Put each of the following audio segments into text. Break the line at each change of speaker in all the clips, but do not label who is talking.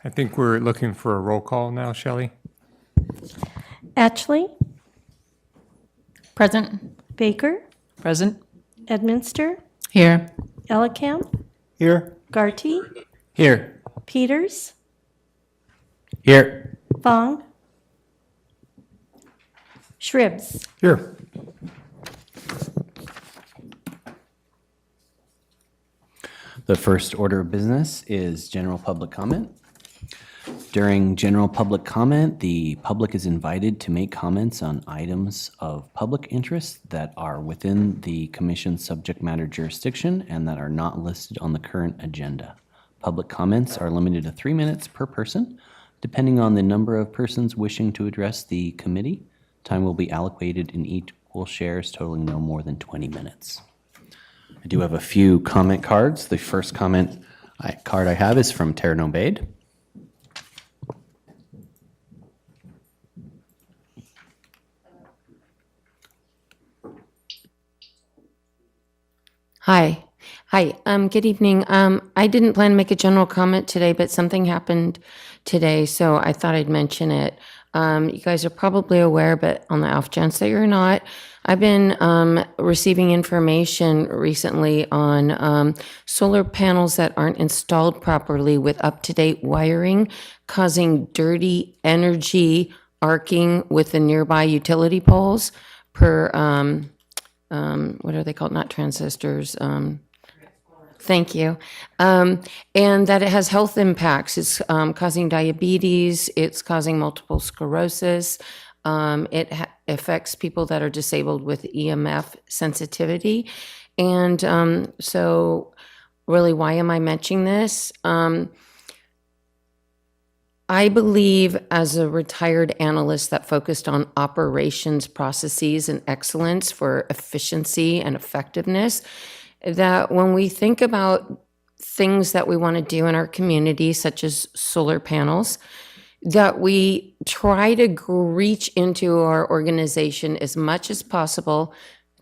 I think we're looking for a roll call now, Shelley.
Atchley,
Present.
Baker,
Present.
Edminster,
Here.
Ellicamp,
Here.
Garty,
Here.
Peters,
Here.
Fong, Shribs.
Here.
The first order of business is general public comment. During general public comment, the public is invited to make comments on items of public interest that are within the commission's subject matter jurisdiction and that are not listed on the current agenda. Public comments are limited to 3 minutes per person. Depending on the number of persons wishing to address the committee, time will be allocated in equal shares totaling no more than 20 minutes. I do have a few comment cards. The first comment card I have is from Terran Obeid.
Hi. Good evening. I didn't plan to make a general comment today, but something happened today, so I thought I'd mention it. You guys are probably aware, but on the off chance that you're not, I've been receiving information recently on solar panels that aren't installed properly with up-to-date wiring, causing dirty energy arcing with the nearby utility poles per, what are they called? Not transistors. Thank you. And that it has health impacts. It's causing diabetes. It's causing multiple sclerosis. It affects people that are disabled with EMF sensitivity. And so really, why am I mentioning this? I believe, as a retired analyst that focused on operations, processes, and excellence for efficiency and effectiveness, that when we think about things that we want to do in our community, such as solar panels, that we try to reach into our organization as much as possible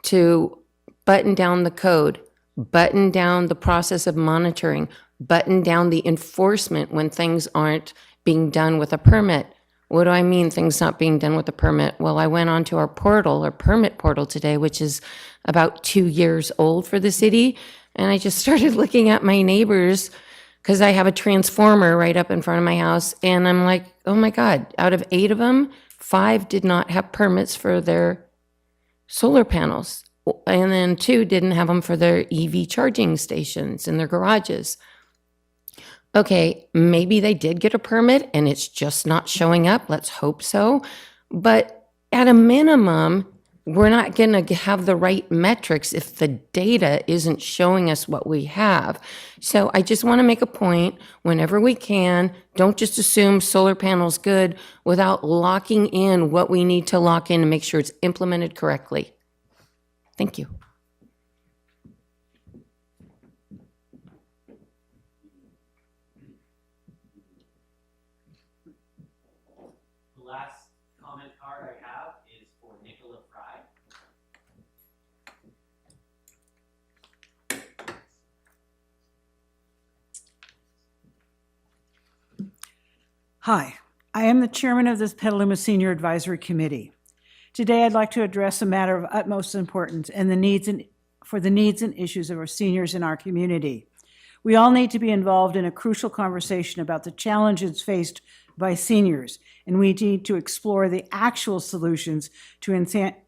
to button down the code, button down the process of monitoring, button down the enforcement when things aren't being done with a permit. What do I mean things not being done with a permit? Well, I went onto our portal, our permit portal today, which is about 2 years old for the city. And I just started looking at my neighbors because I have a transformer right up in front of my house. And I'm like, oh my God, out of 8 of them, 5 did not have permits for their solar panels. And then 2 didn't have them for their EV charging stations in their garages. Okay, maybe they did get a permit and it's just not showing up. Let's hope so. But at a minimum, we're not going to have the right metrics if the data isn't showing us what we have. So I just want to make a point, whenever we can, don't just assume solar panels good without locking in what we need to lock in to make sure it's implemented correctly. Thank you.
Last comment card I have is for Nicola Fry.
Hi, I am the chairman of this Petaluma Senior Advisory Committee. Today, I'd like to address a matter of utmost importance and for the needs and issues of our seniors in our community. We all need to be involved in a crucial conversation about the challenges faced by seniors, and we need to explore the actual solutions to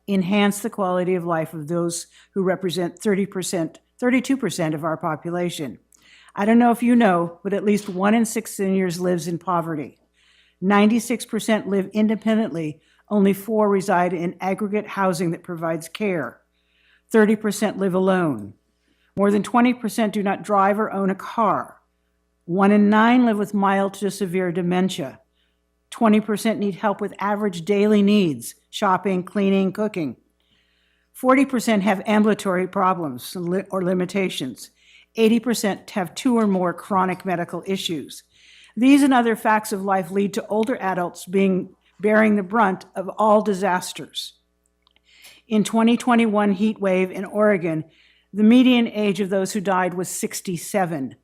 enhance the quality of life of those who represent 32% of our population. I don't know if you know, but at least 1 in 6 seniors lives in poverty. 96% live independently, only 4 reside in aggregate housing that provides care. 30% live alone. More than 20% do not drive or own a car. 1 in 9 live with mild to severe dementia. 20% need help with average daily needs, shopping, cleaning, cooking. 40% have ambulatory problems or limitations. 80% have 2 or more chronic medical issues. These and other facts of life lead to older adults bearing the brunt of all disasters. In 2021 heat wave in Oregon, the median age of those who died was 67.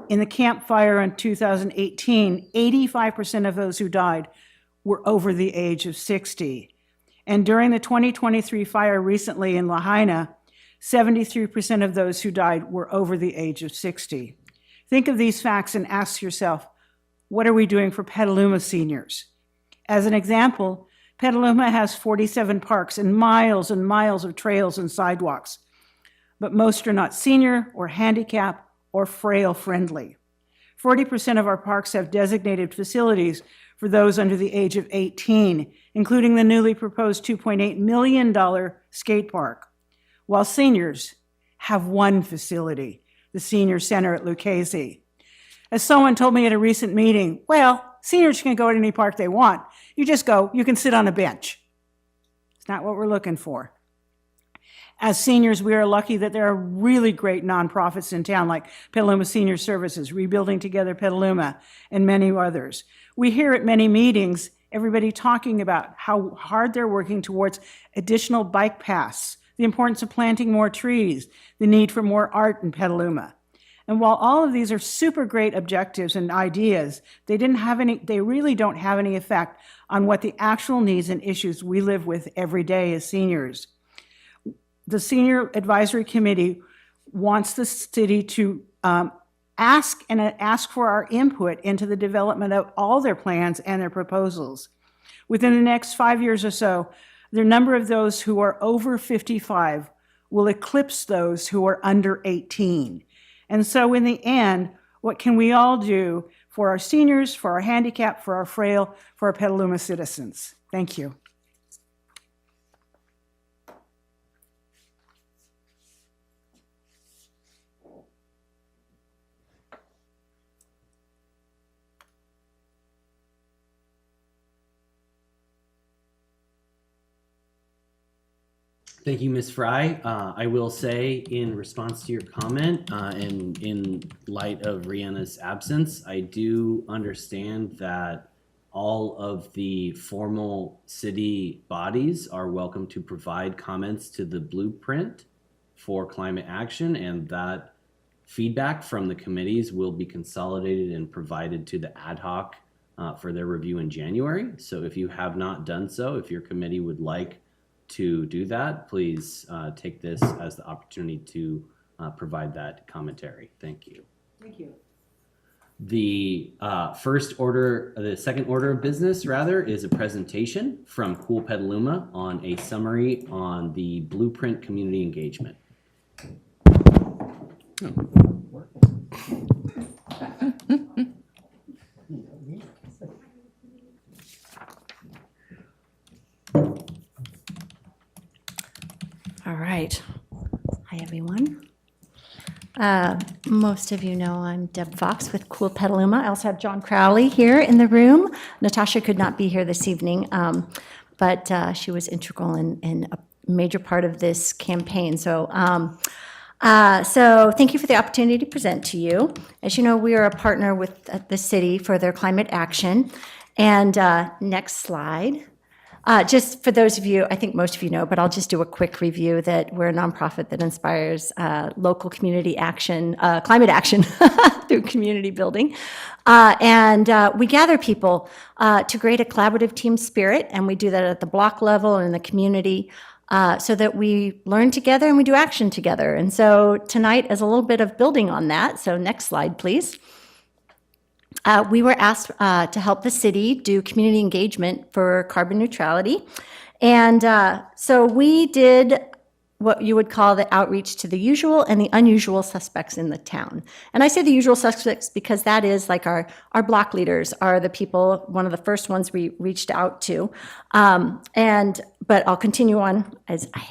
In the Camp Fire in 2018, 85% of those who died were over the age of 60. And during the 2023 fire recently in Lahaina, 73% of those who died were over the age of 60. Think of these facts and ask yourself, what are we doing for Petaluma seniors? As an example, Petaluma has 47 parks and miles of trails and sidewalks, but most are not senior or handicap or frail friendly. 40% of our parks have designated facilities for those under the age of 18, including the newly proposed $2.8 million skate park, while seniors have one facility, the Senior Center at Lucchese. As someone told me at a recent meeting, well, seniors can go to any park they want. You just go, you can sit on a bench. It's not what we're looking for. As seniors, we are lucky that there are really great nonprofits in town like Petaluma Senior Services, Rebuilding Together Petaluma, and many others. We hear at many meetings everybody talking about how hard they're working towards additional bike paths, the importance of planting more trees, the need for more art in Petaluma. And while all of these are super great objectives and ideas, they really don't have any effect on what the actual needs and issues we live with every day as seniors. The Senior Advisory Committee wants the city to ask for our input into the development of all their plans and their proposals. Within the next 5 years or so, the number of those who are over 55 will eclipse those who are under 18. And so in the end, what can we all do for our seniors, for our handicapped, for our frail, for our Petaluma citizens? Thank you.
Thank you, Ms. Fry. I will say in response to your comment and in light of Rihanna's absence, I do understand that all of the formal city bodies are welcome to provide comments to the blueprint for climate action, and that feedback from the committees will be consolidated and provided to the ad hoc for their review in January. So if you have not done so, if your committee would like to do that, please take this as the opportunity to provide that commentary. Thank you.
Thank you.
The second order of business, rather, is a presentation from Cool Petaluma on a summary on the Blueprint community engagement.
All right. Hi, everyone. Most of you know I'm Deb Fox with Cool Petaluma. I also have John Crowley here in the room. Natasha could not be here this evening, but she was integral in a major part of this campaign. So thank you for the opportunity to present to you. As you know, we are a partner with the city for their climate action. And next slide. Just for those of you, I think most of you know, but I'll just do a quick review that we're a nonprofit that inspires local community action, climate action through community building. And we gather people to create a collaborative team spirit, and we do that at the block level and in the community so that we learn together and we do action together. And so tonight is a little bit of building on that. So next slide, please. We were asked to help the city do community engagement for carbon neutrality. And so we did what you would call the outreach to the usual and the unusual suspects in the town. And I say the usual suspects because that is like our block leaders are the people, one of the first ones we reached out to. But I'll continue on as I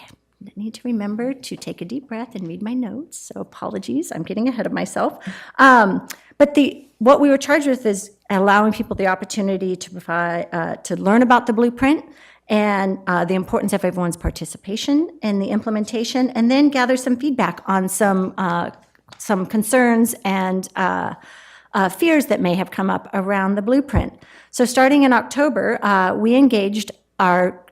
need to remember to take a deep breath and read my notes. So apologies, I'm getting ahead of myself. But what we were charged with is allowing people the opportunity to provide, to learn about the blueprint and the importance of everyone's participation in the implementation, and then gather some feedback on some concerns and fears that may have come up around the blueprint. So starting in October, we engaged our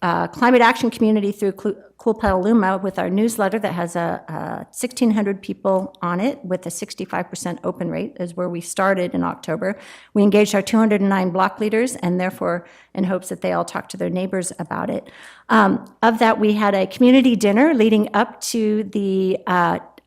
climate action community through Cool Petaluma with our newsletter that has 1,600 people on it with a 65% open rate is where we started in October. We engaged our 209 block leaders and therefore in hopes that they all talk to their neighbors about it. Of that, we had a community dinner leading up to the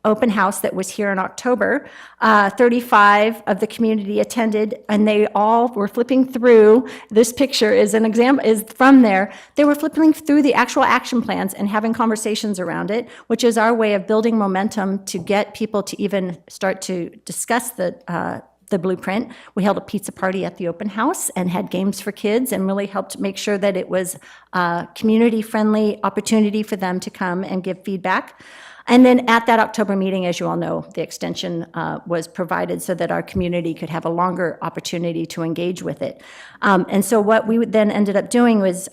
open house that was here in October. 35 of the community attended, and they all were flipping through. This picture is an example, is from there. They were flipping through the actual action plans and having conversations around it, which is our way of building momentum to get people to even start to discuss the blueprint. We held a pizza party at the open house and had games for kids and really helped make sure that it was a community-friendly opportunity for them to come and give feedback. And then at that October meeting, as you all know, the extension was provided so that our community could have a longer opportunity to engage with it. And so what we then ended up doing was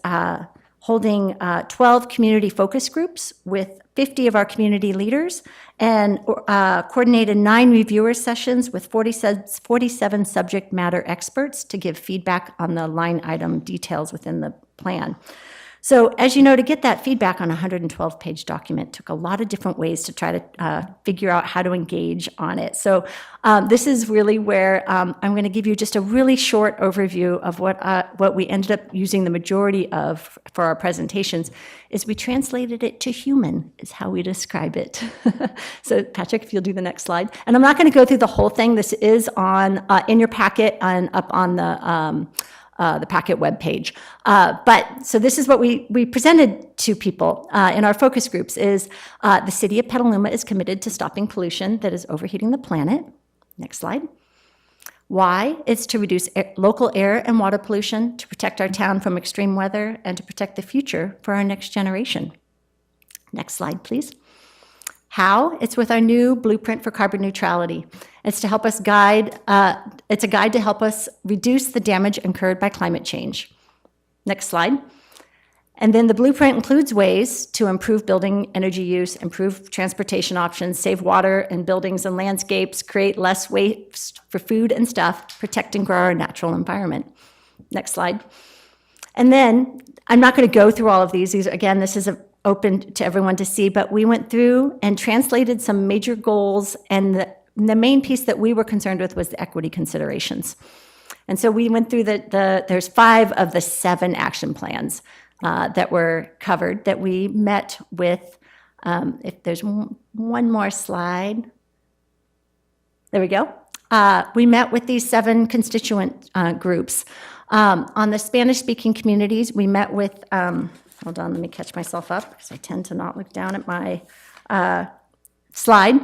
holding 12 community focus groups with 50 of our community leaders and coordinated 9 reviewer sessions with 47 subject matter experts to give feedback on the line item details within the plan. So as you know, to get that feedback on a 112-page document took a lot of different ways to try to figure out how to engage on it. So this is really where I'm going to give you just a really short overview of what we ended up using the majority of for our presentations is we translated it to human is how we describe it. So Patrick, if you'll do the next slide. And I'm not going to go through the whole thing. This is on in your packet and up on the packet webpage. But so this is what we presented to people in our focus groups is the city of Petaluma is committed to stopping pollution that is overheating the planet. Next slide. Why? It's to reduce local air and water pollution, to protect our town from extreme weather, and to protect the future for our next generation. Next slide, please. How? It's with our new blueprint for carbon neutrality. It's to help us guide, it's a guide to help us reduce the damage incurred by climate change. Next slide. And then the blueprint includes ways to improve building energy use, improve transportation options, save water in buildings and landscapes, create less waste for food and stuff, protect and grow our natural environment. Next slide. And then, I'm not going to go through all of these. Again, this is open to everyone to see, but we went through and translated some major goals, and the main piece that we were concerned with was the equity considerations. And so we went through there's 5 of the 7 action plans that were covered that we met with. If there's one more slide. There we go. We met with these 7 constituent groups. On the Spanish-speaking communities, we met with, hold on, let me catch myself up because I tend to not look down at my slide.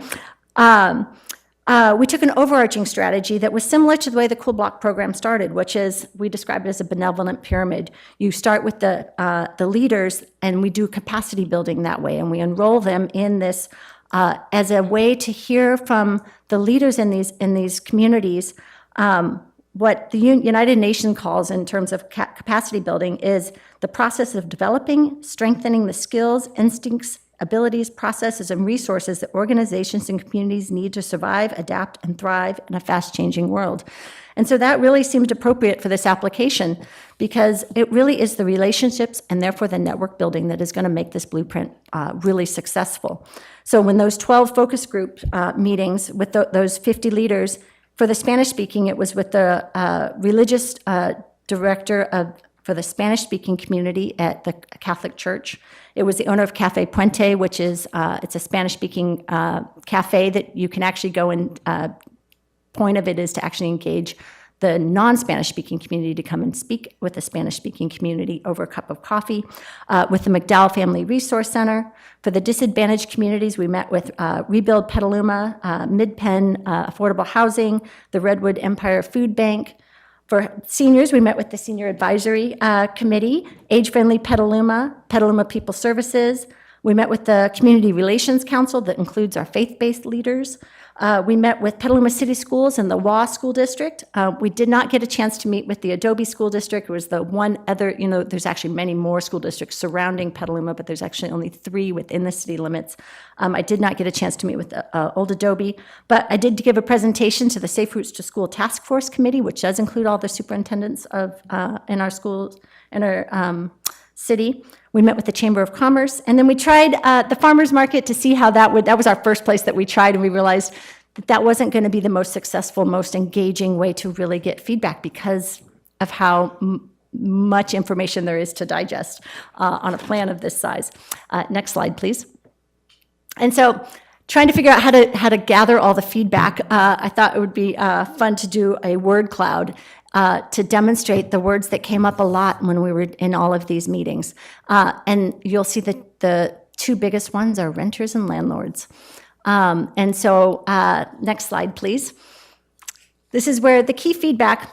We took an overarching strategy that was similar to the way the Cool Block program started, which is, we describe it as a benevolent pyramid. You start with the leaders, and we do capacity building that way, and we enroll them in this as a way to hear from the leaders in these communities. What the United Nations calls, in terms of capacity building, is the process of developing, strengthening the skills, instincts, abilities, processes, and resources that organizations and communities need to survive, adapt, and thrive in a fast-changing world. And so that really seemed appropriate for this application because it really is the relationships and therefore the network building that is going to make this blueprint really successful. So when those 12 focus group meetings with those 50 leaders, for the Spanish-speaking, it was with the religious director for the Spanish-speaking community at the Catholic Church. It was the owner of Cafe Puente, which is it's a Spanish-speaking cafe that you can actually go and point of it is to actually engage the non-Spanish-speaking community to come and speak with the Spanish-speaking community over a cup of coffee. With the McDowell Family Resource Center. For the disadvantaged communities, we met with Rebuild Petaluma, Mid-Penn Affordable Housing, the Redwood Empire Food Bank. For seniors, we met with the Senior Advisory Committee, Age Friendly Petaluma, Petaluma People Services. We met with the Community Relations Council that includes our faith-based leaders. We met with Petaluma City Schools and the WA School District. We did not get a chance to meet with the Adobe School District. It was the one other, there's actually many more school districts surrounding Petaluma, but there's actually only 3 within the city limits. I did not get a chance to meet with Old Adobe, but I did give a presentation to the Safe Routes to School Task Force Committee, which does include all the superintendents of in our schools, in our city. We met with the Chamber of Commerce, and then we tried the farmers market to see how that was our first place that we tried, and we realized that that wasn't going to be the most successful, most engaging way to really get feedback because of how much information there is to digest on a plan of this size. Next slide, please. And so trying to figure out how to gather all the feedback, I thought it would be fun to do a word cloud to demonstrate the words that came up a lot when we were in all of these meetings. And you'll see that the two biggest ones are renters and landlords. And so next slide, please. This is where the key feedback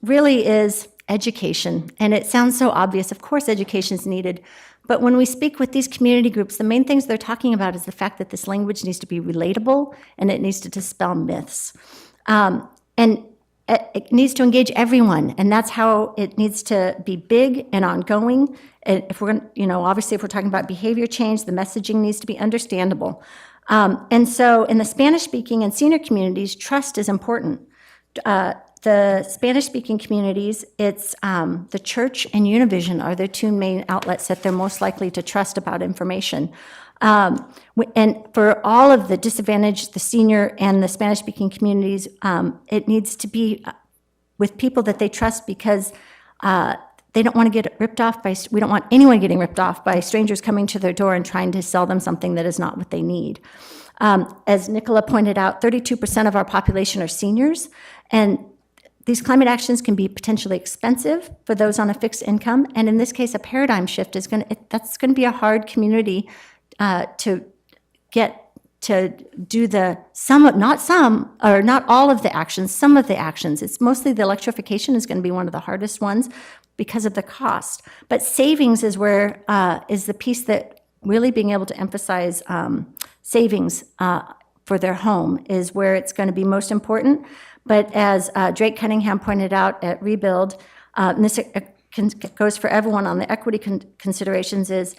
really is education. And it sounds so obvious. Of course, education is needed. But when we speak with these community groups, the main things they're talking about is the fact that this language needs to be relatable and it needs to dispel myths. And it needs to engage everyone, and that's how it needs to be big and ongoing. And if we're going to, obviously, if we're talking about behavior change, the messaging needs to be understandable. And so in the Spanish-speaking and senior communities, trust is important. The Spanish-speaking communities, it's the church and Univision are their two main outlets that they're most likely to trust about information. And for all of the disadvantaged, the senior and the Spanish-speaking communities, it needs to be with people that they trust because they don't want to get ripped off we don't want anyone getting ripped off by strangers coming to their door and trying to sell them something that is not what they need. As Nicola pointed out, 32% of our population are seniors, and these climate actions can be potentially expensive for those on a fixed income, and in this case, a paradigm shift that's going to be a hard community to get to do not all of the actions, some of the actions. It's mostly the electrification is going to be one of the hardest ones because of the cost. But savings is where is the piece that really being able to emphasize savings for their home is where it's going to be most important. But as Drake Cunningham pointed out at Rebuild, and this goes for everyone on the equity considerations, is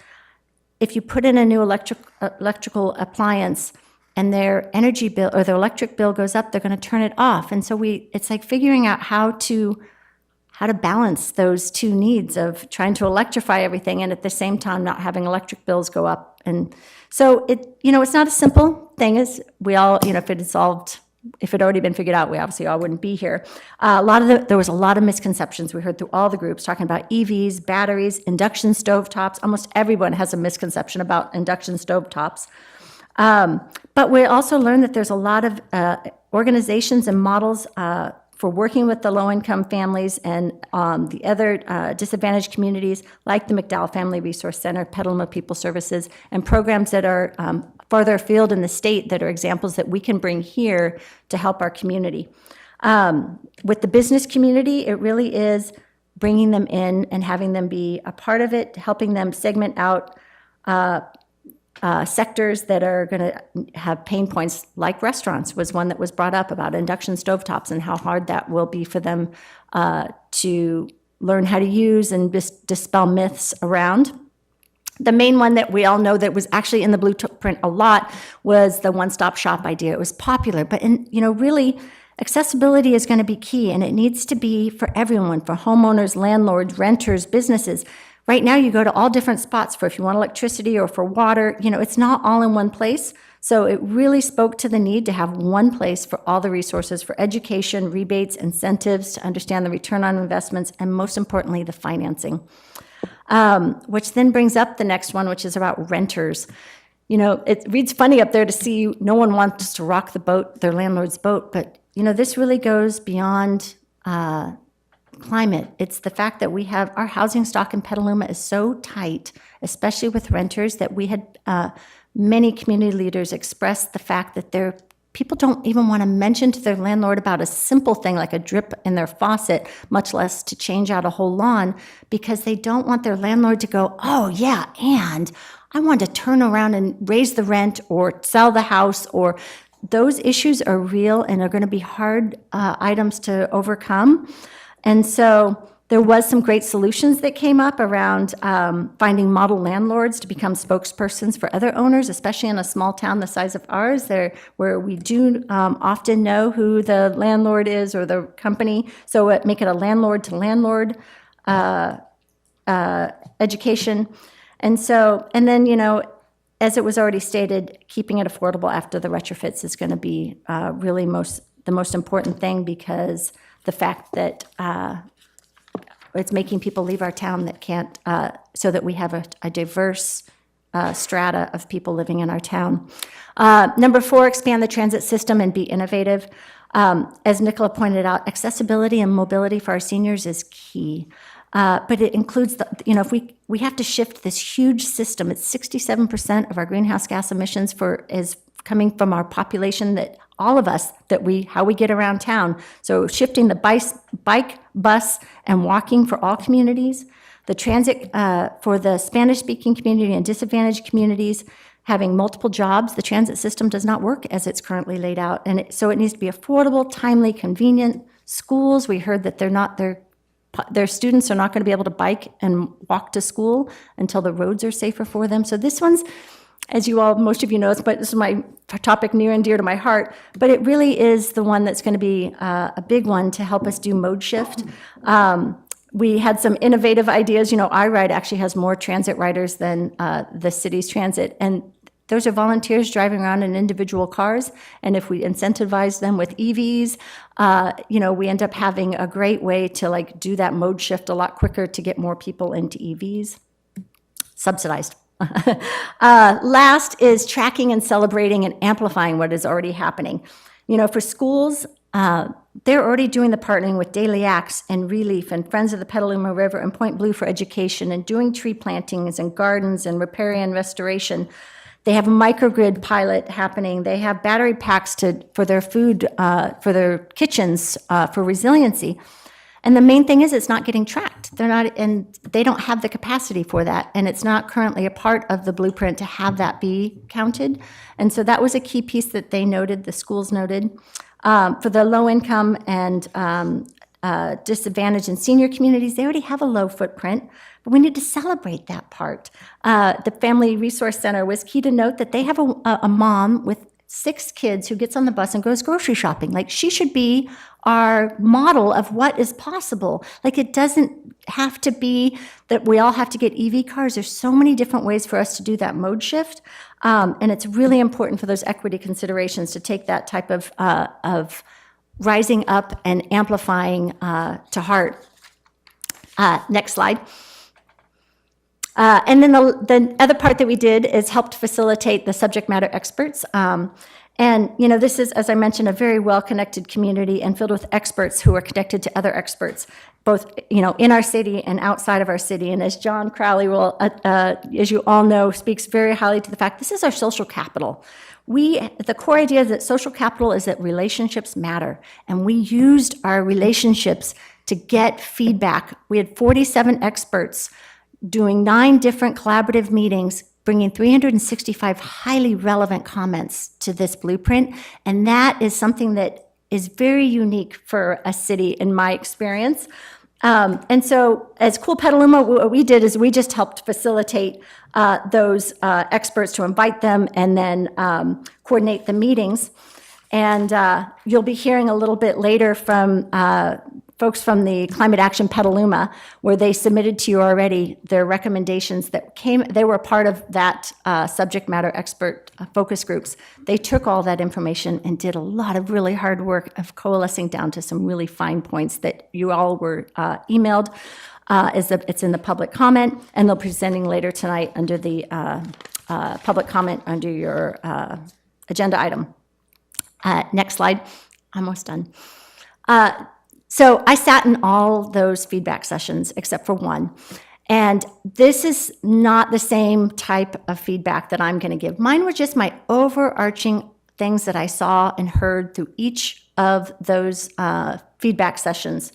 if you put in a new electrical appliance and their energy bill or their electric bill goes up, they're going to turn it off. And so it's like figuring out how to balance those two needs of trying to electrify everything and at the same time not having electric bills go up. And so it's not a simple thing as we all, if it had already been figured out, we obviously all wouldn't be here. There was a lot of misconceptions we heard through all the groups talking about EVs, batteries, induction stovetops. Almost everyone has a misconception about induction stovetops. But we also learned that there's a lot of organizations and models for working with the low-income families and the other disadvantaged communities, like the McDowell Family Resource Center, Petaluma People Services, and programs that are farther afield in the state that are examples that we can bring here to help our community. With the business community, it really is bringing them in and having them be a part of it, helping them segment out sectors that are going to have pain points, like restaurants was one that was brought up about induction stovetops and how hard that will be for them to learn how to use and dispel myths around. The main one that we all know that was actually in the blueprint a lot was the one-stop shop idea. It was popular, but really accessibility is going to be key, and it needs to be for everyone, for homeowners, landlords, renters, businesses. Right now, you go to all different spots for if you want electricity or for water, it's not all in one place. So it really spoke to the need to have one place for all the resources for education, rebates, incentives, to understand the return on investments, and most importantly, the financing. Which then brings up the next one, which is about renters. It reads funny up there to see no one wants to rock the boat, their landlord's boat, but this really goes beyond climate. It's the fact that we have our housing stock in Petaluma is so tight, especially with renters, that we had many community leaders express the fact that people don't even want to mention to their landlord about a simple thing like a drip in their faucet, much less to change out a whole lawn, because they don't want their landlord to go, oh yeah, and I want to turn around and raise the rent or sell the house, or those issues are real and are going to be hard items to overcome. And so there was some great solutions that came up around finding model landlords to become spokespersons for other owners, especially in a small town the size of ours, where we do often know who the landlord is or the company. So make it a landlord-to-landlord education. And so, and then, as it was already stated, keeping it affordable after the retrofits is going to be really the most important thing, because the fact that it's making people leave our town that can't, so that we have a diverse strata of people living in our town. Number 4, expand the transit system and be innovative. As Nicola pointed out, accessibility and mobility for our seniors is key. But it includes if we have to shift this huge system. It's 67% of our greenhouse gas emissions is coming from our population, that all of us, how we get around town. So shifting the bike, bus, and walking for all communities, the transit for the Spanish-speaking community and disadvantaged communities, having multiple jobs. The transit system does not work as it's currently laid out, and so it needs to be affordable, timely, convenient. Schools, we heard that their students are not going to be able to bike and walk to school until the roads are safer for them. So this one's, as most of you know, but this is my topic near and dear to my heart, but it really is the one that's going to be a big one to help us do mode shift. We had some innovative ideas. iRide actually has more transit riders than the city's transit, and those are volunteers driving around in individual cars. And if we incentivize them with EVs, we end up having a great way to do that mode shift a lot quicker to get more people into EVs. Subsidized. Last is tracking and celebrating and amplifying what is already happening. For schools, they're already doing the partnering with Daily Acts and Relief and Friends of the Petaluma River and Point Blue for education, and doing tree plantings and gardens and riparian restoration. They have a microgrid pilot happening. They have battery packs for their food, for their kitchens, for resiliency. And the main thing is it's not getting tracked. They don't have the capacity for that. And it's not currently a part of the blueprint to have that be counted. And so that was a key piece that they noted, the schools noted. For the low income and disadvantaged and senior communities, they already have a low footprint, but we need to celebrate that part. The Family Resource Center was key to note that they have a mom with 6 kids who gets on the bus and goes grocery shopping. She should be our model of what is possible. It doesn't have to be that we all have to get EV cars. There's so many different ways for us to do that mode shift. And it's really important for those equity considerations to take that type of rising up and amplifying to heart. Next slide. And then the other part that we did is helped facilitate the subject matter experts. And this is, as I mentioned, a very well-connected community and filled with experts who are connected to other experts, both in our city and outside of our city. And as John Crowley will, as you all know, speaks very highly to the fact, this is our social capital. The core idea is that social capital is that relationships matter, and we used our relationships to get feedback. We had 47 experts doing 9 different collaborative meetings, bringing 365 highly relevant comments to this blueprint. And that is something that is very unique for a city in my experience. And so as Cool Petaluma, what we did is we just helped facilitate those experts, to invite them and then coordinate the meetings. And you'll be hearing a little bit later from folks from the Climate Action Petaluma, where they submitted to you already their recommendations they were part of that subject matter expert focus groups. They took all that information and did a lot of really hard work of coalescing down to some really fine points that you all were emailed. It's in the public comment, and they'll be presenting later tonight under the public comment under your agenda item. Next slide. Almost done. So I sat in all those feedback sessions except for one. And this is not the same type of feedback that I'm going to give. Mine were just my overarching things that I saw and heard through each of those feedback sessions.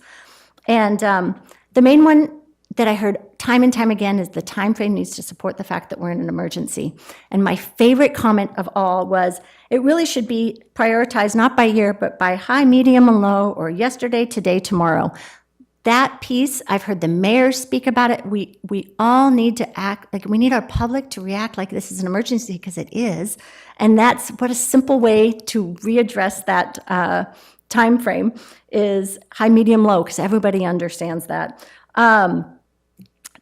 And the main one that I heard time and time again is the time frame needs to support the fact that we're in an emergency. And my favorite comment of all was, it really should be prioritized not by year, but by high, medium, and low, or yesterday, today, tomorrow. That piece, I've heard the mayor speak about it. We all need to act, we need our public to react like this is an emergency, because it is. And that's what a simple way to readdress that time frame is high, medium, low, because everybody understands that.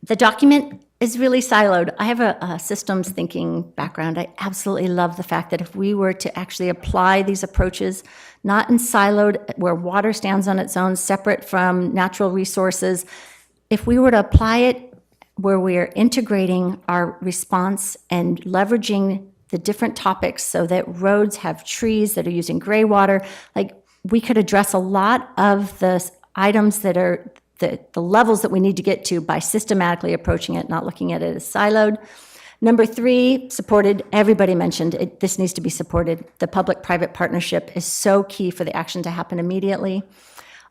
The document is really siloed. I have a systems thinking background. I absolutely love the fact that if we were to actually apply these approaches, not in siloed, where water stands on its own, separate from natural resources, if we were to apply it where we are integrating our response and leveraging the different topics so that roads have trees that are using gray water, like we could address a lot of the items that are the levels that we need to get to by systematically approaching it, not looking at it as siloed. Number 3, supported. Everybody mentioned it. This needs to be supported. The public-private partnership is so key for the action to happen immediately.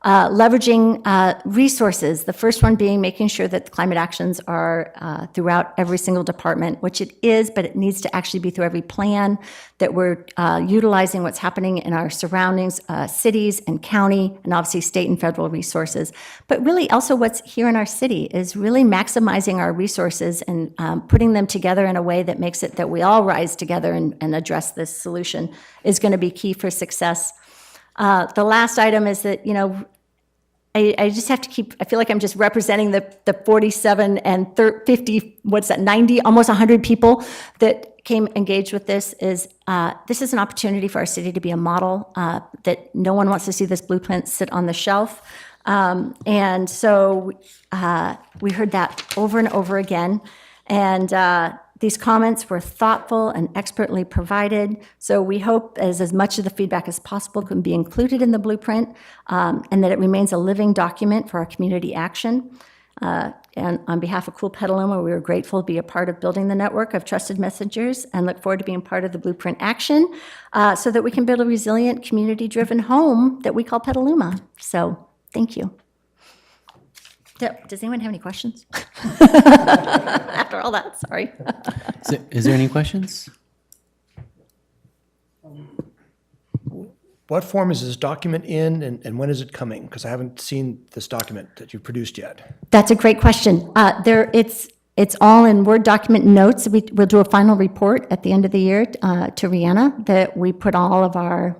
Leveraging resources, the first one being making sure that the climate actions are throughout every single department, which it is, but it needs to actually be through every plan, that we're utilizing what's happening in our surroundings, cities and county, and obviously state and federal resources. But really also what's here in our city is really maximizing our resources and putting them together in a way that makes it that we all rise together and address this solution is going to be key for success. The last item is that, I just have to I feel like I'm just representing the 47 and 50, 90, almost 100 people that came engaged with this is an opportunity for our city to be a model, that no one wants to see this blueprint sit on the shelf. And so we heard that over and over again. And these comments were thoughtful and expertly provided, so we hope as much of the feedback as possible can be included in the blueprint, and that it remains a living document for our community action. And on behalf of Cool Petaluma, we are grateful to be a part of building the network of trusted messengers and look forward to being part of the blueprint action so that we can build a resilient, community-driven home that we call Petaluma. So thank you. Does anyone have any questions? After all that, sorry.
Is there any questions?
What form is this document in, and when is it coming? Because I haven't seen this document that you've produced yet.
That's a great question. It's all in Word document notes. We'll do a final report at the end of the year to Rihanna that we put all of our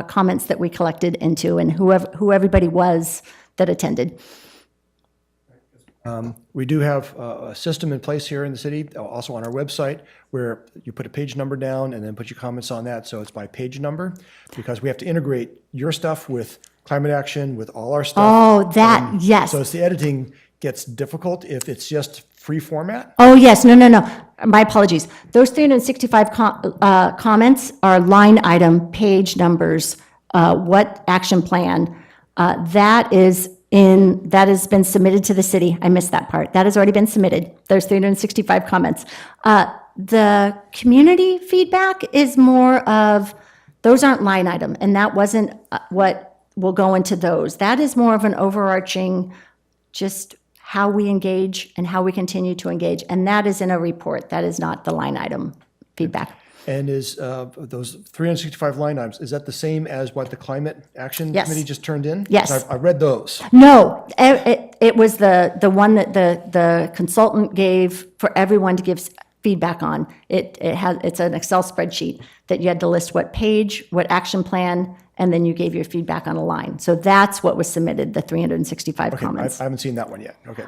comments that we collected into and who everybody was that attended.
We do have a system in place here in the city, also on our website, where you put a page number down and then put your comments on that, so it's by page number, because we have to integrate your stuff with climate action, with all our stuff.
Oh, that, yes.
So it's the editing gets difficult if it's just free format.
Oh, yes, no. My apologies. Those 365 comments are line item, page numbers, what action plan. That has been submitted to the city. I missed that part. That has already been submitted. There's 365 comments. The community feedback is more of, those aren't line item, and that wasn't what will go into those. That is more of an overarching, just how we engage and how we continue to engage, and that is in a report. That is not the line item feedback.
And is those 365 line items, is that the same as what the Climate Action
Yes.
Committee just turned in?
Yes.
'Cause I read those.
No, it was the one that the consultant gave for everyone to give feedback on. It's an Excel spreadsheet that you had to list what page, what action plan, and then you gave your feedback on a line. So that's what was submitted, the 365
Okay,
comments.
I haven't seen that one yet. Okay.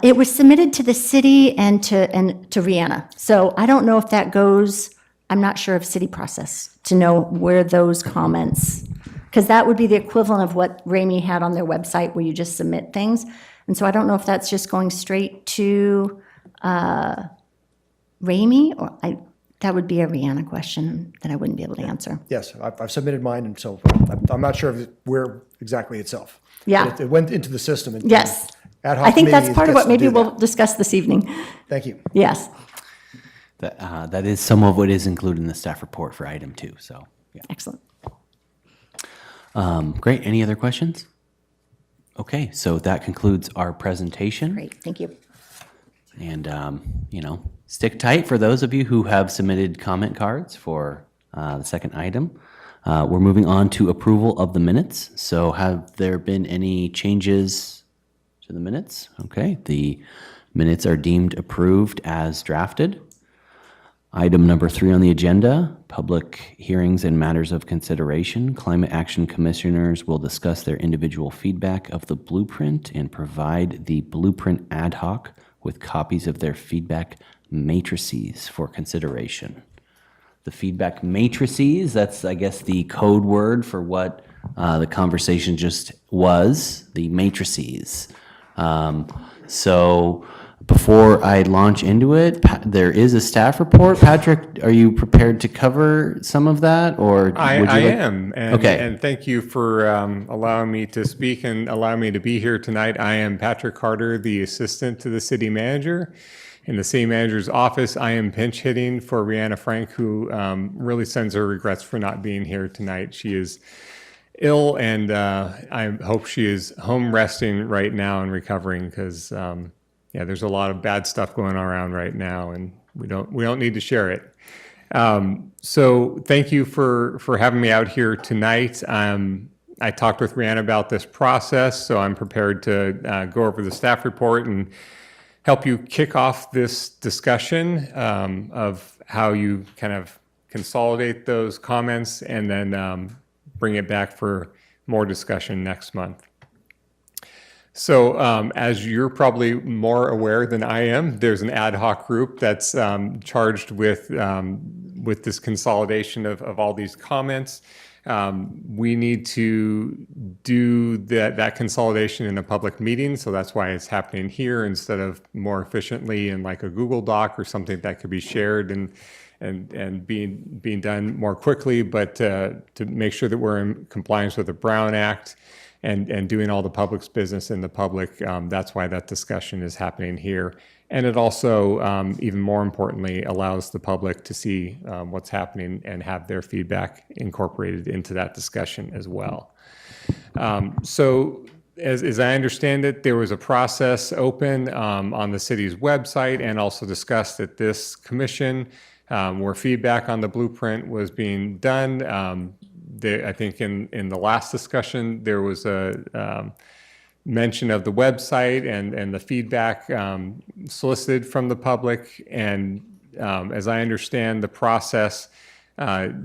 It was submitted to the city and to Rihanna. So I don't know if that goes, I'm not sure of city process to know where those comments, because that would be the equivalent of what Ramey had on their website where you just submit things. And so I don't know if that's just going straight to Ramey or that would be a Rihanna question that I wouldn't be able to answer.
Yes, I've submitted mine, and so I'm not sure of where exactly itself.
Yeah.
But it went into the system. And
Yes.
ad hoc
I think that's
committee
part of
gets
what
to
maybe
do
we'll
that.
discuss this evening.
Thank you.
Yes,
That is some of what is included in the staff report for item 2, so, yeah.
excellent.
Great, any other questions? Okay, so that concludes our presentation.
Great, thank you.
And, stick tight for those of you who have submitted comment cards for the second item. We're moving on to approval of the minutes. So have there been any changes to the minutes? Okay, the minutes are deemed approved as drafted. Item number 3 on the agenda, public hearings and matters of consideration. Climate Action Commissioners will discuss their individual feedback of the blueprint and provide the blueprint ad hoc with copies of their feedback matrices for consideration. The feedback matrices, that's, I guess, the code word for what the conversation just was, the matrices. So before I launch into it, there is a staff report. Patrick, are you prepared to cover some of that, or would you
I
like-
am. And,
Okay.
and thank you for allowing me to speak and allowing me to be here tonight. I am Patrick Carter, the assistant to the city manager. In the city manager's office, I am pinch hitting for Rihanna Frank, who really sends her regrets for not being here tonight. She is ill, and I hope she is home resting right now and recovering, because yeah, there's a lot of bad stuff going around right now, and we don't need to share it. So thank you for having me out here tonight. I talked with Rihanna about this process, so I'm prepared to go over the staff report and help you kick off this discussion of how you kind of consolidate those comments and then bring it back for more discussion next month. So as you're probably more aware than I am, there's an ad hoc group that's charged with this consolidation of all these comments. We need to do that consolidation in a public meeting, so that's why it's happening here instead of more efficiently in like a Google Doc or something that could be shared and being done more quickly, but to make sure that we're in compliance with the Brown Act and doing all the public's business in the public, that's why that discussion is happening here. And it also, even more importantly, allows the public to see what's happening and have their feedback incorporated into that discussion as well. So as I understand it, there was a process open on the city's website and also discussed at this commission where feedback on the blueprint was being done. I think in the last discussion, there was a mention of the website and the feedback solicited from the public. And as I understand the process,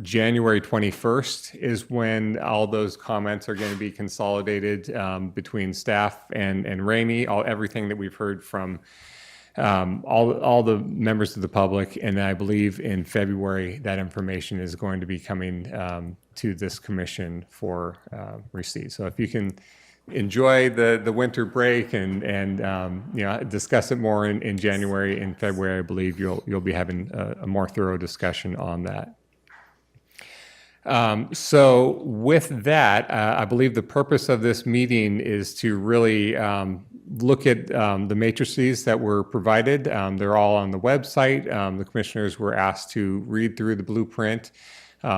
January 21st is when all those comments are going to be consolidated between staff and Ramey, everything that we've heard from all the members of the public. And I believe in February, that information is going to be coming to this commission for receipt. So if you can enjoy the winter break and you know, discuss it more in January and February, I believe you'll be having a more thorough discussion on that. So with that, I believe the purpose of this meeting is to really look at the matrices that were provided. They're all on the website. The commissioners were asked to read through the blueprint,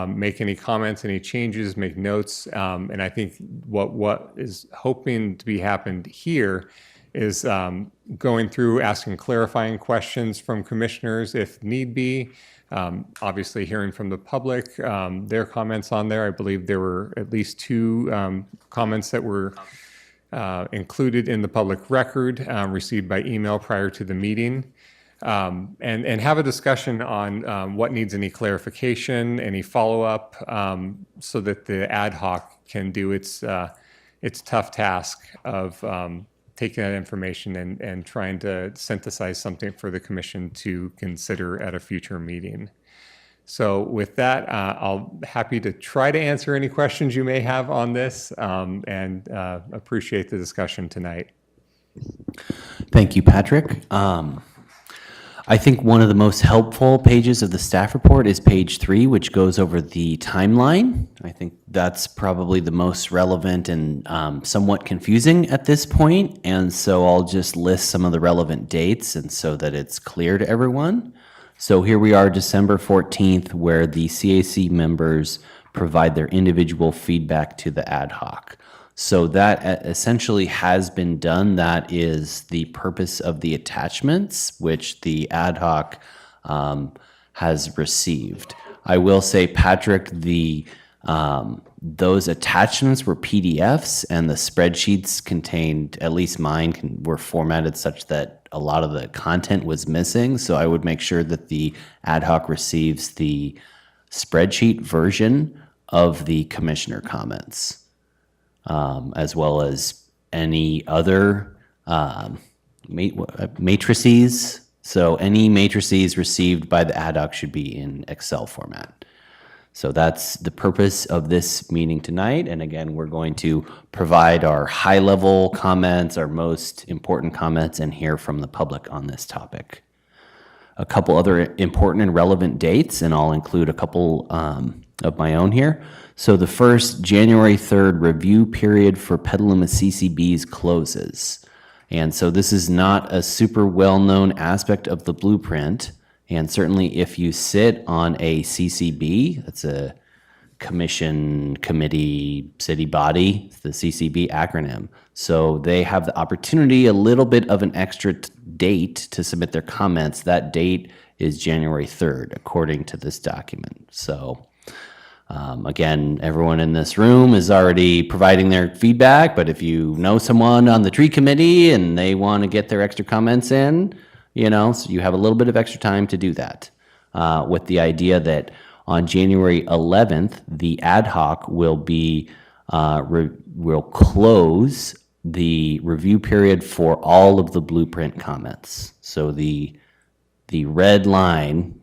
make any comments, any changes, make notes. And I think what is hoping to be happened here is going through, asking clarifying questions from commissioners if need be. Obviously hearing from the public, their comments on there. I believe there were at least 2 comments that were included in the public record, received by email prior to the meeting. And have a discussion on what needs any clarification, any follow-up, so that the ad hoc can do its tough task of taking that information and trying to synthesize something for the commission to consider at a future meeting. So with that, I'll happy to try to answer any questions you may have on this, and appreciate the discussion tonight.
Thank you, Patrick. I think one of the most helpful pages of the staff report is page 3, which goes over the timeline. I think that's probably the most relevant and somewhat confusing at this point. And so I'll just list some of the relevant dates and so that it's clear to everyone. So here we are, December 14th, where the CAC members provide their individual feedback to the ad hoc. So that essentially has been done. That is the purpose of the attachments, which the ad hoc has received. I will say, Patrick, those attachments were PDFs, and the spreadsheets contained, at least mine, were formatted such that a lot of the content was missing. So I would make sure that the ad hoc receives the spreadsheet version of the commissioner comments. As well as any other matrices. So any matrices received by the ad hoc should be in Excel format. So that's the purpose of this meeting tonight. And again, we're going to provide our high-level comments, our most important comments, and hear from the public on this topic. A couple other important and relevant dates, and I'll include a couple of my own here. So the first, January 3rd, review period for Petaluma CCBs closes. And so this is not a super well-known aspect of the blueprint. And certainly if you sit on a CCB, that's a commission, committee, city body, it's the CCB acronym. So they have the opportunity, a little bit of an extra date to submit their comments. That date is January 3rd, according to this document. So again, everyone in this room is already providing their feedback, but if you know someone on the tree committee and they want to get their extra comments in, so you have a little bit of extra time to do that, with the idea that on January 11th, the ad hoc will will close the review period for all of the blueprint comments. So the red line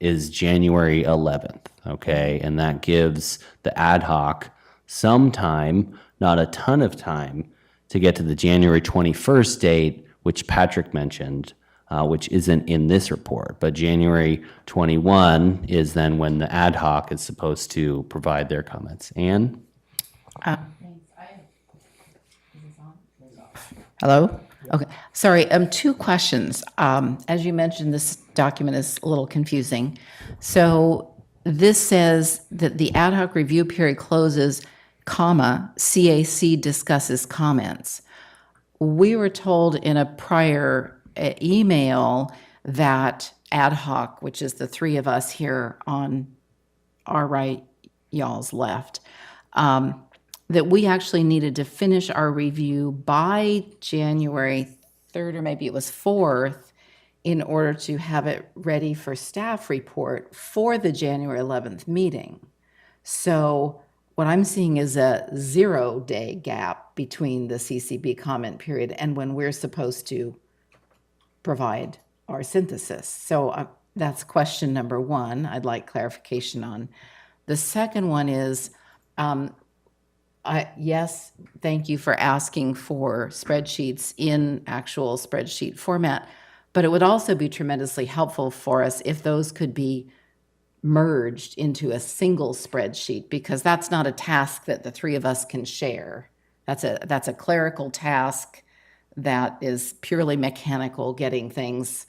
is January 11th, okay? And that gives the ad hoc some time, not a ton of time, to get to the January 21st date, which Patrick mentioned, which isn't in this report. But January 21 is then when the ad hoc is supposed to provide their comments. Ann?
Hello? Okay, sorry, two questions. As you mentioned, this document is a little confusing. So this says that the ad hoc review period closes, comma, CAC discusses comments. We were told in a prior email that ad hoc, which is the three of us here on our right, y'all's left, that we actually needed to finish our review by January 3rd, or maybe it was 4th, in order to have it ready for staff report for the January 11th meeting. So what I'm seeing is a 0-day gap between the CCB comment period and when we're supposed to provide our synthesis. So that's question number one. I'd like clarification on. The second one is, yes, thank you for asking for spreadsheets in actual spreadsheet format, but it would also be tremendously helpful for us if those could be merged into a single spreadsheet, because that's not a task that the three of us can share. That's a clerical task that is purely mechanical, getting things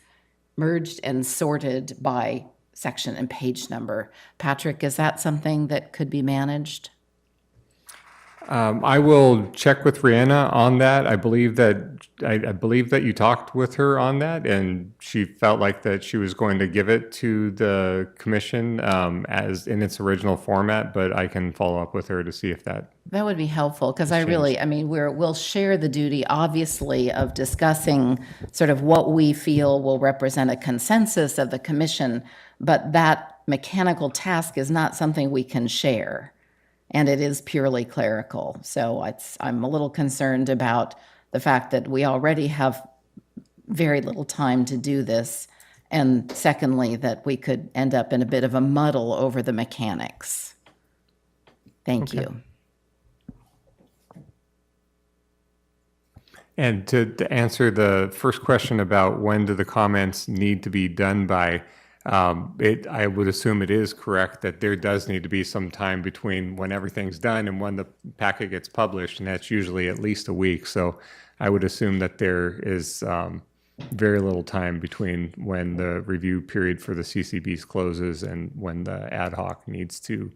merged and sorted by section and page number. Patrick, is that something that could be managed?
I will check with Rihanna on that. I believe that you talked with her on that, and she felt like that she was going to give it to the commission as in its original format. But I can follow up with her to see if that.
That would be helpful, because we'll share the duty, obviously, of discussing sort of what we feel will represent a consensus of the commission, but that mechanical task is not something we can share. And it is purely clerical. So I'm a little concerned about the fact that we already have very little time to do this. And secondly, that we could end up in a bit of a muddle over the mechanics. Thank you.
And to answer the first question about when do the comments need to be done by, I would assume it is correct that there does need to be some time between when everything's done and when the packet gets published, and that's usually at least a week. So I would assume that there is very little time between when the review period for the CCBs closes and when the ad hoc needs to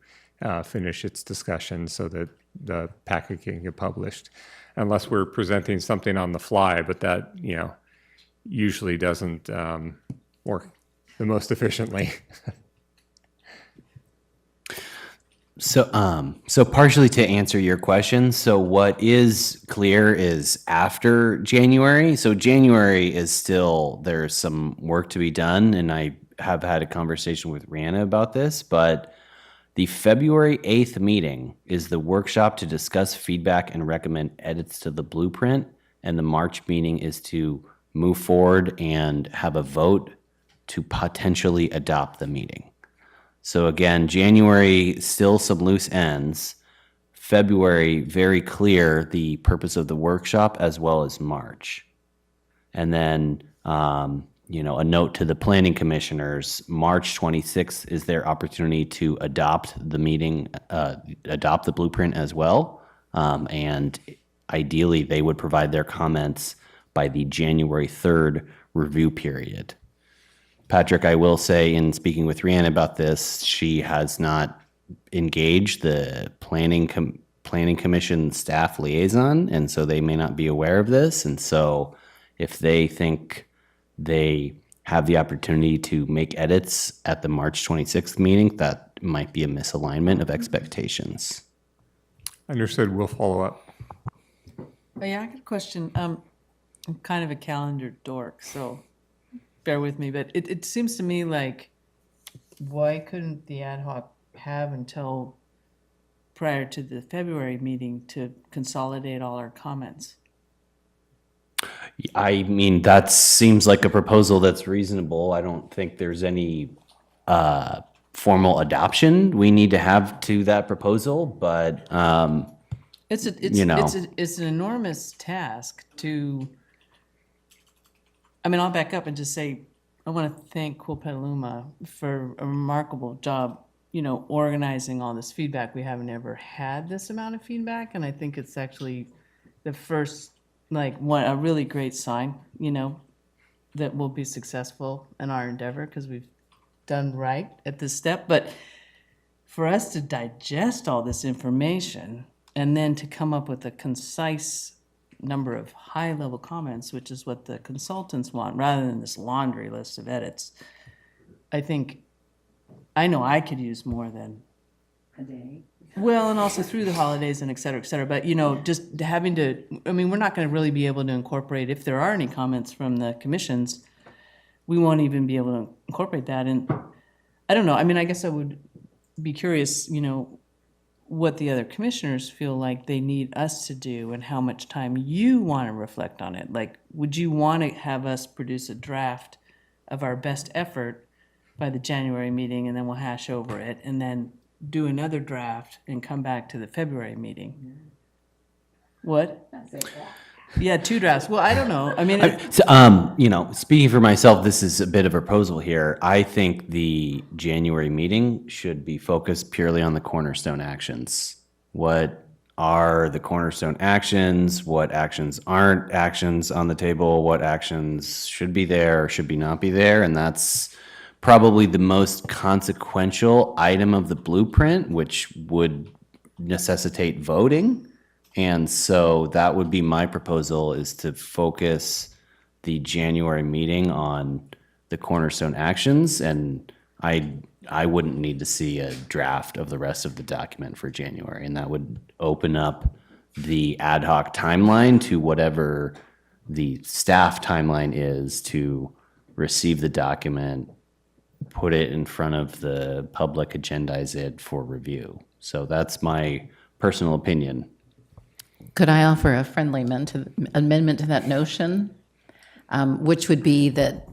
finish its discussion so that the packet can get published, unless we're presenting something on the fly, but that usually doesn't work the most efficiently.
So partially to answer your question, so what is clear is after January. So January is still, there's some work to be done, and I have had a conversation with Rihanna about this, but the February 8th meeting is the workshop to discuss feedback and recommend edits to the blueprint, and the March meeting is to move forward and have a vote to potentially adopt the meeting. So again, January, still some loose ends. February, very clear the purpose of the workshop, as well as March. And then, a note to the planning commissioners, March 26th is their opportunity to adopt the meeting, adopt the blueprint as well. And ideally, they would provide their comments by the January 3rd review period. Patrick, I will say, in speaking with Rhiannon about this, she has not engaged the planning commission staff liaison, and so they may not be aware of this. And so if they think they have the opportunity to make edits at the March 26th meeting, that might be a misalignment of expectations.
Understood. We'll follow up.
Oh, yeah, I got a question. I'm kind of a calendar dork, so bear with me, but it seems to me like, why couldn't the ad hoc have until prior to the February meeting to consolidate all our comments?
I mean, that seems like a proposal that's reasonable. I don't think there's any formal adoption we need to have to that proposal, but
It's an enormous task to. I mean, I'll back up and just say I want to thank Cool Petaluma for a remarkable job, organizing all this feedback. We haven't ever had this amount of feedback, and I think it's actually the first, a really great sign, that we'll be successful in our endeavor because we've done right at this step. But for us to digest all this information and then to come up with a concise number of high-level comments, which is what the consultants want, rather than this laundry list of edits, I know I could use more than a day. Well, and also through the holidays and et cetera, but, just having to, we're not going to really be able to incorporate, if there are any comments from the commissions, we won't even be able to incorporate that. And I don't know, I guess I would be curious, what the other commissioners feel like they need us to do and how much time you want to reflect on it. Like, would you want to have us produce a draft of our best effort by the January meeting, and then we'll hash over it, and then do another draft and come back to the February meeting? What? Yeah, 2 drafts. Well, I don't know.
Speaking for myself, this is a bit of a proposal here. I think the January meeting should be focused purely on the cornerstone actions. What are the cornerstone actions? What actions aren't actions on the table? What actions should be there or should be not be there? And that's probably the most consequential item of the blueprint, which would necessitate voting. And so that would be my proposal, is to focus the January meeting on the cornerstone actions. And I wouldn't need to see a draft of the rest of the document for January. And that would open up the ad hoc timeline to whatever the staff timeline is to receive the document, put it in front of the public, agendize it for review. So that's my personal opinion.
Could I offer a friendly amendment to that notion, which would be that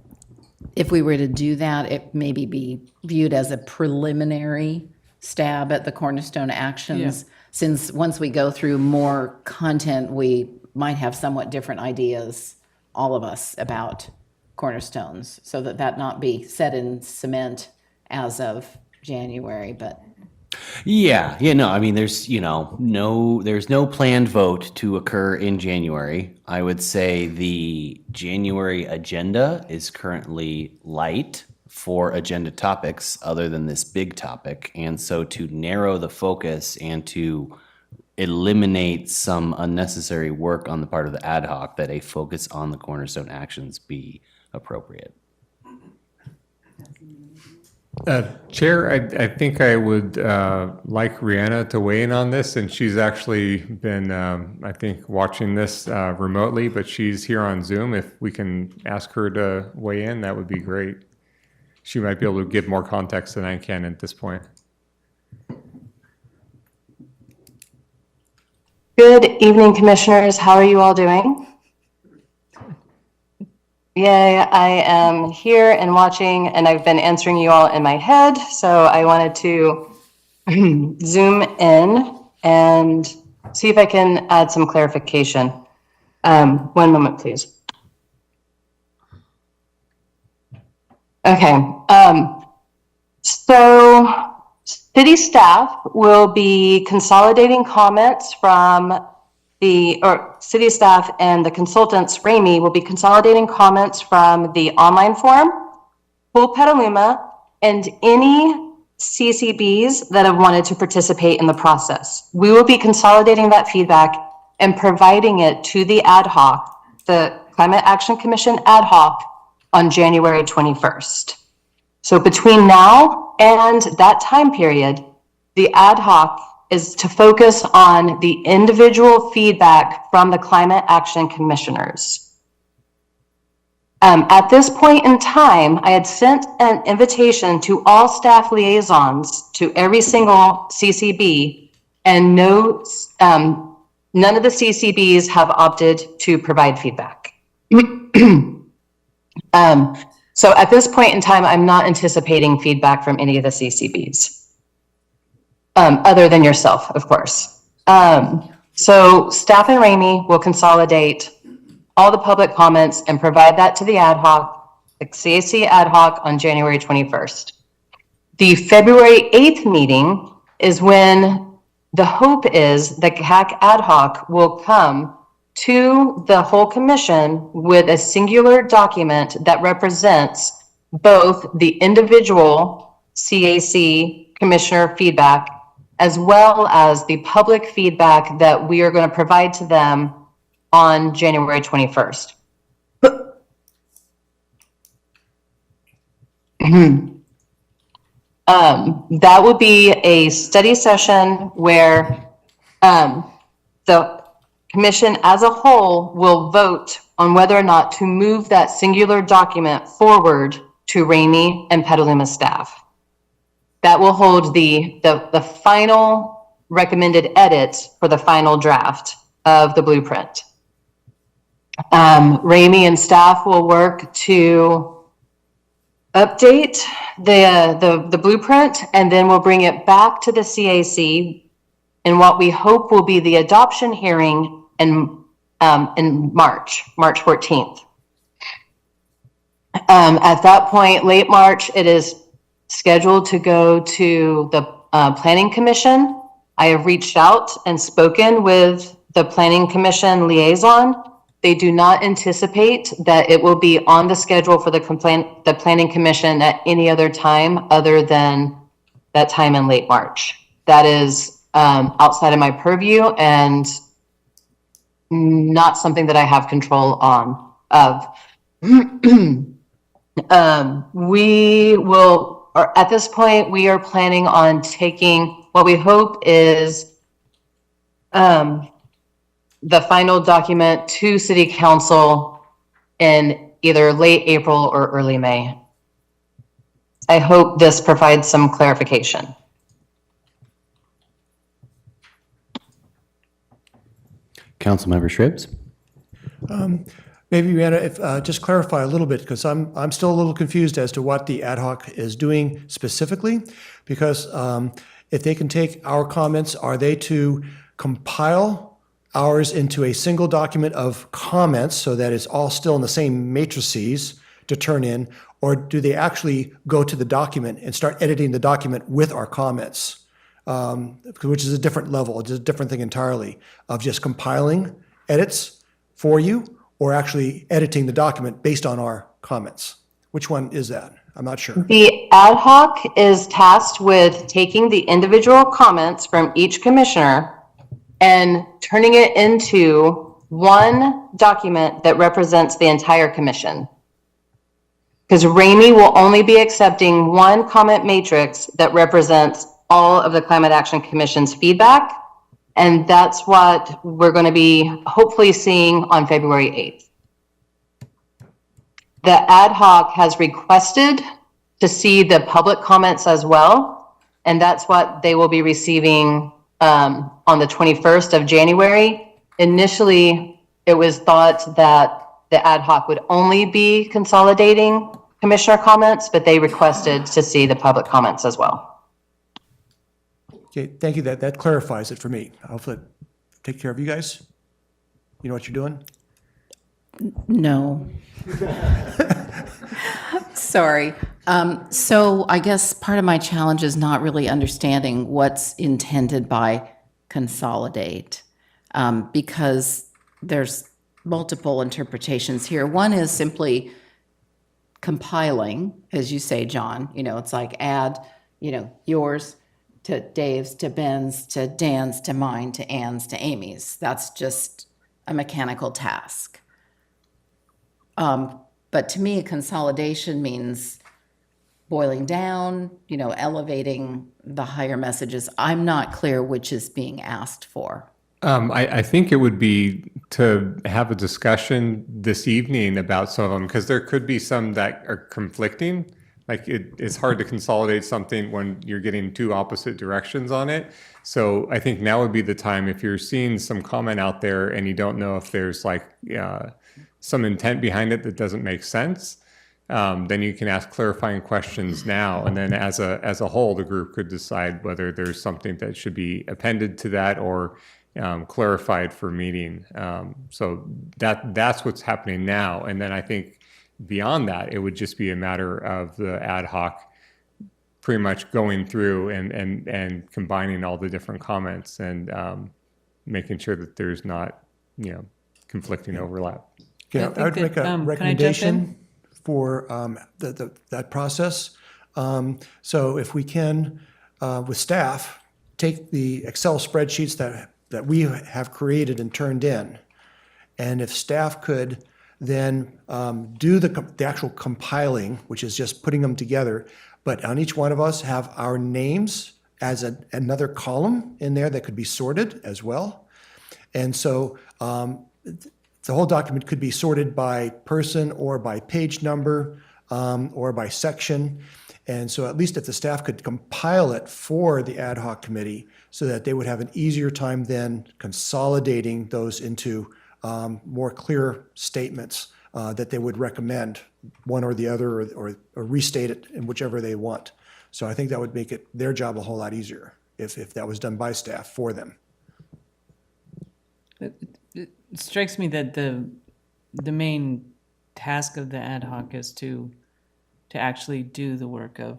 if we were to do that, it maybe be viewed as a preliminary stab at the cornerstone actions, since once we go through more content, we might have somewhat different ideas, all of us, about cornerstones, so that not be set in cement as of January, but.
There's no planned vote to occur in January. I would say the January agenda is currently light for agenda topics other than this big topic. And so to narrow the focus and to eliminate some unnecessary work on the part of the ad hoc, that a focus on the cornerstone actions be appropriate.
Chair, I think I would like Rhianna to weigh in on this, and she's actually been, I think, watching this remotely, but she's here on Zoom. If we can ask her to weigh in, that would be great. She might be able to give more context than I can at this point.
Good evening, commissioners. How are you all doing? Yay, I am here and watching, and I've been answering you all in my head, so I wanted to zoom in and see if I can add some clarification. 1 moment, please. Okay, so city staff will be consolidating comments from city staff and the consultants, Ramey, will be consolidating comments from the online forum, Pool Petaluma, and any CCBs that have wanted to participate in the process. We will be consolidating that feedback and providing it to the ad hoc, the Climate Action Commission ad hoc, on January 21st. So between now and that time period, the ad hoc is to focus on the individual feedback from the Climate Action Commissioners. At this point in time, I had sent an invitation to all staff liaisons to every single CCB, and none of the CCBs have opted to provide feedback. So at this point in time, I'm not anticipating feedback from any of the CCBs. Other than yourself, of course. So staff and Ramey will consolidate all the public comments and provide that to the ad hoc, the CAC ad hoc, on January 21st. The February 8th meeting is when the hope is the CAC ad hoc will come to the whole commission with a singular document that represents both the individual CAC commissioner feedback as well as the public feedback that we are going to provide to them on January 21st. That will be a study session where the commission as a whole will vote on whether or not to move that singular document forward to Ramey and Petaluma staff. That will hold the final recommended edits for the final draft of the blueprint. Ramey and staff will work to update the blueprint, and then we'll bring it back to the CAC in what we hope will be the adoption hearing in March 14th. At that point, late March, it is scheduled to go to the Planning Commission. I have reached out and spoken with the Planning Commission liaison. They do not anticipate that it will be on the schedule for the Planning Commission at any other time other than that time in late March. That is outside of my purview and not something that I have control on of. We will, or at this point, we are planning on taking what we hope is the final document to City Council in either late April or early May. I hope this provides some clarification.
Councilmember Shribs?
Maybe, Rihanna, if just clarify a little bit, because I'm still a little confused as to what the ad hoc is doing specifically. Because if they can take our comments, are they to compile ours into a single document of comments so that it's all still in the same matrices to turn in, or do they actually go to the document and start editing the document with our comments? Which is a different level, it's a different thing entirely, of just compiling edits for you or actually editing the document based on our comments. Which one is that? I'm not sure.
The ad hoc is tasked with taking the individual comments from each commissioner and turning it into one document that represents the entire commission. Because Ramey will only be accepting one comment matrix that represents all of the Climate Action Commission's feedback. And that's what we're going to be hopefully seeing on February 8th. The ad hoc has requested to see the public comments as well. And that's what they will be receiving on the 21st of January. Initially, it was thought that the ad hoc would only be consolidating commissioner comments, but they requested to see the public comments as well.
Okay, thank you. That clarifies it for me. Hopefully, take care of you guys. You know what you're doing?
No. Sorry. So I guess part of my challenge is not really understanding what's intended by consolidate, because there's multiple interpretations here. One is simply compiling, as you say, John. It's like add, yours to Dave's, to Ben's, to Dan's, to mine, to Ann's, to Amy's. That's just a mechanical task. But to me, consolidation means boiling down, elevating the higher messages. I'm not clear which is being asked for.
I think it would be to have a discussion this evening about some of them, because there could be some that are conflicting. Like it's hard to consolidate something when you're getting two opposite directions on it. So I think now would be the time, if you're seeing some comment out there and you don't know if there's like some intent behind it that doesn't make sense, then you can ask clarifying questions now. And then as a whole, the group could decide whether there's something that should be appended to that or clarified for meeting. So that's what's happening now. And then I think beyond that, it would just be a matter of the ad hoc pretty much going through and combining all the different comments and making sure that there's not, conflicting overlap.
Okay,
I
I would
think
make
that,
a
can I jump
recommendation for that process. So if we can, with staff, take the Excel spreadsheets that we have created and turned in, and if staff could then do the actual compiling, which is just putting them together, but on each one of us have our names as another column in there that could be sorted as well. And so the whole document could be sorted by person or by page number or by section. And so at least if the staff could compile it for the ad hoc committee so that they would have an easier time then consolidating those into more clear statements that they would recommend one or the other or restate it in whichever they want. So I think that would make their job a whole lot easier if that was done by staff for them.
It strikes me that the main task of the ad hoc is to actually do the work of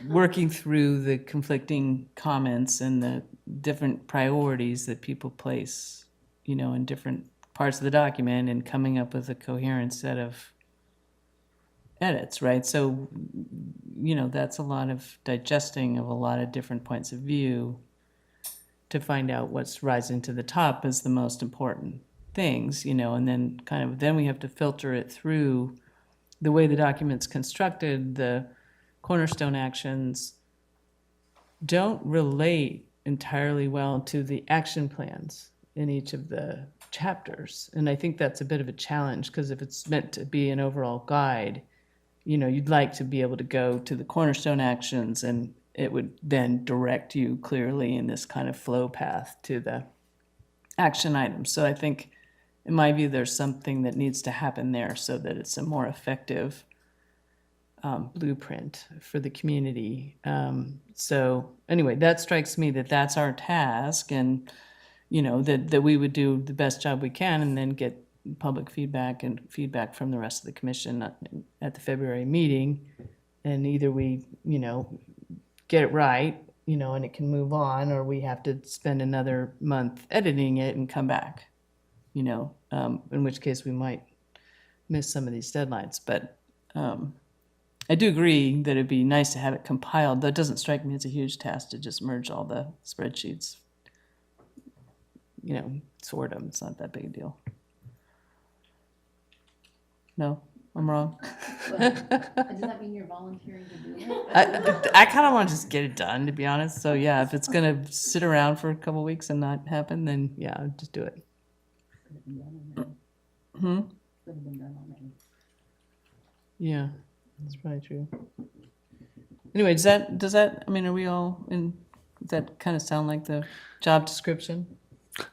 working through the conflicting comments and the different priorities that people place, in different parts of the document and coming up with a coherent set of edits, right? So, that's a lot of digesting of a lot of different points of view to find out what's rising to the top as the most important things, and then we have to filter it through the way the document's constructed. The cornerstone actions don't relate entirely well to the action plans in each of the chapters. And I think that's a bit of a challenge, because if it's meant to be an overall guide, you'd like to be able to go to the cornerstone actions and it would then direct you clearly in this kind of flow path to the action items. So I think, in my view, there's something that needs to happen there so that it's a more effective blueprint for the community. So anyway, that strikes me that that's our task, and that we would do the best job we can and then get public feedback and feedback from the rest of the commission at the February meeting. And either we, get it right, and it can move on, or we have to spend another month editing it and come back, in which case we might miss some of these deadlines. But I do agree that it'd be nice to have it compiled. That doesn't strike me as a huge task to just merge all the spreadsheets, sort them. It's not that big a deal. No, I'm wrong.
Does that mean you're volunteering to do it?
I kind of want to just get it done, to be honest. So yeah, if it's gonna sit around for a couple weeks and not happen, then yeah, I'll just do it. Yeah, that's probably true. Anyway, does that, are we all in, does that kind of sound like the job description?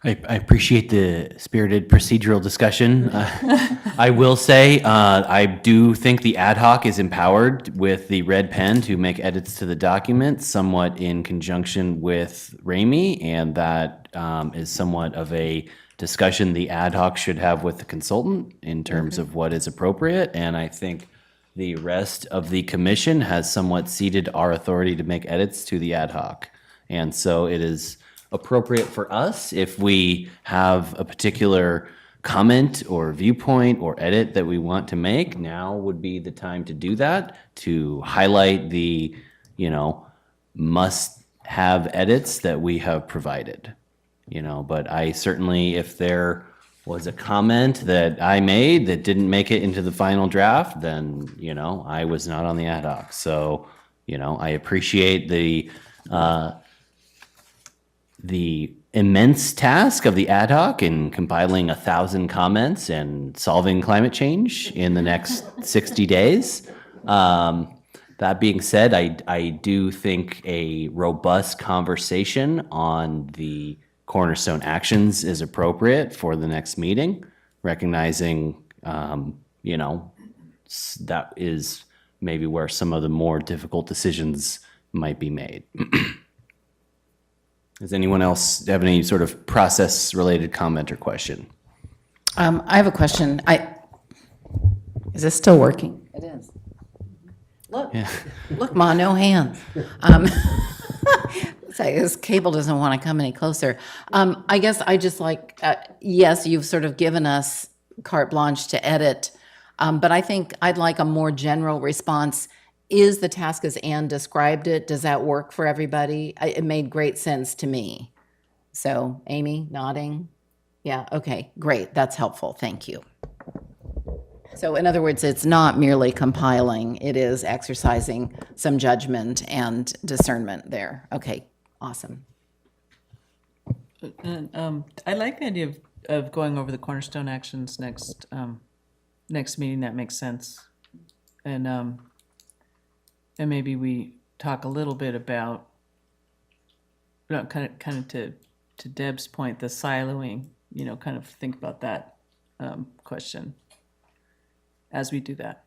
I appreciate the spirited procedural discussion. I will say, I do think the ad hoc is empowered with the red pen to make edits to the document, somewhat in conjunction with Ramey, and that is somewhat of a discussion the ad hoc should have with the consultant in terms of what is appropriate. And I think the rest of the commission has somewhat ceded our authority to make edits to the ad hoc. And so it is appropriate for us if we have a particular comment or viewpoint or edit that we want to make. Now would be the time to do that, to highlight the, must-have edits that we have provided. But I certainly, if there was a comment that I made that didn't make it into the final draft, then, I was not on the ad hoc. So, I appreciate the immense task of the ad hoc in compiling 1,000 comments and solving climate change in the next 60 days. That being said, I do think a robust conversation on the cornerstone actions is appropriate for the next meeting, recognizing, that is maybe where some of the more difficult decisions might be made. Does anyone else have any sort of process-related comment or question?
I have a question. Is this still working? It is. Look, Ma, no hands. This cable doesn't want to come any closer. I guess I just yes, you've sort of given us carte blanche to edit, but I think I'd like a more general response. Is the task as Anne described it? Does that work for everybody? It made great sense to me. So, Amy, nodding? Yeah, okay, great. That's helpful. Thank you. So, in other words, it's not merely compiling, it is exercising some judgment and discernment there. Okay, awesome.
I like the idea of going over the cornerstone actions next meeting. That makes sense. And maybe we talk a little bit about, kind of to Deb's point, the siloing, kind of think about that question as we do that.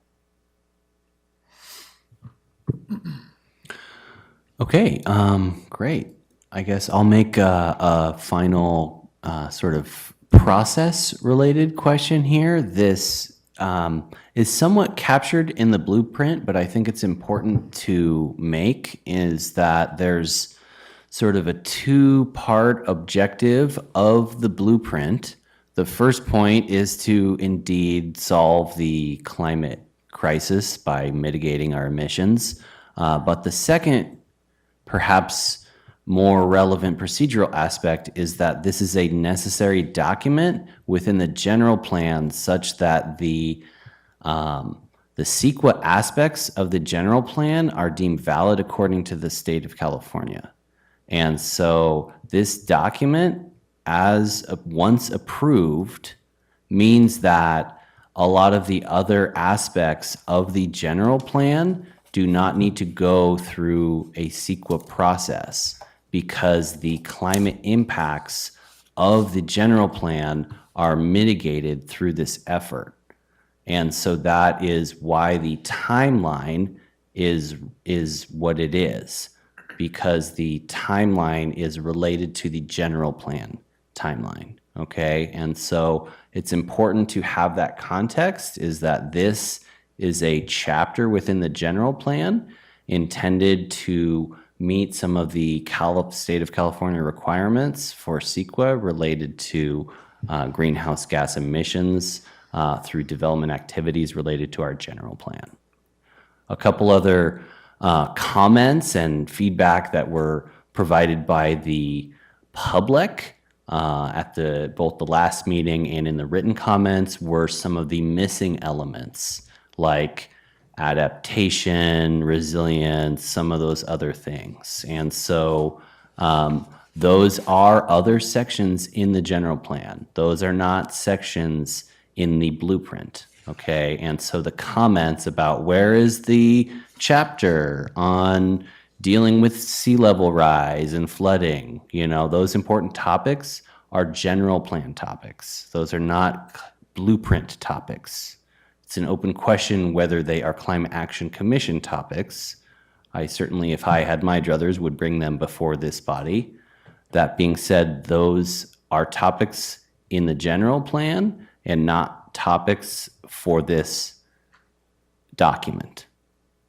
Okay, great. I guess I'll make a final sort of process-related question here. This is somewhat captured in the blueprint, but I think it's important to make, is that there's sort of a two-part objective of the blueprint. The first point is to indeed solve the climate crisis by mitigating our emissions. But the second, perhaps more relevant procedural aspect, is that this is a necessary document within the general plan such that the CEQA aspects of the general plan are deemed valid according to the state of California. And so this document, once approved, means that a lot of the other aspects of the general plan do not need to go through a CEQA process, because the climate impacts of the general plan are mitigated through this effort. And so that is why the timeline is what it is, because the timeline is related to the general plan timeline, okay? And so it's important to have that context, is that this is a chapter within the general plan intended to meet some of the state of California requirements for CEQA related to greenhouse gas emissions through development activities related to our general plan. A couple other comments and feedback that were provided by the public at both the last meeting and in the written comments were some of the missing elements, like adaptation, resilience, some of those other things. And so those are other sections in the general plan. Those are not sections in the blueprint, okay? And so the comments about where is the chapter on dealing with sea level rise and flooding, those important topics are general plan topics. Those are not blueprint topics. It's an open question whether they are Climate Action Commission topics. I certainly, if I had my druthers, would bring them before this body. That being said, those are topics in the general plan and not topics for this document.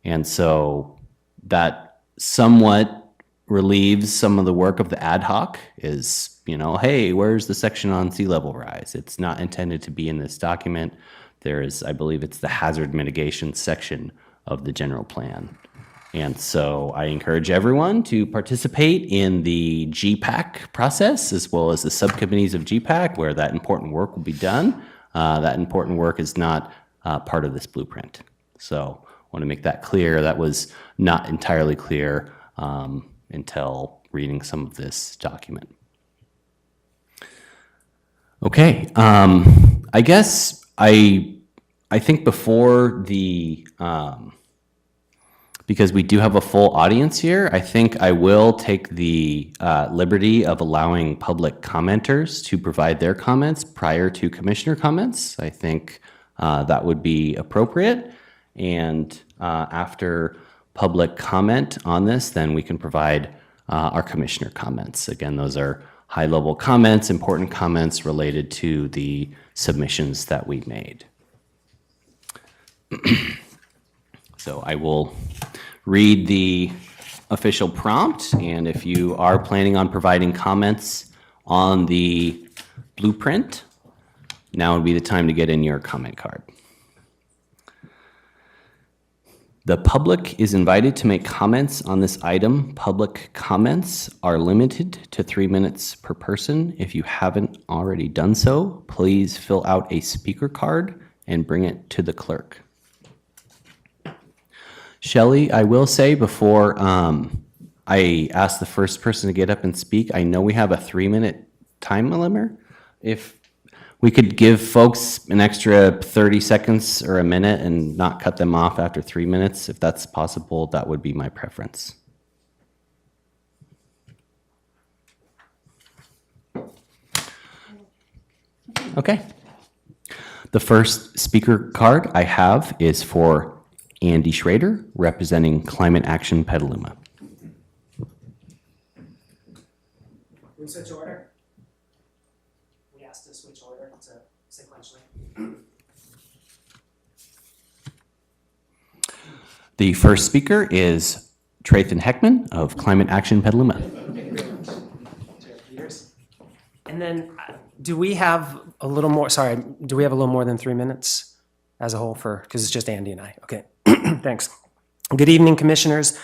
And so that somewhat relieves some of the work of the ad hoc is, you know, hey, where's the section on sea level rise? It's not intended to be in this document. There is, I believe it's the hazard mitigation section of the general plan. And so I encourage everyone to participate in the GPAC process as well as the subcommittees of GPAC where that important work will be done. That important work is not part of this blueprint. So I want to make that clear. That was not entirely clear until reading some of this document. Okay, I guess I think before the, because we do have a full audience here, I think I will take the liberty of allowing public commenters to provide their comments prior to commissioner comments. I think that would be appropriate. And after public comment on this, then we can provide our commissioner comments. Again, those are high-level comments, important comments related to the submissions that we made. So I will read the official prompt, and if you are planning on providing comments on the blueprint, now would be the time to get in your comment card. The public is invited to make comments on this item. Public comments are limited to 3 minutes per person. If you haven't already done so, please fill out a speaker card and bring it to the clerk. Shelley, I will say before I ask the first person to get up and speak, I know we have a 3-minute time limit. If we could give folks an extra 30 seconds or a minute and not cut them off after 3 minutes, if that's possible, that would be my preference. Okay. The first speaker card I have is for Andy Schrader, representing Climate Action Petaluma.
We switch order? We asked to switch order to sequentially.
The first speaker is Trayton Heckman of Climate Action Petaluma.
And then, do we have a little more, sorry, do we have a little more than 3 minutes as a whole for, because it's just Andy and I, okay. Thanks. Good evening, commissioners.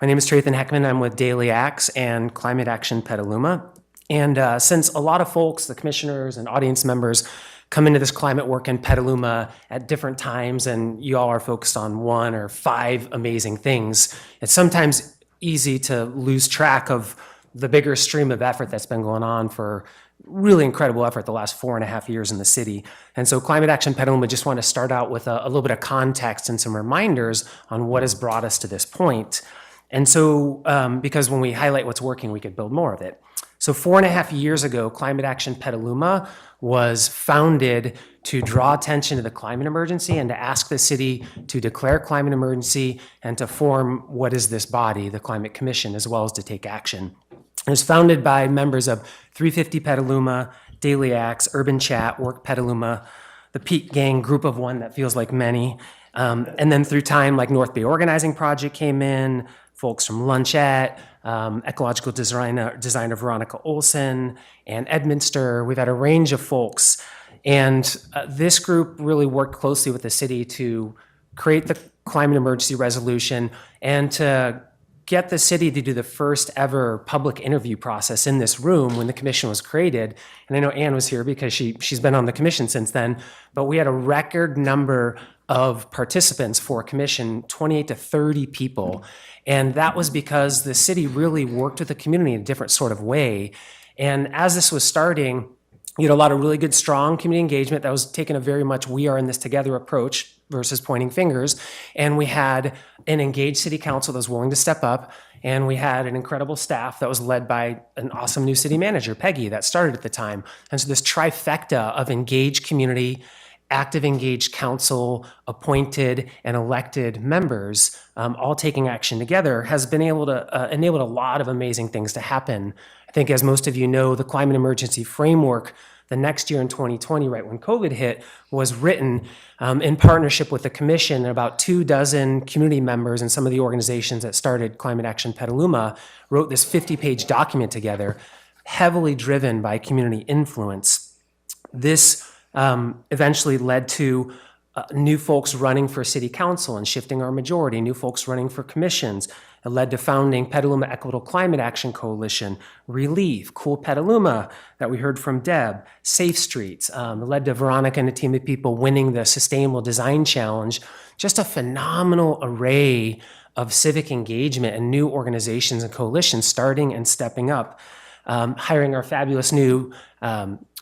My name is Trayton Heckman. I'm with Daily Acts and Climate Action Petaluma. And since a lot of folks, the commissioners and audience members, come into this climate work in Petaluma at different times, and you all are focused on 1 or 5 amazing things, it's sometimes easy to lose track of the bigger stream of effort that's been going on for really incredible effort the last 4.5 years in the city. And so Climate Action Petaluma just want to start out with a little bit of context and some reminders on what has brought us to this point. And so, because when we highlight what's working, we could build more of it. So 4.5 years ago, Climate Action Petaluma was founded to draw attention to the climate emergency and to ask the city to declare climate emergency and to form what is this body, the Climate Commission, as well as to take action. It was founded by members of 350 Petaluma, Daily Acts, Urban Chat, Work Petaluma, the Peak Gang, Group of One that feels like many. And then through time, like North Bay Organizing Project came in, folks from Lunchette, ecological designer Veronica Olson, and Edminster. We've had a range of folks. And this group really worked closely with the city to create the climate emergency resolution and to get the city to do the first ever public interview process in this room when the commission was created. And I know Ann was here because she's been on the commission since then, but we had a record number of participants for a commission, 28 to 30 people. And that was because the city really worked with the community in a different sort of way. And as this was starting, You had a lot of really good, strong community engagement that was taking a very much we are in this together approach versus pointing fingers. And we had an engaged city council that was willing to step up. And we had an incredible staff that was led by an awesome new city manager, Peggy, that started at the time. And so this trifecta of engaged community, active engaged council, appointed and elected members, all taking action together, has been able to enabled a lot of amazing things to happen. I think, as most of you know, the climate emergency framework, the next year in 2020, right when COVID hit, was written in partnership with the commission and about 24 community members and some of the organizations that started Climate Action Petaluma wrote this 50-page document together, heavily driven by community influence. This eventually led to new folks running for city council and shifting our majority, new folks running for commissions. It led to founding Petaluma Equitable Climate Action Coalition, Relief, Cool Petaluma that we heard from Deb, Safe Streets. It led to Veronica and a team of people winning the Sustainable Design Challenge. Just a phenomenal array of civic engagement and new organizations and coalitions starting and stepping up, hiring our fabulous new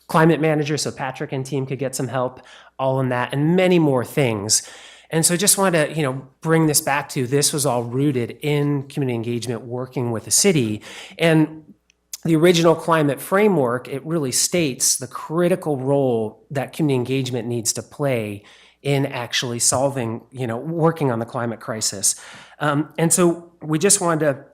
climate manager so Patrick and team could get some help, all in that, and many more things. And so just wanted to, bring this back to, this was all rooted in community engagement, working with the city. And the original climate framework, it really states the critical role that community engagement needs to play in actually solving, working on the climate crisis. And so we just wanted to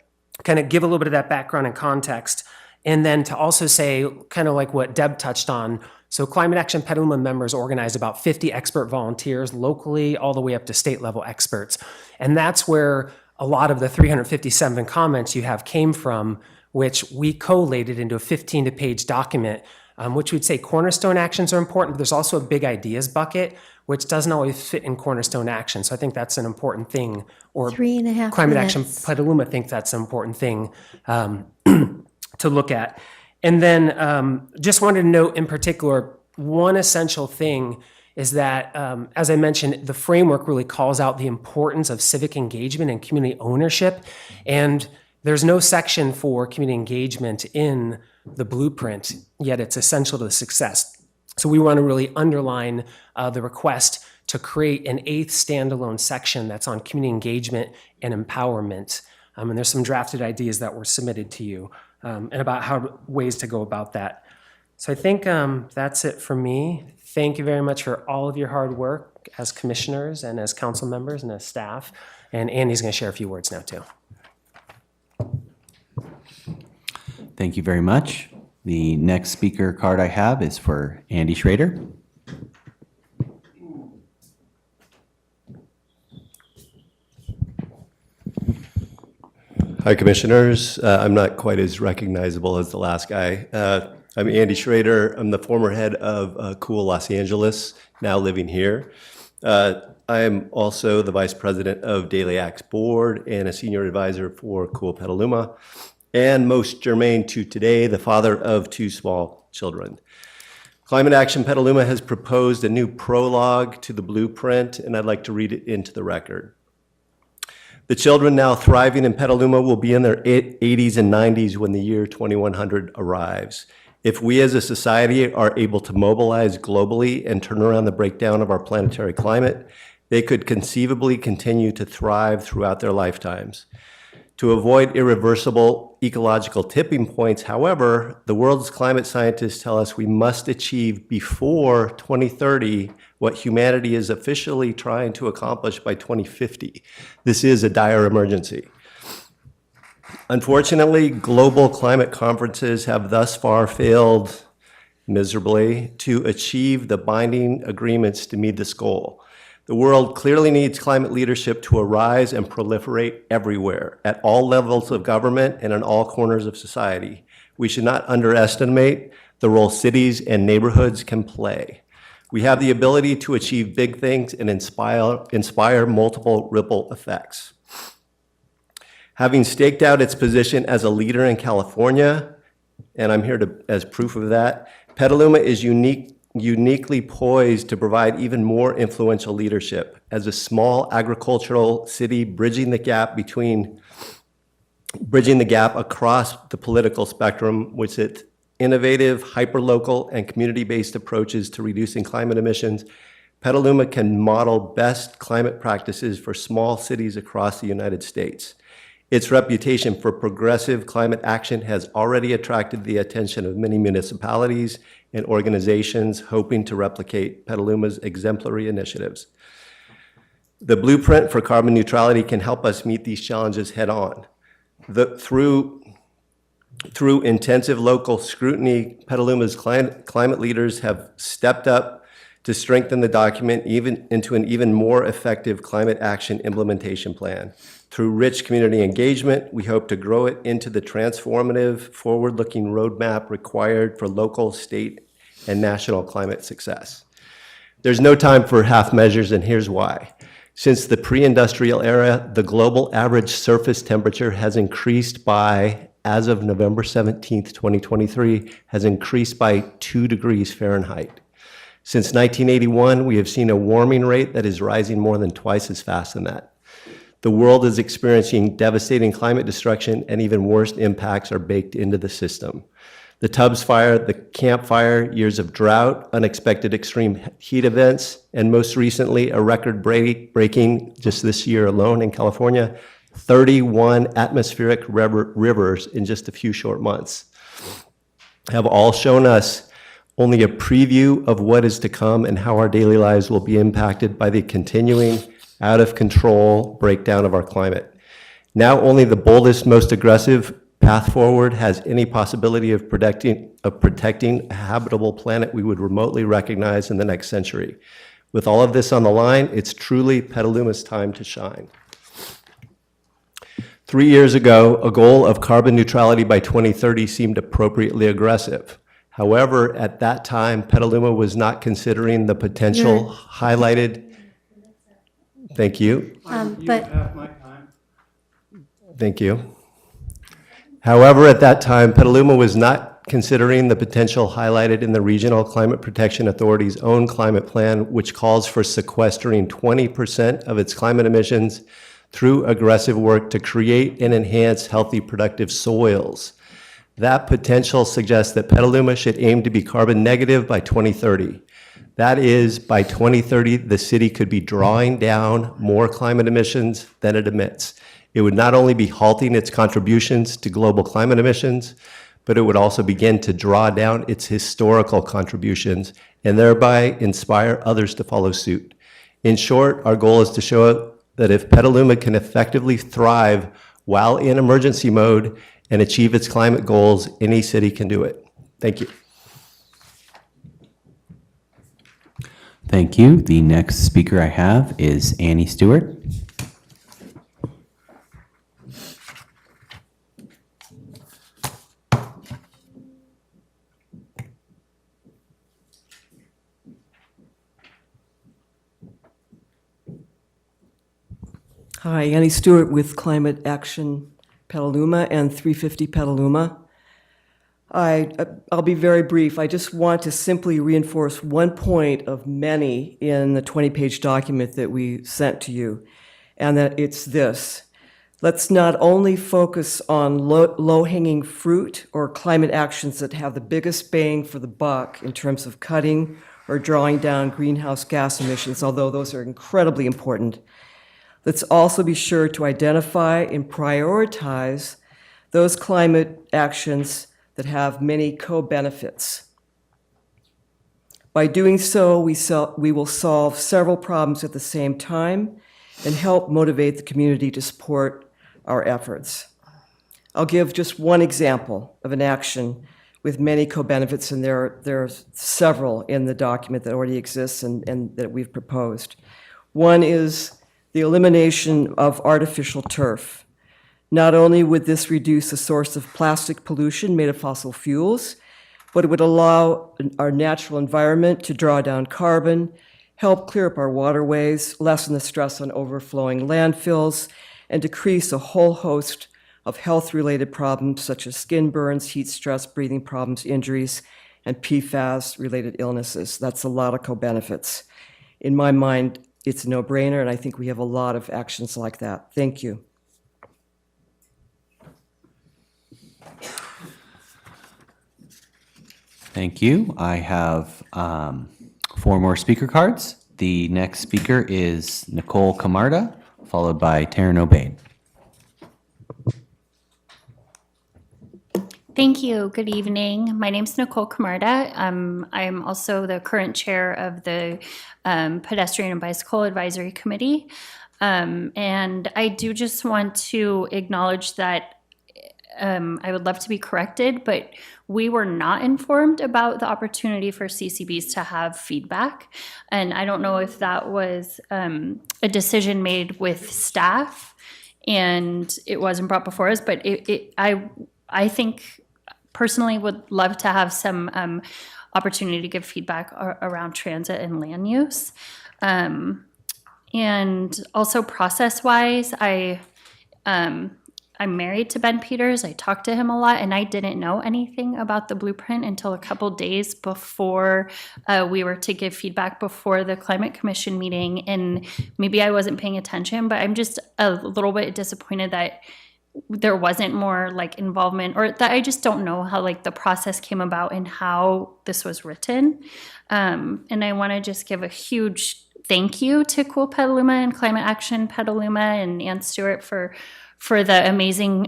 kind of give a little bit of that background and context. And then to also say, kind of like what Deb touched on, so Climate Action Petaluma members organized about 50 expert volunteers locally, all the way up to state level experts. And that's where a lot of the 357 comments you have came from, which we collated into a 15-page document, which we'd say cornerstone actions are important, but there's also a big ideas bucket, which doesn't always fit in cornerstone action. So I think that's an important thing. Or
3.5
Climate Action
minutes.
Petaluma thinks that's an important thing to look at. And then just wanted to note in particular, one essential thing is that, as I mentioned, the framework really calls out the importance of civic engagement and community ownership. And there's no section for community engagement in the blueprint, yet it's essential to the success. So we want to really underline the request to create an 8th standalone section that's on community engagement and empowerment. And there's some drafted ideas that were submitted to you. And about ways to go about that. So I think that's it for me. Thank you very much for all of your hard work as commissioners and as council members and as staff. And Andy's going to share a few words now too.
Thank you very much. The next speaker card I have is for Andy Schrader.
Hi, Commissioners. I'm not quite as recognizable as the last guy. I'm Andy Schrader. I'm the former head of Cool Los Angeles, now living here. I am also the Vice President of Daily Acts Board and a Senior Advisor for Cool Petaluma, and most germane to today, the father of 2 small children. Climate Action Petaluma has proposed a new prologue to the blueprint, and I'd like to read it into the record. The children now thriving in Petaluma will be in their 80s and 90s when the year 2100 arrives. If we as a society are able to mobilize globally and turn around the breakdown of our planetary climate, they could conceivably continue to thrive throughout their lifetimes. To avoid irreversible ecological tipping points, however, the world's climate scientists tell us we must achieve before 2030 what humanity is officially trying to accomplish by 2050. This is a dire emergency. Unfortunately, global climate conferences have thus far failed miserably to achieve the binding agreements to meet this goal. The world clearly needs climate leadership to arise and proliferate everywhere, at all levels of government and in all corners of society. We should not underestimate the role cities and neighborhoods can play. We have the ability to achieve big things and inspire multiple ripple effects. Having staked out its position as a leader in California, and I'm here as proof of that, Petaluma is uniquely poised to provide even more influential leadership as a small agricultural city bridging the gap across the political spectrum, which it innovative, hyperlocal, and community-based approaches to reducing climate emissions, Petaluma can model best climate practices for small cities across the United States. Its reputation for progressive climate action has already attracted the attention of many municipalities and organizations hoping to replicate Petaluma's exemplary initiatives. The blueprint for carbon neutrality can help us meet these challenges head-on. Through intensive local scrutiny, Petaluma's climate leaders have stepped up to strengthen the document into an even more effective climate action implementation plan. Through rich community engagement, we hope to grow it into the transformative, forward-looking roadmap required for local, state, and national climate success. There's no time for half measures, and here's why. Since the pre-industrial era, the global average surface temperature has increased by, as of November 17th, 2023, has increased by 2 degrees Fahrenheit. Since 1981, we have seen a warming rate that is rising more than twice as fast than that. The world is experiencing devastating climate destruction, and even worse impacts are baked into the system. The Tubbs Fire, the Camp Fire, years of drought, unexpected extreme heat events, and most recently, a record-breaking, just this year alone in California, 31 atmospheric rivers in just a few short months, have all shown us only a preview of what is to come and how our daily lives will be impacted by the continuing out-of-control breakdown of our climate. Now only the boldest, most aggressive path forward has any possibility of protecting a habitable planet we would remotely recognize in the next century. With all of this on the line, it's truly Petaluma's time to shine. 3 years ago, a goal of carbon neutrality by 2030 seemed appropriately aggressive. However, at that time, Petaluma was not considering the potential highlighted. Thank you. Thank you. However, at that time, Petaluma was not considering the potential highlighted in the Regional Climate Protection Authority's own climate plan, which calls for sequestering 20% of its climate emissions through aggressive work to create and enhance healthy, productive soils. That potential suggests that Petaluma should aim to be carbon negative by 2030. That is, by 2030, the city could be drawing down more climate emissions than it emits. It would not only be halting its contributions to global climate emissions, but it would also begin to draw down its historical contributions and thereby inspire others to follow suit. In short, our goal is to show that if Petaluma can effectively thrive while in emergency mode and achieve its climate goals, any city can do it. Thank you.
Thank you. The next speaker I have is Annie Stewart.
Hi, Annie Stewart with Climate Action Petaluma and 350 Petaluma. I'll be very brief. I just want to simply reinforce one point of many in the 20-page document that we sent to you, and that it's this. Let's not only focus on low-hanging fruit or climate actions that have the biggest bang for the buck in terms of cutting or drawing down greenhouse gas emissions, although those are incredibly important. Let's also be sure to identify and prioritize those climate actions that have many co-benefits. By doing so, we will solve several problems at the same time and help motivate the community to support our efforts. I'll give just one example of an action with many co-benefits, and there are several in the document that already exists and that we've proposed. One is the elimination of artificial turf. Not only would this reduce the source of plastic pollution made of fossil fuels, but it would allow our natural environment to draw down carbon, help clear up our waterways, lessen the stress on overflowing landfills, and decrease a whole host of health-related problems such as skin burns, heat stress, breathing problems, injuries, and PFAS-related illnesses. That's a lot of co-benefits. In my mind, it's a no-brainer, and I think we have a lot of actions like that. Thank you.
Thank you. I have 4 more speaker cards. The next speaker is Nicole Camarda, followed by Taryn Obaid.
Thank you. Good evening. My name's Nicole Camarda. I'm also the current chair of the Pedestrian and Bicycle Advisory Committee. And I do just want to acknowledge that I would love to be corrected, but we were not informed about the opportunity for CCBs to have feedback. And I don't know if that was a decision made with staff and it wasn't brought before us, but I think personally would love to have some opportunity to give feedback around transit and land use. And also process-wise, I'm married to Ben Peters. I talked to him a lot, and I didn't know anything about the blueprint until a couple days before we were to give feedback before the Climate Commission meeting. And maybe I wasn't paying attention, but I'm just a little bit disappointed that there wasn't more like involvement, or that I just don't know how like the process came about and how this was written. And I want to just give a huge thank you to Cool Petaluma and Climate Action Petaluma and Ann Stewart for the amazing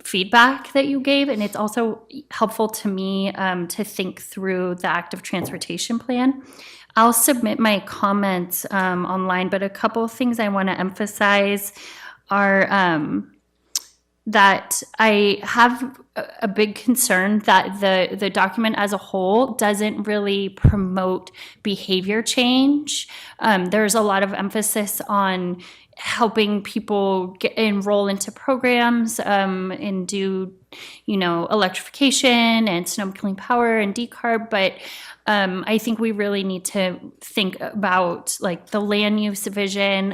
feedback that you gave. And it's also helpful to me to think through the active transportation plan. I'll submit my comments online, but a couple of things I want to emphasize are that I have a big concern that the document as a whole doesn't really promote behavior change. There's a lot of emphasis on helping people enroll into programs and do, electrification and Sonoma Clean Power and decarb, but I think we really need to think about like the land use vision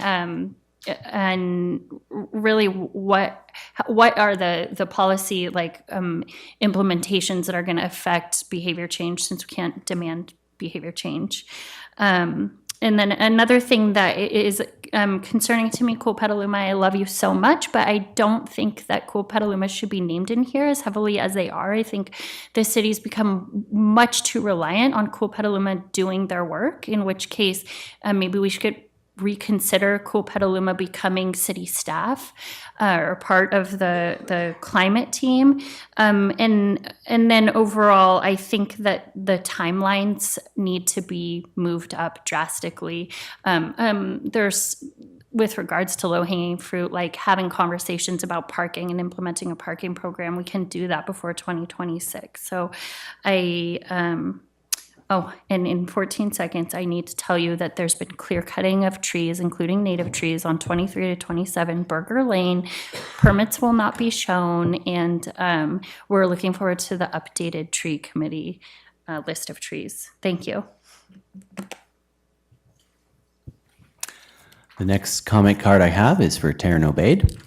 and really what are the policy like implementations that are going to affect behavior change, since we can't demand behavior change. And then another thing that is concerning to me, Cool Petaluma, I love you so much, but I don't think that Cool Petaluma should be named in here as heavily as they are. I think the city's become much too reliant on Cool Petaluma doing their work, in which case maybe we should reconsider Cool Petaluma becoming city staff or part of the climate team. And then overall, I think that the timelines need to be moved up drastically. There's, with regards to low-hanging fruit, like having conversations about parking and implementing a parking program, we can do that before 2026. So and in 14 seconds, I need to tell you that there's been clear cutting of trees, including native trees, on 23 to 27 Burger Lane. Permits will not be shown, and we're looking forward to the updated tree committee list of trees. Thank you.
The next comment card I have is for Taryn Obaid.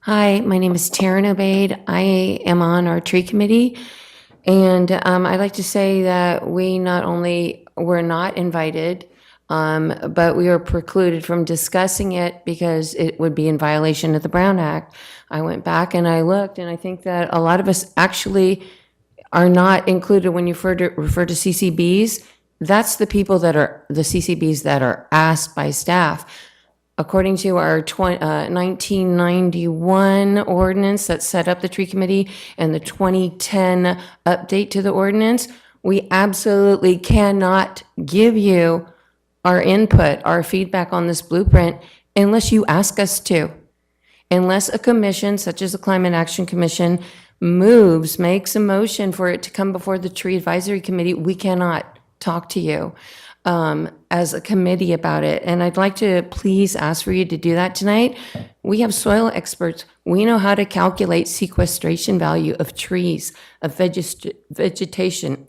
Hi, my name is Taryn Obaid. I am on our tree committee. And I'd like to say that we not only were not invited, but we were precluded from discussing it because it would be in violation of the Brown Act. I went back and I looked, and I think that a lot of us actually are not included when you refer to CCBs. That's the people that are, the CCBs that are asked by staff. According to our 1991 ordinance that set up the tree committee and the 2010 update to the ordinance, we absolutely cannot give you our input, our feedback on this blueprint unless you ask us to. Unless a commission, such as the Climate Action Commission, makes a motion for it to come before the Tree Advisory Committee, we cannot talk to you as a committee about it. And I'd like to please ask for you to do that tonight. We have soil experts. We know how to calculate sequestration value of trees, of vegetation.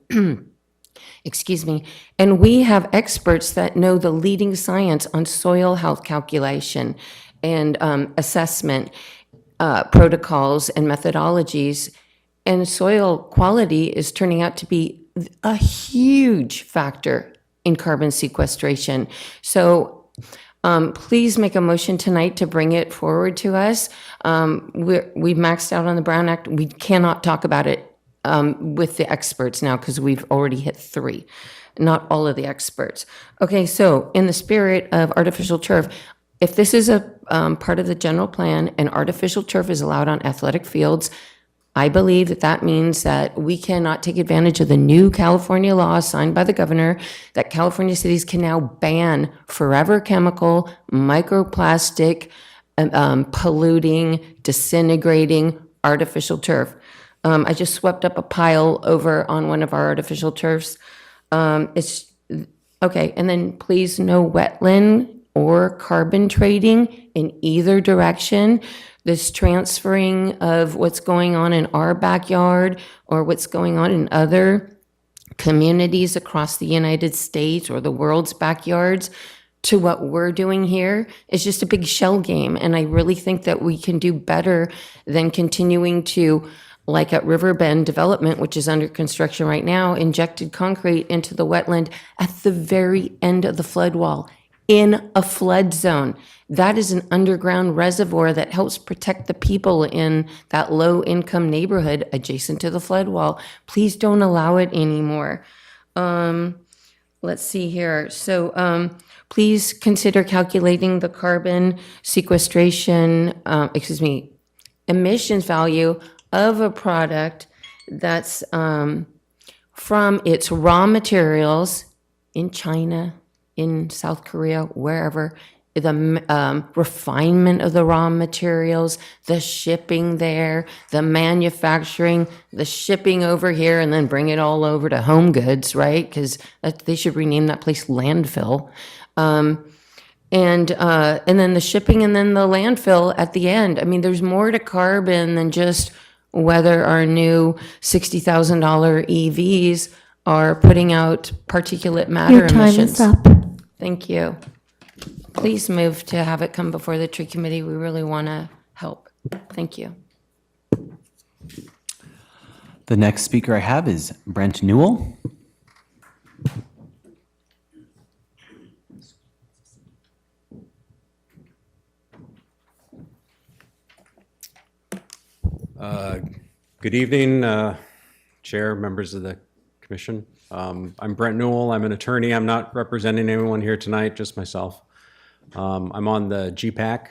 Excuse me. And we have experts that know the leading science on soil health calculation and assessment protocols and methodologies. And soil quality is turning out to be a huge factor in carbon sequestration. So please make a motion tonight to bring it forward to us. We've maxed out on the Brown Act. We cannot talk about it with the experts now because we've already hit 3, not all of the experts. Okay, so in the spirit of artificial turf, if this is a part of the general plan and artificial turf is allowed on athletic fields, I believe that that means that we cannot take advantage of the new California law signed by the governor that California cities can now ban forever chemical, microplastic, polluting, disintegrating artificial turf. I just swept up a pile over on one of our artificial turfs. It's okay. And then please no wetland or carbon trading in either direction. This transferring of what's going on in our backyard or what's going on in other communities across the United States or the world's backyards to what we're doing here is just a big shell game. And I really think that we can do better than continuing to, like at Riverbend Development, which is under construction right now, injected concrete into the wetland at the very end of the flood wall in a flood zone. That is an underground reservoir that helps protect the people in that low-income neighborhood adjacent to the flood wall. Please don't allow it anymore. Let's see here. So please consider calculating the carbon sequestration, emissions value of a product that's from its raw materials in China, in South Korea, wherever, the refinement of the raw materials, the shipping there, the manufacturing, the shipping over here, and then bring it all over to Home Goods, right? Because they should rename that place landfill. And then the shipping and then the landfill at the end. I mean, there's more to carbon than just whether our new $60,000 EVs are putting out particulate matter emissions.
Your time is up.
Thank you. Please move to have it come before the tree committee. We really want to help. Thank you.
The next speaker I have is Brent Newell.
Good evening, Chair, members of the Commission. I'm Brent Newell. I'm an attorney. I'm not representing anyone here tonight, just myself. I'm on the GPAC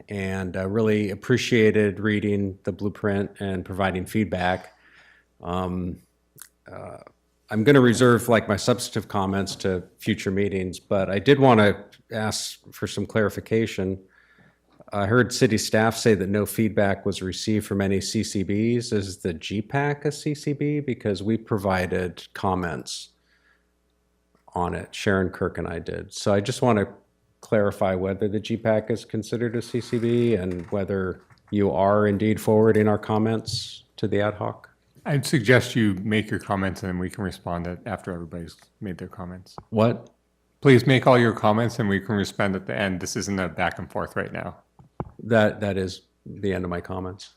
and really appreciated reading the blueprint and providing feedback. I'm going to reserve like my substantive comments to future meetings, but I did want to ask for some clarification. I heard city staff say that no feedback was received from any CCBs. Is the GPAC a CCB? Because we provided comments on it. Sharon Kirk and I did. So I just want to clarify whether the GPAC is considered a CCB and whether you are indeed forwarding our comments to the ad hoc.
I'd suggest you make your comments and then we can respond after everybody's made their comments.
What?
Please make all your comments and we can respond at the end. This isn't a back and forth right now.
That is the end of my comments.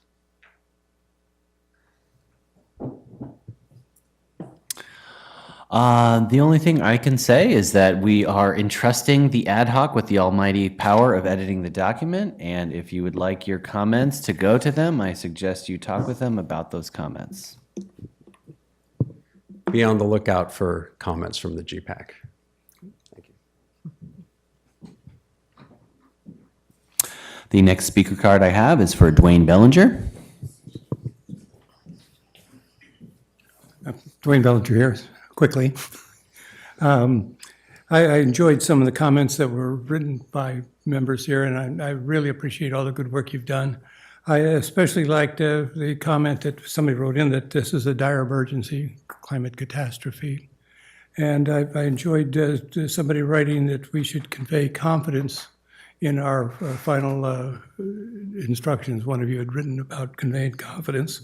The only thing I can say is that we are entrusting the ad hoc with the almighty power of editing the document. And if you would like your comments to go to them, I suggest you talk with them about those comments.
Be on the lookout for comments from the GPAC. Thank you.
The next speaker card I have is for Dwayne Bellinger.
Dwayne Bellinger here, quickly. I enjoyed some of the comments that were written by members here, and I really appreciate all the good work you've done. I especially liked the comment that somebody wrote in that this is a dire emergency, climate catastrophe. And I enjoyed somebody writing that we should convey confidence in our final instructions. One of you had written about conveying confidence.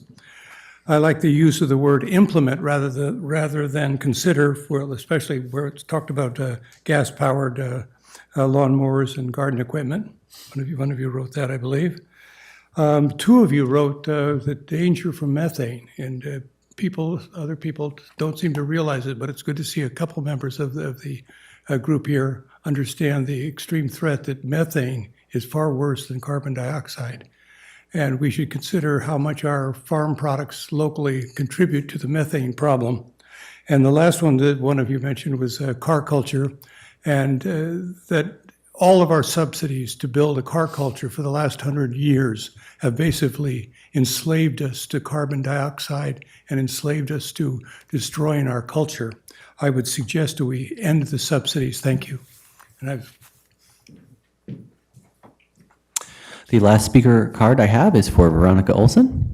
I like the use of the word implement rather than consider, well, especially where it's talked about gas-powered lawnmowers and garden equipment. One of you wrote that, I believe. Two of you wrote the danger from methane, and other people don't seem to realize it, but it's good to see a couple members of the group here understand the extreme threat that methane is far worse than carbon dioxide. And we should consider how much our farm products locally contribute to the methane problem. And the last one that one of you mentioned was car culture, and that all of our subsidies to build a car culture for the last 100 years have basically enslaved us to carbon dioxide and enslaved us to destroying our culture. I would suggest that we end the subsidies. Thank you. And
The last speaker card I have is for Veronica Olson.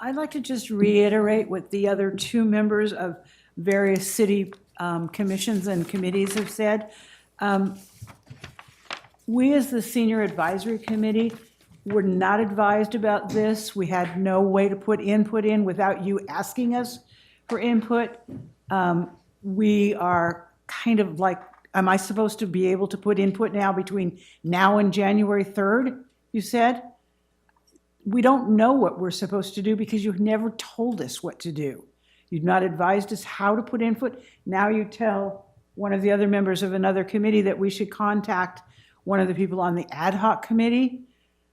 I'd like to just reiterate what the other two members of various city commissions and committees have said. We, as the Senior Advisory Committee, were not advised about this. We had no way to put input in without you asking us for input. We are kind of like, am I supposed to be able to put input now between now and January 3rd, you said? We don't know what we're supposed to do because you've never told us what to do. You've not advised us how to put input. Now you tell one of the other members of another committee that we should contact one of the people on the ad hoc committee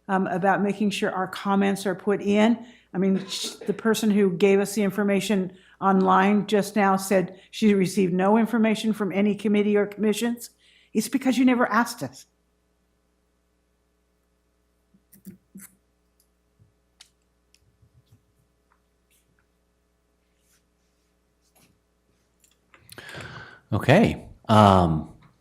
about making sure our comments are put in. I mean, the person who gave us the information online just now said she received no information from any committee or commissions. It's because you never asked us.
Okay.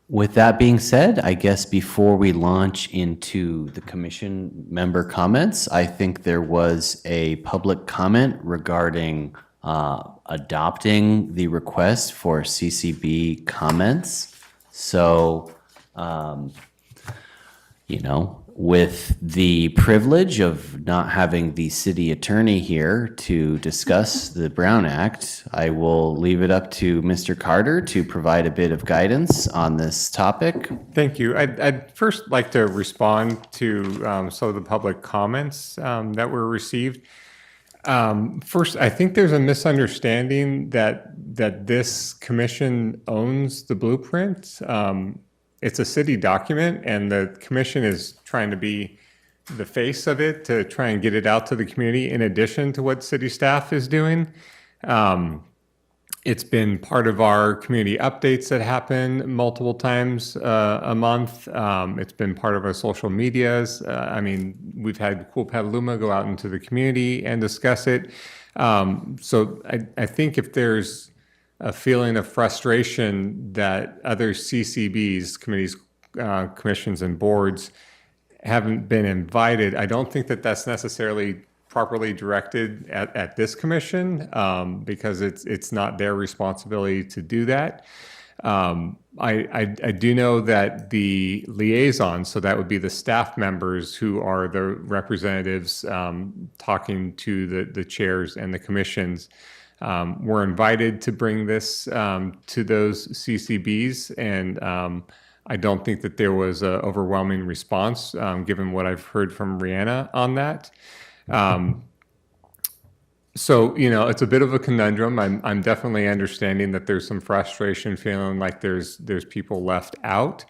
With that being said, I guess before we launch into the commission member comments, I think there was a public comment regarding adopting the request for CCB comments. So, with the privilege of not having the city attorney here to discuss the Brown Act, I will leave it up to Mr. Carter to provide a bit of guidance on this topic.
Thank you. I'd first like to respond to some of the public comments that were received. First, I think there's a misunderstanding that this commission owns the blueprint. It's a city document, and the commission is trying to be the face of it to try and get it out to the community in addition to what city staff is doing. It's been part of our community updates that happen multiple times a month. It's been part of our social medias. We've had Cool Petaluma go out into the community and discuss it. So I think if there's a feeling of frustration that other CCBs, committees, commissions, and boards haven't been invited, I don't think that that's necessarily properly directed at this commission because it's not their responsibility to do that. I do know that the liaisons, so that would be the staff members who are the representatives talking to the chairs and the commissions, were invited to bring this to those CCBs, and I don't think that there was an overwhelming response given what I've heard from Rihanna on that. So, it's a bit of a conundrum. I'm definitely understanding that there's some frustration, feeling like there's people left out.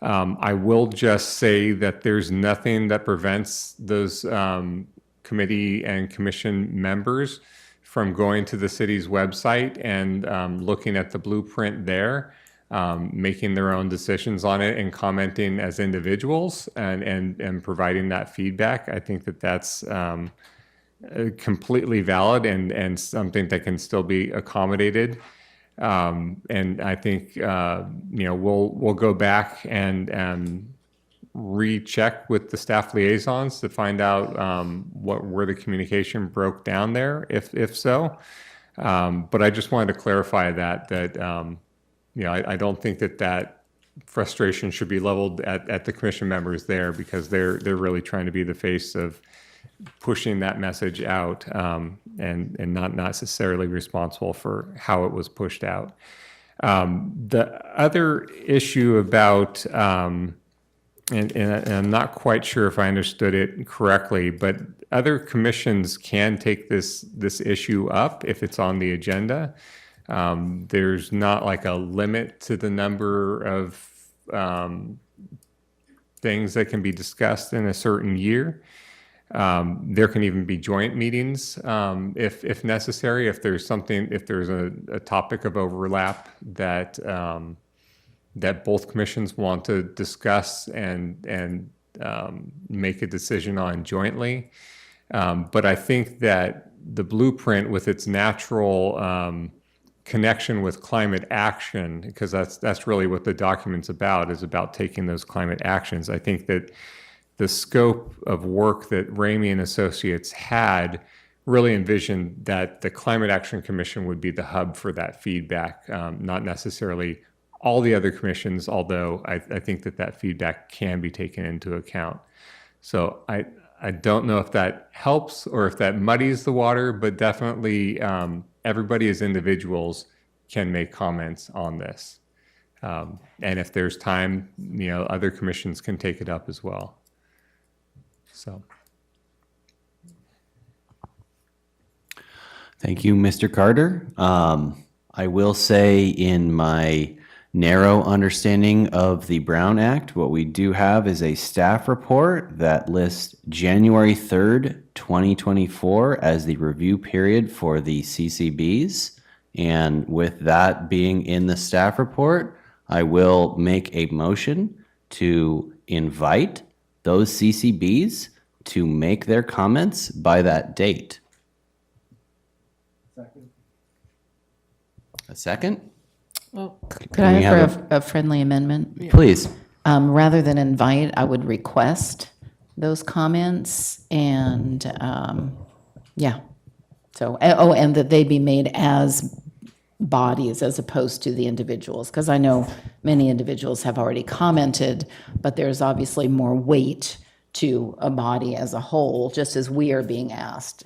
I will just say that there's nothing that prevents those committee and commission members from going to the city's website and looking at the blueprint there, making their own decisions on it and commenting as individuals and providing that feedback. I think that that's completely valid and something that can still be accommodated. And I think, we'll go back and recheck with the staff liaisons to find out where the communication broke down there, if so. But I just wanted to clarify that I don't think that frustration should be leveled at the commission members there, because they're really trying to be the face of pushing that message out, and not necessarily responsible for how it was pushed out. The other issue about, and I'm not quite sure if I understood it correctly, but other commissions can take this issue up if it's on the agenda. There's not like a limit to the number of things that can be discussed in a certain year. There can even be joint meetings if necessary, if there's a topic of overlap that that both commissions want to discuss and make a decision on jointly. But I think that the blueprint, with its natural connection with climate action, because that's really what the document's about, is about taking those climate actions. I think that the scope of work that Ramey and Associates had really envisioned that the Climate Action Commission would be the hub for that feedback, not necessarily all the other commissions, although I think that feedback can be taken into account. So I don't know if that helps or if that muddies the water, but definitely everybody as individuals can make comments on this. And if there's time, other commissions can take it up as well. So.
Thank you, Mr. Carter. I will say, in my narrow understanding of the Brown Act, what we do have is a staff report that lists January 3rd, 2024 as the review period for the CCBs. And with that being in the staff report, I will make a motion to invite those CCBs to make their comments by that date. A second?
Could I offer a friendly amendment?
Please.
Rather than invite, I would request those comments and, yeah. So, and that they be made as bodies as opposed to the individuals, because I know many individuals have already commented, but there's obviously more weight to a body as a whole, just as we are being asked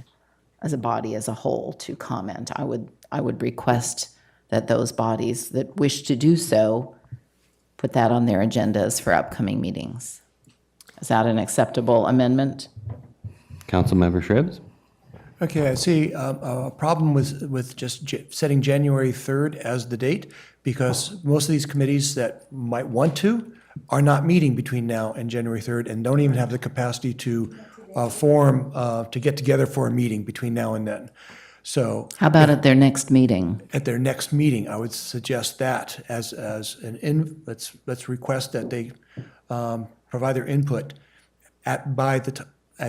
as a body as a whole to comment. I would request that those bodies that wish to do so put that on their agendas for upcoming meetings. Is that an acceptable amendment?
Councilmember Shribs?
Okay, I see a problem with just setting January 3rd as the date, because most of these committees that might want to are not meeting between now and January 3rd and don't even have the capacity to form, to get together for a meeting between now and then. So.
How about at their next meeting?
At their next meeting, I would suggest that as let's request that they provide their input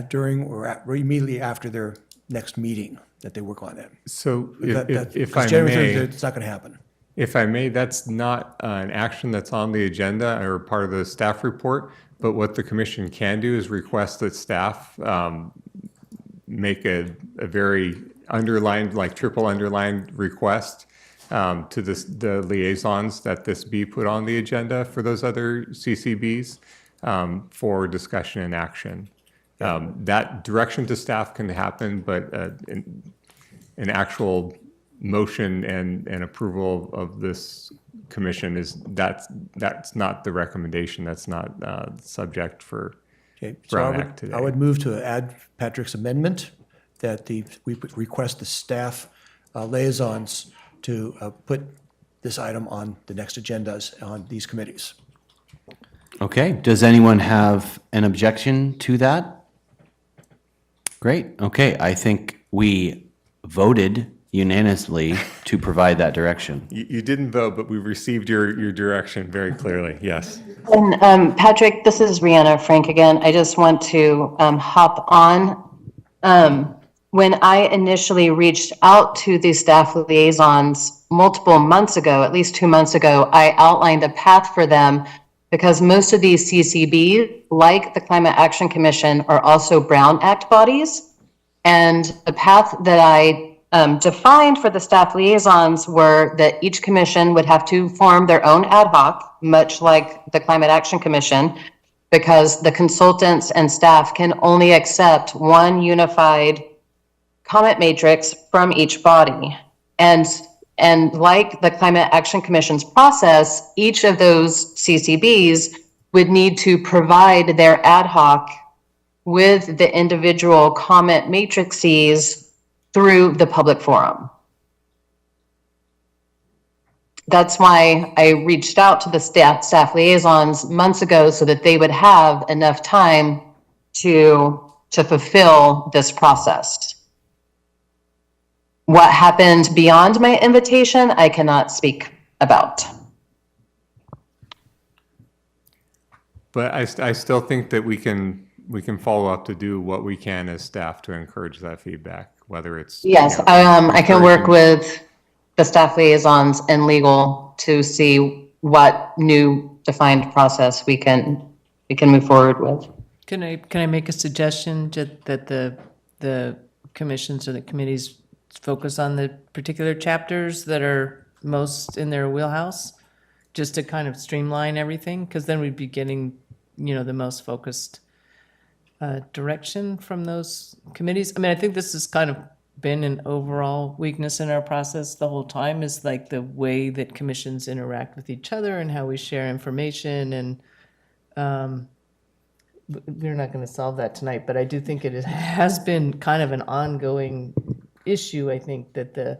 during or immediately after their next meeting, that they work on that.
So if I
January
may,
3rd, it's not going to happen.
If I may, that's not an action that's on the agenda or part of the staff report, but what the commission can do is request that staff make a very underlined, like triple underlined request to the liaisons that this be put on the agenda for those other CCBs for discussion and action. That direction to staff can happen, but an actual motion and approval of this commission that's not the recommendation. That's not subject for Brown Act today.
I would move to add Patrick's amendment that we request the staff liaisons to put this item on the next agendas on these committees.
Okay, does anyone have an objection to that? Great, okay, I think we voted unanimously to provide that direction.
You didn't vote, but we received your direction very clearly, yes.
And Patrick, this is Rihanna Frank again. I just want to hop on. When I initially reached out to the staff liaisons multiple months ago, at least 2 months ago, I outlined a path for them, because most of these CCBs, like the Climate Action Commission, are also Brown Act bodies. And the path that I defined for the staff liaisons were that each commission would have to form their own ad hoc, much like the Climate Action Commission, because the consultants and staff can only accept one unified comment matrix from each body. And like the Climate Action Commission's process, each of those CCBs would need to provide their ad hoc with the individual comment matrices through the public forum. That's why I reached out to the staff liaisons months ago so that they would have enough time to fulfill this process. What happened beyond my invitation, I cannot speak about.
But I still think that we can follow up to do what we can as staff to encourage that feedback, whether it's.
Yes, I can work with the staff liaisons and legal to see what new defined process we can move forward with.
Can I make a suggestion that the commissions or the committees focus on the particular chapters that are most in their wheelhouse, just to kind of streamline everything? Because then we'd be getting, the most focused direction from those committees. I mean, I think this has kind of been an overall weakness in our process the whole time, is like the way that commissions interact with each other and how we share information. And we're not going to solve that tonight, but I do think it has been kind of an ongoing issue. I think that the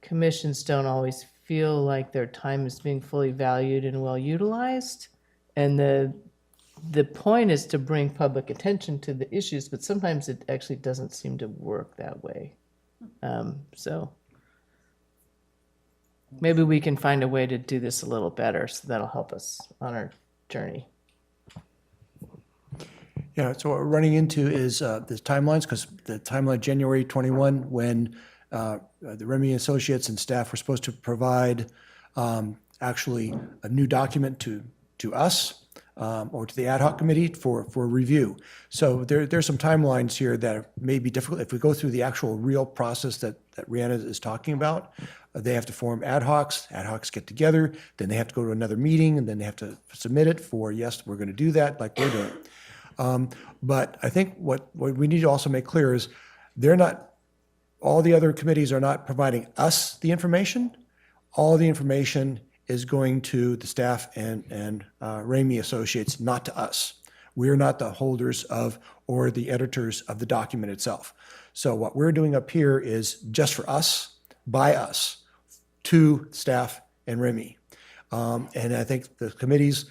commissions don't always feel like their time is being fully valued and well utilized. And the point is to bring public attention to the issues, but sometimes it actually doesn't seem to work that way. So maybe we can find a way to do this a little better, so that'll help us on our journey.
Yeah, so what we're running into is the timelines, because the timeline January 21, when the Remy Associates and staff were supposed to provide actually a new document to us or to the ad hoc committee for review. So there's some timelines here that may be difficult. If we go through the actual real process that Rihanna is talking about, they have to form ad hocs get together, then they have to go to another meeting, and then they have to submit it for, yes, we're going to do that, like we're doing. But I think what we need to also make clear is all the other committees are not providing us the information. All the information is going to the staff and Ramey Associates, not to us. We're not the holders of or the editors of the document itself. So what we're doing up here is just for us, by us, to staff and Ramey. And I think the committees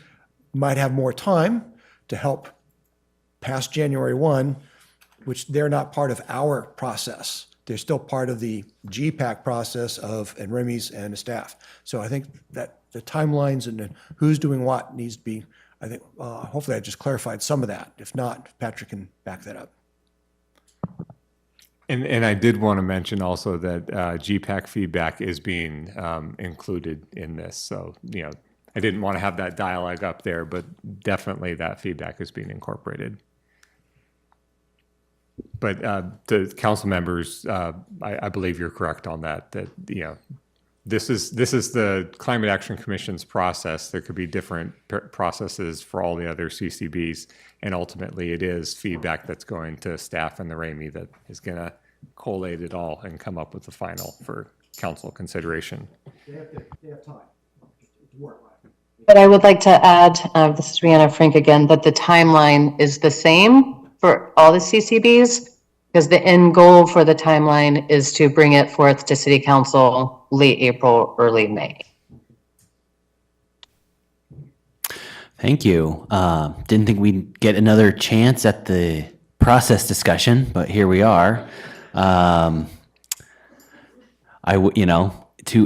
might have more time to help past January 1, which they're not part of our process. They're still part of the GPAC process and Remy's and the staff. So I think that the timelines and who's doing what needs to be, I think, hopefully I just clarified some of that. If not, Patrick can back that up.
And I did want to mention also that GPAC feedback is being included in this. So, I didn't want to have that dialogue up there, but definitely that feedback is being incorporated. But the council members, I believe you're correct on that this is the Climate Action Commission's process. There could be different processes for all the other CCBs, and ultimately it is feedback that's going to staff and the Ramey that is going to collate it all and come up with the final for council consideration.
They have time to work on it.
But I would like to add, this is Rihanna Frank again, that the timeline is the same for all the CCBs, because the end goal for the timeline is to bring it forth to City Council late April, early May.
Thank you. Didn't think we'd get another chance at the process discussion, but here we are. To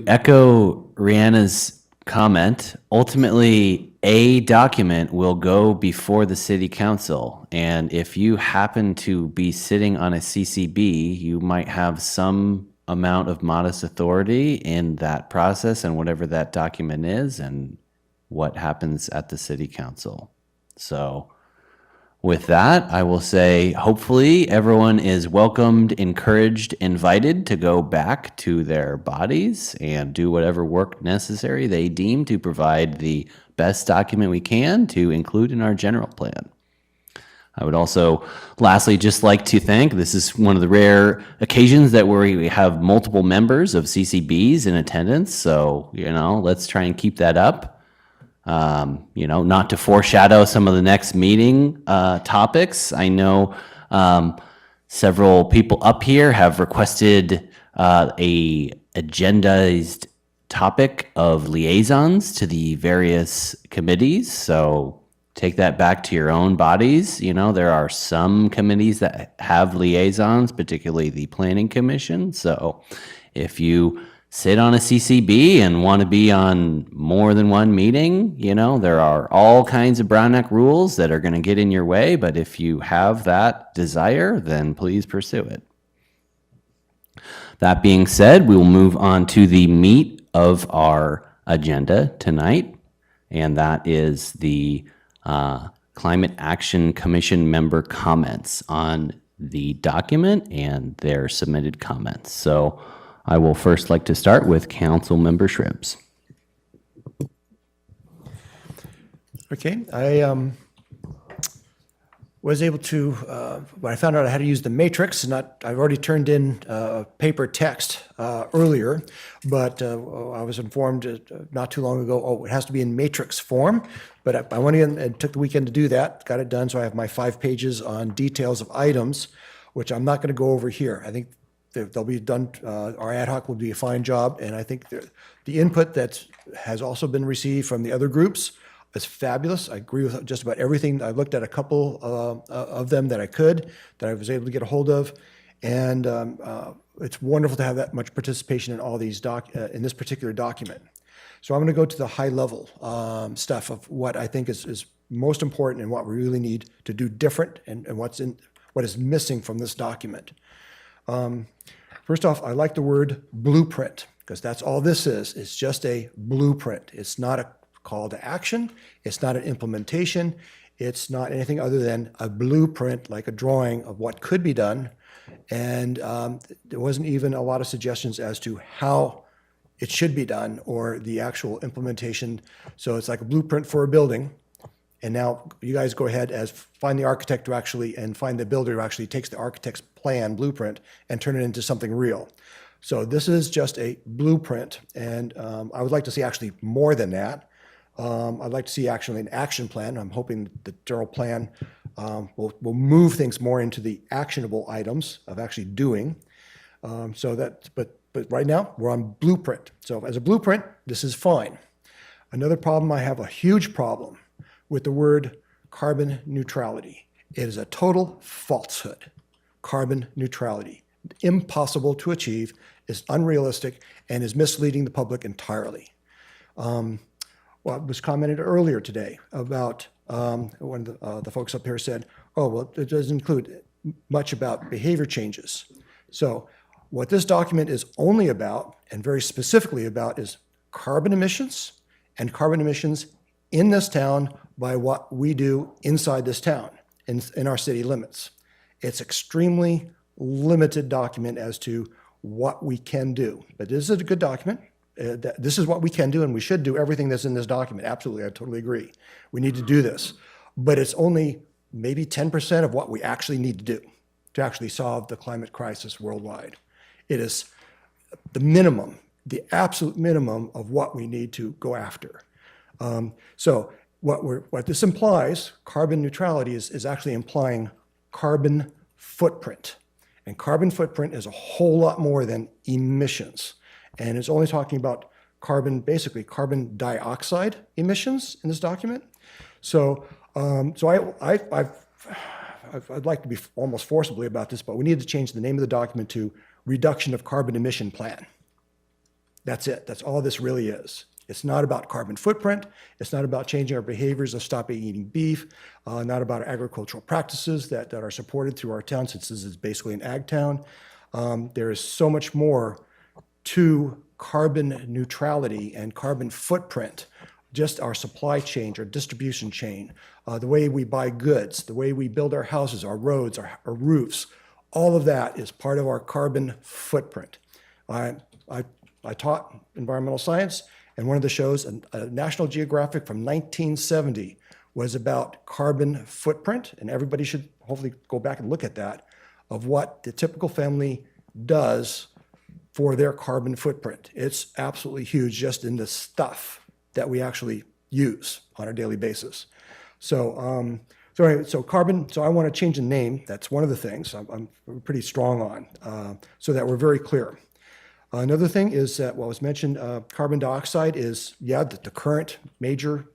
echo Rihanna's comment, ultimately a document will go before the city council. And if you happen to be sitting on a CCB, you might have some amount of modest authority in that process and whatever that document is and what happens at the city council. So with that, I will say, hopefully, everyone is welcomed, encouraged, invited to go back to their bodies and do whatever work necessary they deem to provide the best document we can to include in our general plan. I would also, lastly, just like to thank, this is one of the rare occasions that we have multiple members of CCBs in attendance, so, let's try and keep that up. Not to foreshadow some of the next meeting topics. I know several people up here have requested a agendized topic of liaisons to the various committees. So take that back to your own bodies. There are some committees that have liaisons, particularly the Planning Commission. So if you sit on a CCB and want to be on more than one meeting, there are all kinds of Brown Act rules that are going to get in your way, but if you have that desire, then please pursue it. That being said, we will move on to the meat of our agenda tonight, and that is the Climate Action Commission member comments on the document and their submitted comments. So I will first like to start with Council Member Shribs.
Okay, I was able to, when I found out I had to use the matrix, I've already turned in paper text earlier, but I was informed not too long ago, it has to be in matrix form. But I went in and took the weekend to do that, got it done, so I have my 5 pages on details of items, which I'm not going to go over here. I think they'll be done, our ad hoc will do a fine job, and I think the input that has also been received from the other groups is fabulous. I agree with just about everything. I looked at a couple of them that I was able to get a hold of, and it's wonderful to have that much participation in all these in this particular document. So I'm going to go to the high level stuff of what I think is most important and what we really need to do different, and what is missing from this document. First off, I like the word blueprint, because that's all this is. It's just a blueprint. It's not a call to action. It's not an implementation. It's not anything other than a blueprint, like a drawing of what could be done. And there wasn't even a lot of suggestions as to how it should be done or the actual implementation. So it's like a blueprint for a building. And now you guys go ahead find the architect and find the builder who actually takes the architect's plan, blueprint, and turn it into something real. So this is just a blueprint, and I would like to see actually more than that. I'd like to see actually an action plan. I'm hoping the general plan will move things more into the actionable items of actually doing. But right now we're on blueprint. So as a blueprint, this is fine. Another problem, I have a huge problem with the word carbon neutrality. It is a total falsehood. Carbon neutrality, impossible to achieve, is unrealistic, and is misleading the public entirely. Well, it was commented earlier today about one of the folks up here said, oh, well, it doesn't include much about behavior changes. So what this document is only about, and very specifically about, is carbon emissions, and carbon emissions in this town by what we do inside this town, in our city limits. It's extremely limited document as to what we can do. But this is a good document. This is what we can do, and we should do everything that's in this document. Absolutely, I totally agree. We need to do this. But it's only maybe 10% of what we actually need to do to actually solve the climate crisis worldwide. It is the minimum, the absolute minimum of what we need to go after. So what this implies, carbon neutrality, is actually implying carbon footprint. And carbon footprint is a whole lot more than emissions. And it's only talking about basically carbon dioxide emissions in this document. So, I'd like to be almost forcibly about this, but we need to change the name of the document to Reduction of Carbon Emission Plan. That's it. That's all this really is. It's not about carbon footprint. It's not about changing our behaviors of stopping eating beef, not about our agricultural practices that are supported through our town, since this is basically an ag town. There is so much more to carbon neutrality and carbon footprint just our supply chain, our distribution chain, the way we buy goods, the way we build our houses, our roads, our roofs, all of that is part of our carbon footprint. I taught environmental science, and one of the shows, National Geographic from 1970, was about carbon footprint, and everybody should hopefully go back and look at that, of what the typical family does for their carbon footprint. It's absolutely huge just in the stuff that we actually use on a daily basis. So, so carbon, so I want to change the name. That's one of the things I'm pretty strong on, so that we're very clear. Another thing is that what was mentioned, carbon dioxide is, the current major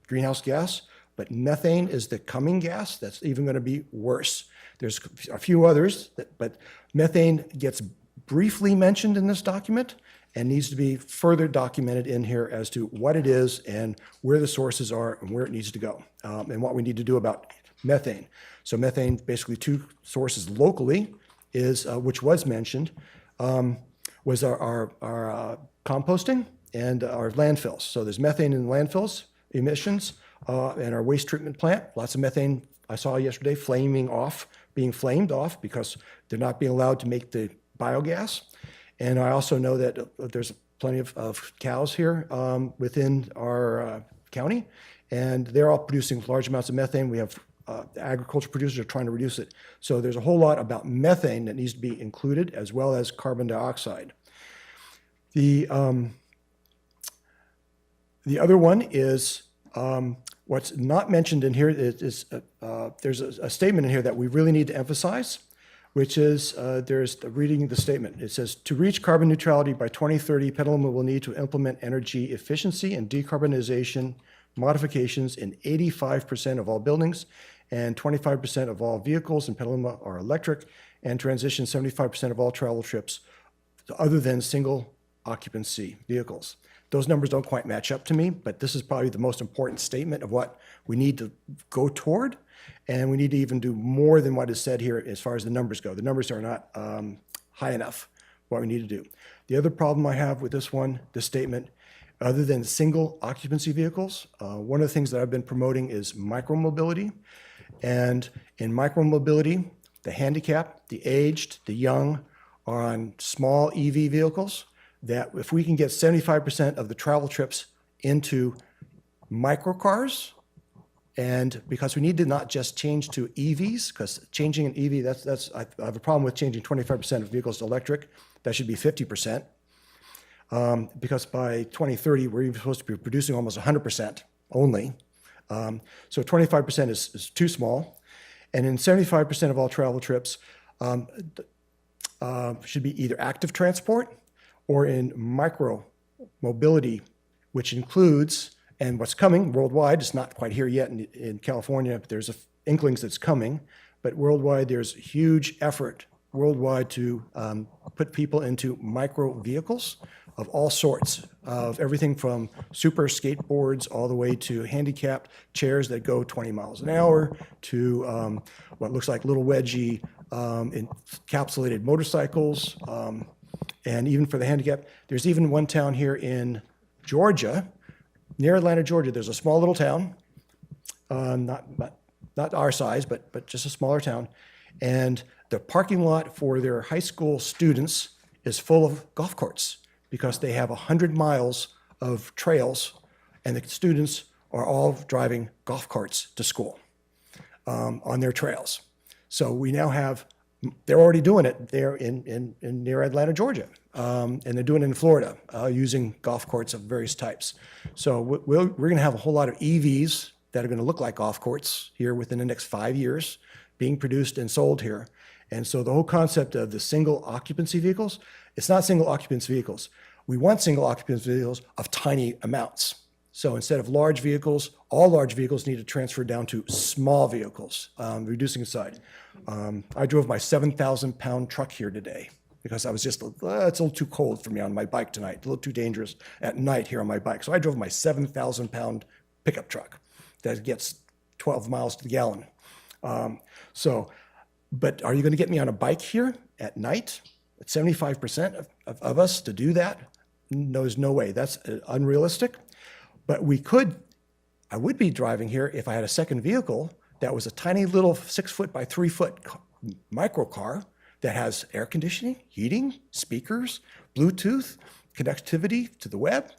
greenhouse gas, but methane is the coming gas that's even going to be worse. There's a few others, but methane gets briefly mentioned in this document and needs to be further documented in here as to what it is and where the sources are and where it needs to go, and what we need to do about methane. So methane, basically two sources locally, is which was mentioned, was our composting and our landfills. So there's methane in landfills emissions, and our waste treatment plant. Lots of methane I saw yesterday being flamed off because they're not being allowed to make the biogas. And I also know that there's plenty of cows here within our county, and they're all producing large amounts of methane. We have agriculture producers are trying to reduce it. So there's a whole lot about methane that needs to be included, as well as carbon dioxide. The other one is what's not mentioned in here is there's a statement in here that we really need to emphasize, which is reading the statement. It says, to reach carbon neutrality by 2030, Petaluma will need to implement energy efficiency and decarbonization modifications in 85% of all buildings, and 25% of all vehicles in Petaluma are electric, and transition 75% of all travel trips other than single occupancy vehicles. Those numbers don't quite match up to me, but this is probably the most important statement of what we need to go toward, and we need to even do more than what is said here as far as the numbers go. The numbers are not high enough, what we need to do. The other problem I have with this statement, other than single occupancy vehicles, one of the things that I've been promoting is micromobility. And in micromobility, the handicapped, the aged, the young are on small EV vehicles, that if we can get 75% of the travel trips into microcars, and because we need to not just change to EVs, because changing an EV, I have a problem with changing 25% of vehicles to electric. That should be 50%. Because by 2030, we're even supposed to be producing almost 100% only. So 25% is too small. And in 75% of all travel trips should be either active transport or in micro mobility, which includes, and what's coming worldwide, it's not quite here yet in California, but there's inklings that's coming, but worldwide there's huge effort worldwide to put people into micro vehicles of all sorts, of everything from super skateboards all the way to handicapped chairs that go 20 miles an hour to what looks like little wedgie encapsulated motorcycles. And even for the handicapped, there's even one town here in Georgia, near Atlanta, Georgia. There's a small little town, not our size, but just a smaller town. And the parking lot for their high school students is full of golf carts because they have 100 miles of trails, and the students are all driving golf carts to school on their trails. So we now have, they're already doing it there in near Atlanta, Georgia, and they're doing it in Florida using golf carts of various types. So we're going to have a whole lot of EVs that are going to look like golf carts here within the next 5 years being produced and sold here. And so the whole concept of the single occupancy vehicles, it's not single occupancy vehicles. We want single occupancy vehicles of tiny amounts. So instead of large vehicles, all large vehicles need to transfer down to small vehicles, reducing the size. I drove my 7,000-pound truck here today because I was just, it's a little too cold for me on my bike tonight, a little too dangerous at night here on my bike. So I drove my 7,000-pound pickup truck that gets 12 miles to the gallon. But are you going to get me on a bike here at night? At 75% of us to do that? No, there's no way. That's unrealistic. But I would be driving here if I had a second vehicle that was a tiny little 6-foot by 3-foot micro car that has air conditioning, heating, speakers, Bluetooth, connectivity to the web,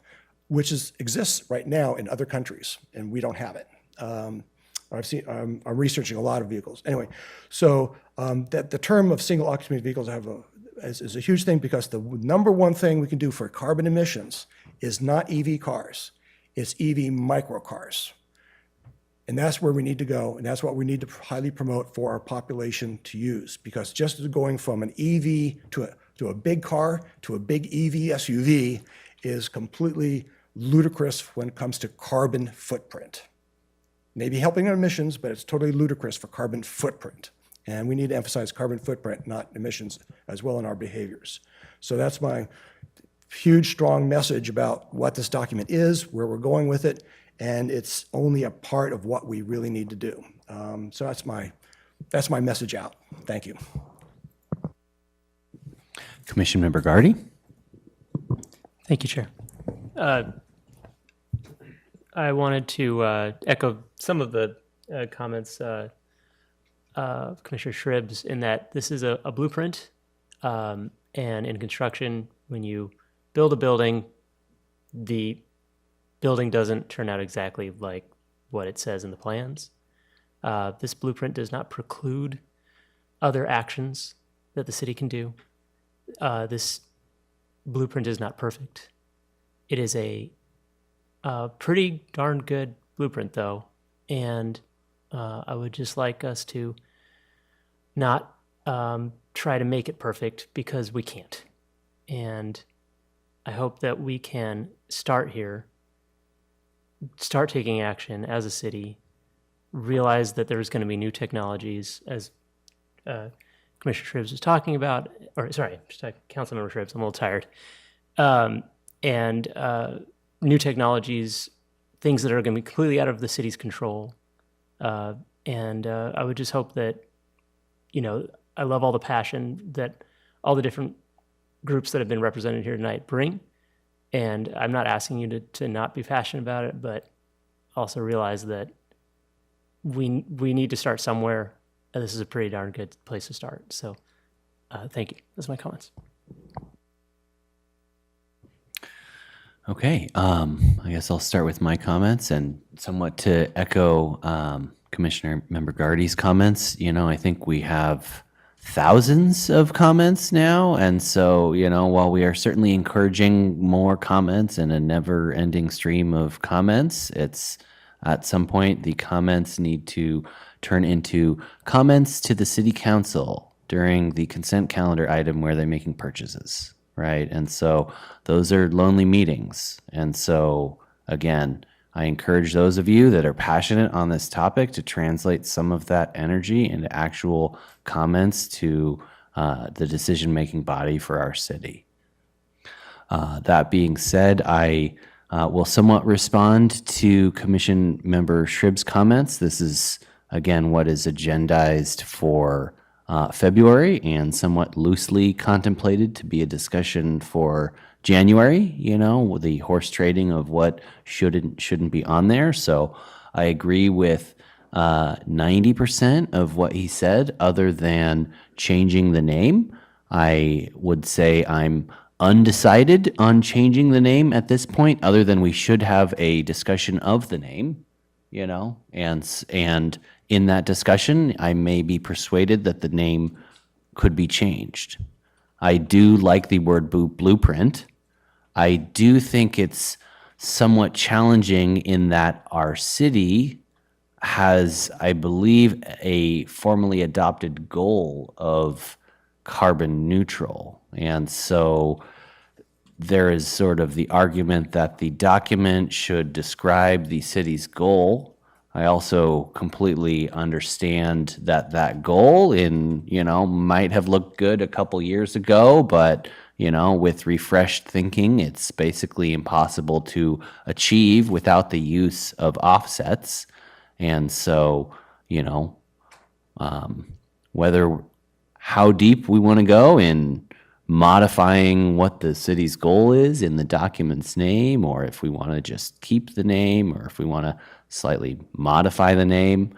which exists right now in other countries, and we don't have it. I'm researching a lot of vehicles. Anyway, so that the term of single occupancy vehicles is a huge thing, because the number one thing we can do for carbon emissions is not EV cars, it's EV microcars. And that's where we need to go, and that's what we need to highly promote for our population to use, because just going from an EV to a big car to a big EV SUV is completely ludicrous when it comes to carbon footprint. Maybe helping our emissions, but it's totally ludicrous for carbon footprint. And we need to emphasize carbon footprint, not emissions, as well in our behaviors. So that's my huge, strong message about what this document is, where we're going with it, and it's only a part of what we really need to do. So that's my message out. Thank you.
Commission Member Gardy.
Thank you, Chair. I wanted to echo some of the comments of Commissioner Shribs, in that this is a blueprint, and in construction, when you build a building, the building doesn't turn out exactly like what it says in the plans. This blueprint does not preclude other actions that the city can do. This blueprint is not perfect. It is a pretty darn good blueprint, though, and I would just like us to not try to make it perfect, because we can't. And I hope that we can start here, start taking action as a city, realize that there's going to be new technologies, as Commissioner Shribs was talking about, or sorry, Councilmember Shribs, I'm a little tired, and new technologies, things that are going to be completely out of the city's control. And I would just hope that, I love all the passion that all the different groups that have been represented here tonight bring. And I'm not asking you to not be passionate about it, but also realize that we need to start somewhere, and this is a pretty darn good place to start. So thank you. Those are my comments.
Okay, I guess I'll start with my comments, and somewhat to echo Commissioner Member Gardy's comments. I think we have thousands of comments now, and so, while we are certainly encouraging more comments and a never-ending stream of comments, it's at some point the comments need to turn into comments to the city council during the consent calendar item where they're making purchases, right? And so those are lonely meetings. And so, again, I encourage those of you that are passionate on this topic to translate some of that energy into actual comments to the decision-making body for our city. That being said, I will somewhat respond to Commission Member Shribs' comments. This is, again, what is agendized for February and somewhat loosely contemplated to be a discussion for January, with the horse trading of what shouldn't be on there. So I agree with 90% of what he said, other than changing the name. I would say I'm undecided on changing the name at this point, other than we should have a discussion of the name, and in that discussion, I may be persuaded that the name could be changed. I do like the word blueprint. I do think it's somewhat challenging in that our city has, I believe, a formally adopted goal of carbon neutral. And so there is sort of the argument that the document should describe the city's goal. I also completely understand that that goal might have looked good a couple years ago, but with refreshed thinking, it's basically impossible to achieve without the use of offsets. And so, how deep we want to go in modifying what the city's goal is in the document's name, or if we want to just keep the name, or if we want to slightly modify the name,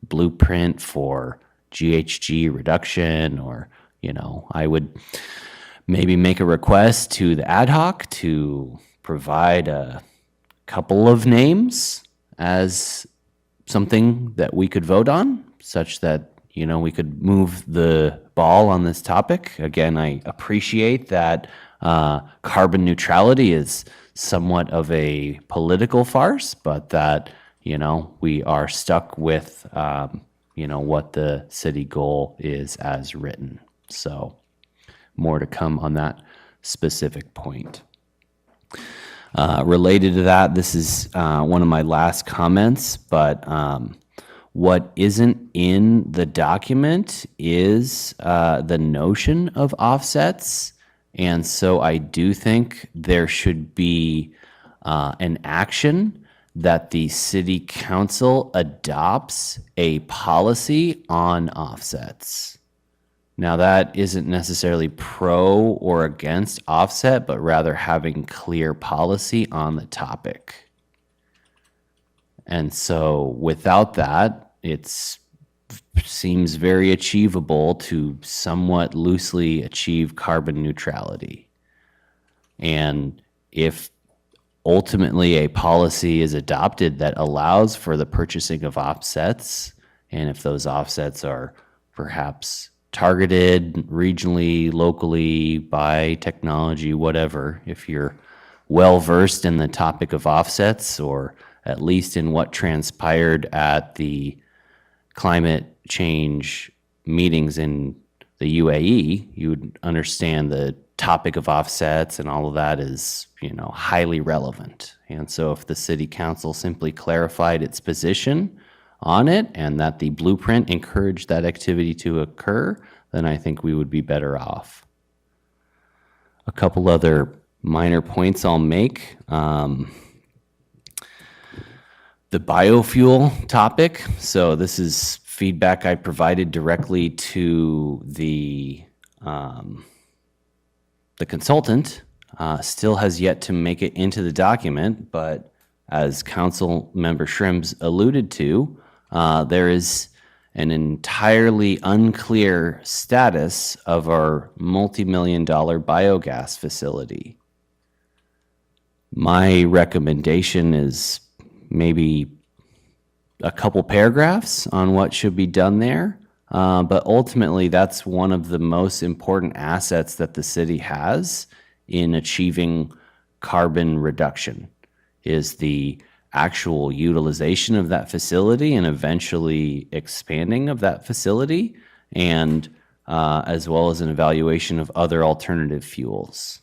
blueprint for GHG reduction, or, I would maybe make a request to the ad hoc to provide a couple of names as something that we could vote on, such that, we could move the ball on this topic. Again, I appreciate that carbon neutrality is somewhat of a political farce, but that, we are stuck with, what the city goal is as written. So more to come on that specific point. Related to that, this is one of my last comments, but what isn't in the document is the notion of offsets. And so I do think there should be an action that the city council adopts a policy on offsets. Now, that isn't necessarily pro or against offset, but rather having clear policy on the topic. And so without that, it seems very achievable to somewhat loosely achieve carbon neutrality. And if ultimately a policy is adopted that allows for the purchasing of offsets, and if those offsets are perhaps targeted regionally, locally, by technology, whatever, if you're well versed in the topic of offsets, or at least in what transpired at the climate change meetings in the UAE, you would understand the topic of offsets and all of that is, highly relevant. And so if the city council simply clarified its position on it and that the blueprint encouraged that activity to occur, then I think we would be better off. A couple other minor points I'll make. The biofuel topic. So this is feedback I provided directly to the consultant. Still has yet to make it into the document, but as Council Member Shrims alluded to, there is an entirely unclear status of our multi-million-dollar biogas facility. My recommendation is maybe a couple paragraphs on what should be done there. But ultimately, that's one of the most important assets that the city has in achieving carbon reduction, is the actual utilization of that facility and eventually expanding of that facility, and as well as an evaluation of other alternative fuels.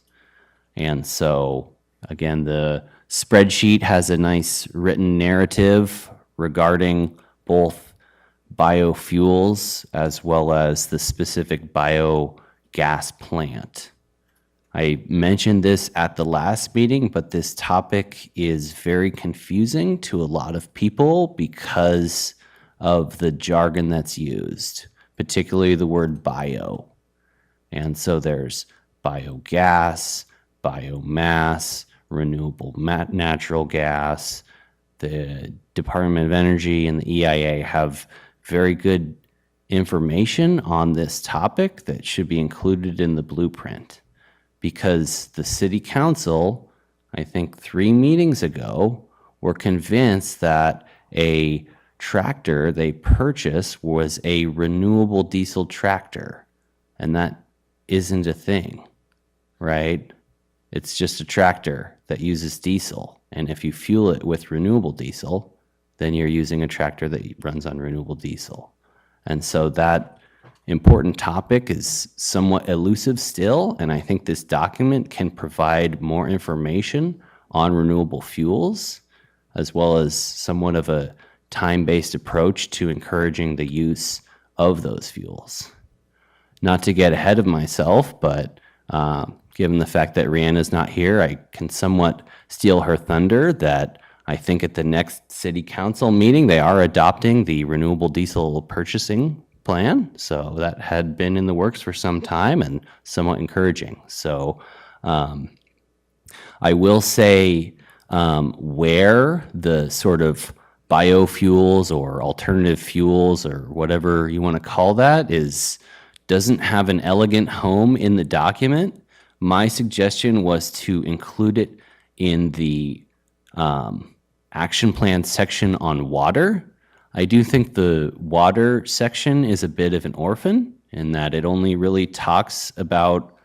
And so, again, the spreadsheet has a nice written narrative regarding both biofuels as well as the specific biogas plant. I mentioned this at the last meeting, but this topic is very confusing to a lot of people because of the jargon that's used, particularly the word bio. And so there's biogas, biomass, renewable natural gas. The Department of Energy and the EIA have very good information on this topic that should be included in the blueprint, because the city council, I think 3 meetings ago, were convinced that a tractor they purchased was a renewable diesel tractor, and that isn't a thing, right? It's just a tractor that uses diesel, and if you fuel it with renewable diesel, then you're using a tractor that runs on renewable diesel. And so that important topic is somewhat elusive still, and I think this document can provide more information on renewable fuels, as well as somewhat of a time-based approach to encouraging the use of those fuels. Not to get ahead of myself, but given the fact that Rihanna's not here, I can somewhat steal her thunder that I think at the next city council meeting, they are adopting the renewable diesel purchasing plan. So that had been in the works for some time and somewhat encouraging. So I will say where the sort of biofuels or alternative fuels or whatever you want to call that doesn't have an elegant home in the document, my suggestion was to include it in the action plan section on water. I do think the water section is a bit of an orphan in that it only really talks about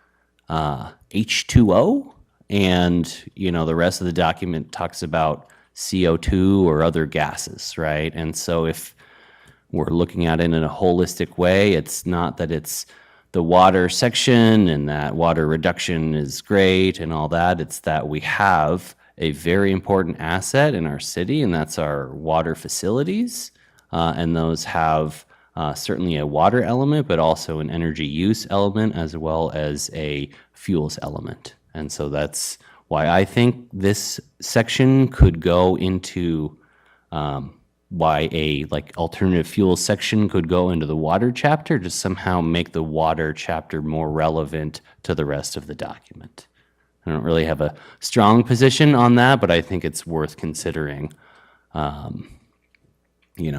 H2O, and the rest of the document talks about CO2 or other gases, right? And so if we're looking at it in a holistic way, it's not that it's the water section and that water reduction is great and all that. It's that we have a very important asset in our city, and that's our water facilities. And those have certainly a water element, but also an energy use element as well as a fuels element. And so that's why I think this section could go into why a alternative fuels section could go into the water chapter to somehow make the water chapter more relevant to the rest of the document. I don't really have a strong position on that, but I think it's worth considering.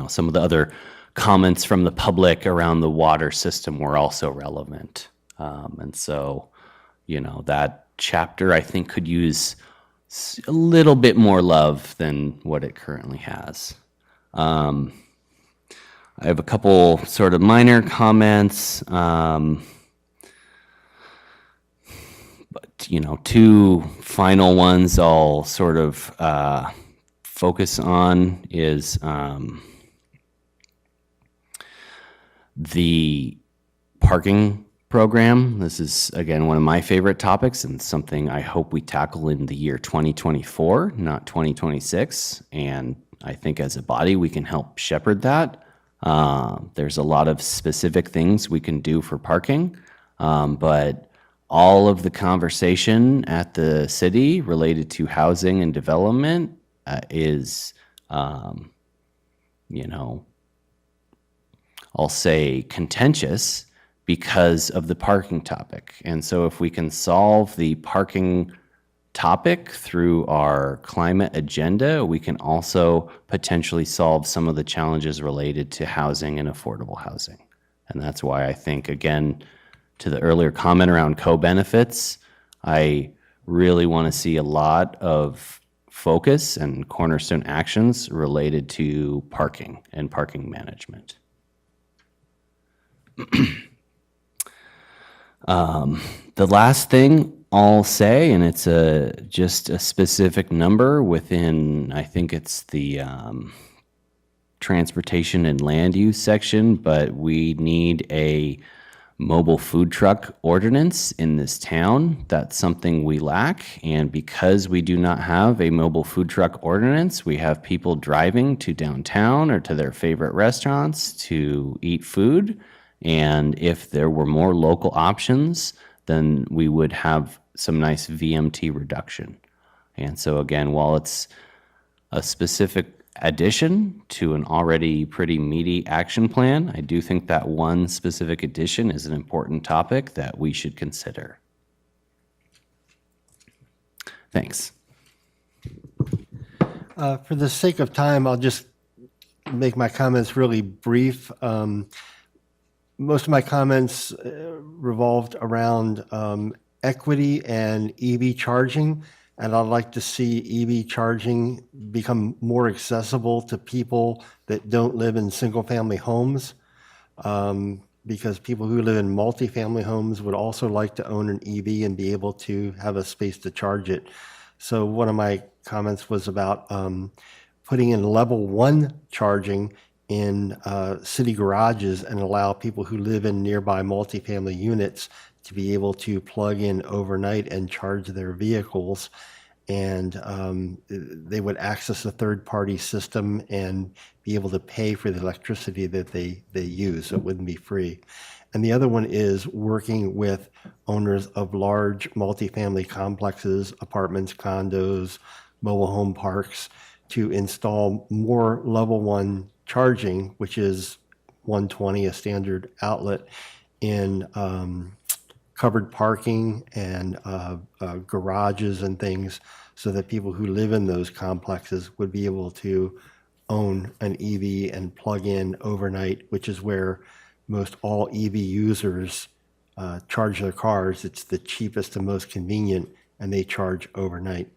Some of the other comments from the public around the water system were also relevant. And so, that chapter I think could use a little bit more love than what it currently has. I have a couple sort of minor comments, but two final ones I'll sort of focus on is the parking program. This is, again, one of my favorite topics and something I hope we tackle in the year 2024, not 2026. And I think as a body, we can help shepherd that. There's a lot of specific things we can do for parking, but all of the conversation at the city related to housing and development is, I'll say contentious because of the parking topic. And so if we can solve the parking topic through our climate agenda, we can also potentially solve some of the challenges related to housing and affordable housing. And that's why I think, again, to the earlier comment around co-benefits, I really want to see a lot of focus and cornerstone actions related to parking and parking management. The last thing I'll say, and it's just a specific number within, I think it's the transportation and land use section, but we need a mobile food truck ordinance in this town. That's something we lack, and because we do not have a mobile food truck ordinance, we have people driving to downtown or to their favorite restaurants to eat food. And if there were more local options, then we would have some nice VMT reduction. And so again, while it's a specific addition to an already pretty meaty action plan, I do think that one specific addition is an important topic that we should consider. Thanks.
For the sake of time, I'll just make my comments really brief. Most of my comments revolved around equity and EV charging, and I'd like to see EV charging become more accessible to people that don't live in single-family homes, because people who live in multifamily homes would also like to own an EV and be able to have a space to charge it. So one of my comments was about putting in level 1 charging in city garages and allow people who live in nearby multifamily units to be able to plug in overnight and charge their vehicles. And they would access a third-party system and be able to pay for the electricity that they use, so it wouldn't be free. And the other one is working with owners of large multifamily complexes, apartments, condos, mobile home parks, to install more level 1 charging, which is 120, a standard outlet, in covered parking and garages and things, so that people who live in those complexes would be able to own an EV and plug in overnight, which is where most all EV users charge their cars. It's the cheapest and most convenient, and they charge overnight.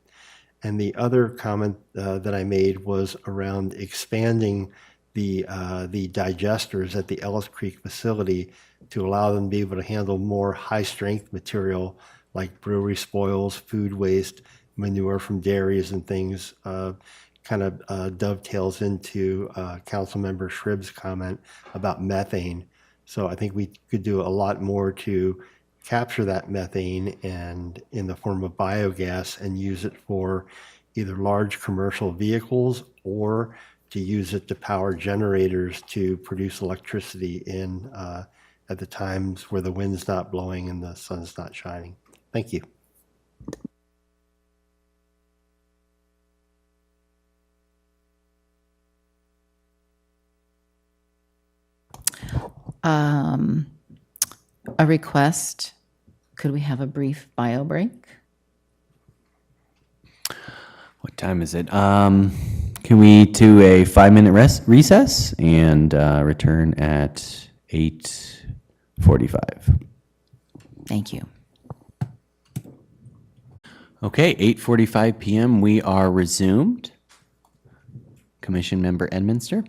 And the other comment that I made was around expanding the digesters at the Ellis Creek facility to allow them to be able to handle more high-strength material like brewery spoils, food waste, manure from dairies and things. Kind of dovetails into Councilmember Shrib's comment about methane. So I think we could do a lot more to capture that methane and in the form of biogas and use it for either large commercial vehicles or to use it to power generators to produce electricity in at the times where the wind's not blowing and the sun's not shining. Thank you.
A request, could we have a brief bio break?
What time is it? Can we do a 5-minute recess and return at 8:45?
Thank you.
Okay, 8:45 p.m. We are resumed. Commission Member Edminster.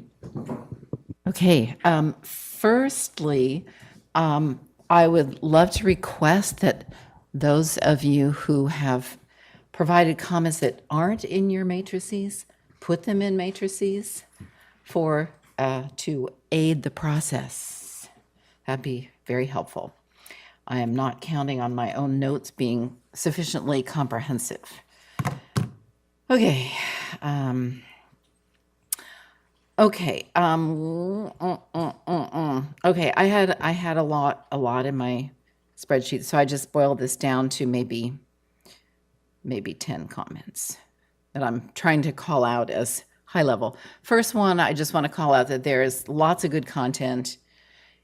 Okay, firstly, I would love to request that those of you who have provided comments that aren't in your matrices, put them in matrices for to aid the process. That'd be very helpful. I am not counting on my own notes being sufficiently comprehensive. Okay. Okay. Okay. I had a lot in my spreadsheet, so I just boiled this down to maybe 10 comments that I'm trying to call out as high level. First one, I just want to call out that there is lots of good content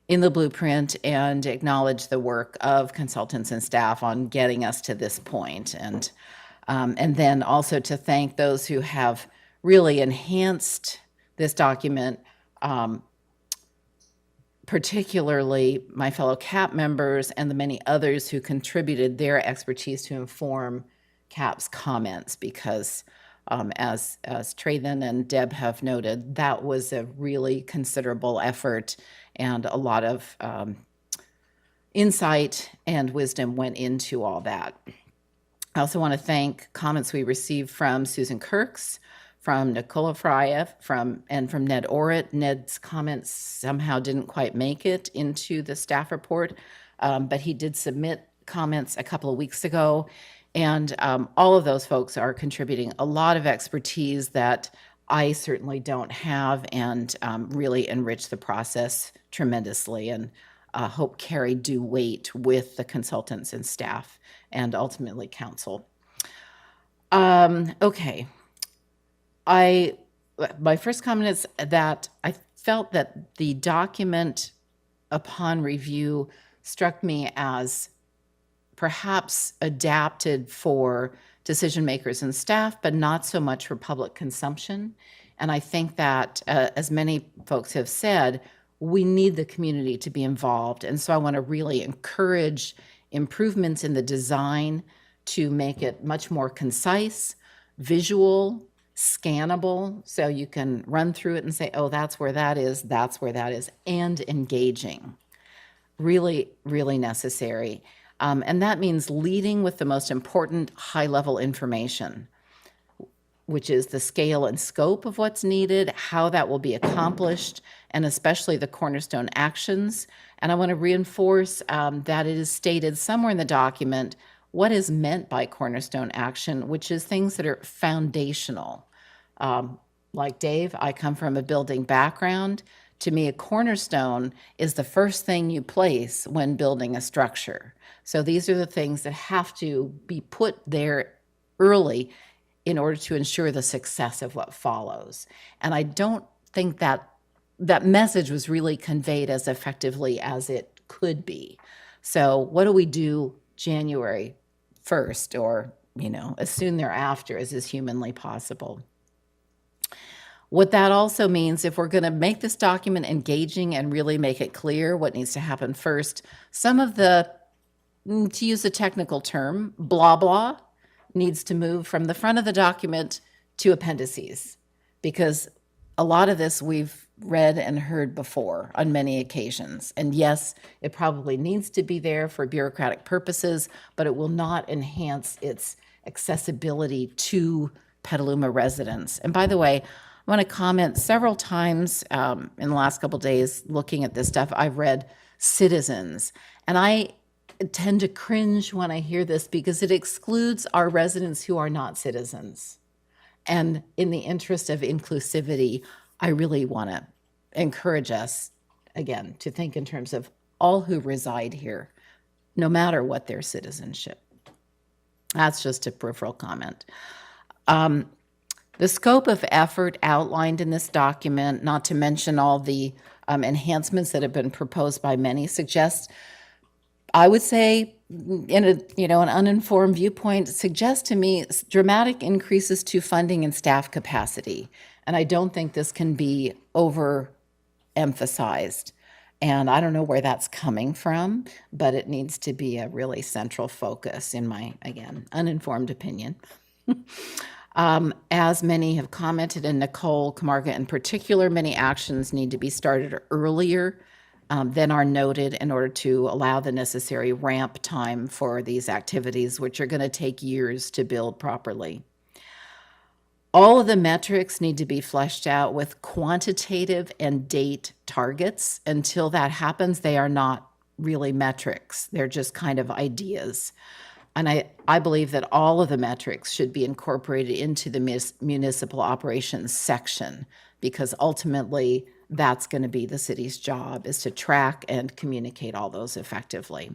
in the blueprint and acknowledge the work of consultants and staff on getting us to this point. And then also to thank those who have really enhanced this document, particularly my fellow CAP members and the many others who contributed their expertise to inform CAP's comments, because as Trayvon and Deb have noted, that was a really considerable effort, and a lot of insight and wisdom went into all that. I also want to thank comments we received from Susan Kirks, from Nicola Fryev, and from Ned Orrit. Ned's comments somehow didn't quite make it into the staff report, but he did submit comments a couple of weeks ago. And all of those folks are contributing a lot of expertise that I certainly don't have, and really enrich the process tremendously, and hope carry due weight with the consultants and staff and ultimately council. Okay. My first comment is that I felt that the document upon review struck me as perhaps adapted for decision makers and staff, but not so much for public consumption. And I think that, as many folks have said, we need the community to be involved. And so I want to really encourage improvements in the design to make it much more concise, visual, scannable, so you can run through it and say, oh, that's where that is, and engaging. Really, really necessary. And that means leading with the most important high-level information, which is the scale and scope of what's needed, how that will be accomplished, and especially the cornerstone actions. And I want to reinforce that it is stated somewhere in the document what is meant by cornerstone action, which is things that are foundational. Like Dave, I come from a building background. To me, a cornerstone is the first thing you place when building a structure. So these are the things that have to be put there early in order to ensure the success of what follows. And I don't think that that message was really conveyed as effectively as it could be. So what do we do January 1st, or, as soon thereafter as is humanly possible? What that also means, if we're going to make this document engaging and really make it clear what needs to happen first, some of the, to use a technical term, blah, blah, needs to move from the front of the document to appendices, because a lot of this we've read and heard before on many occasions. And yes, it probably needs to be there for bureaucratic purposes, but it will not enhance its accessibility to Petaluma residents. And by the way, I want to comment, several times in the last couple of days looking at this stuff, I've read citizens. And I tend to cringe when I hear this because it excludes our residents who are not citizens. And in the interest of inclusivity, I really want to encourage us, again, to think in terms of all who reside here, no matter what their citizenship. That's just a peripheral comment. The scope of effort outlined in this document, not to mention all the enhancements that have been proposed by many, suggests, I would say, in an uninformed viewpoint, suggests to me dramatic increases to funding and staff capacity. And I don't think this can be overemphasized. And I don't know where that's coming from, but it needs to be a really central focus in my, again, uninformed opinion. As many have commented, and Nicole Camarga in particular, many actions need to be started earlier than are noted in order to allow the necessary ramp time for these activities, which are going to take years to build properly. All of the metrics need to be fleshed out with quantitative and date targets. Until that happens, they are not really metrics. They're just kind of ideas. And I believe that all of the metrics should be incorporated into the municipal operations section, because ultimately that's going to be the city's job, is to track and communicate all those effectively.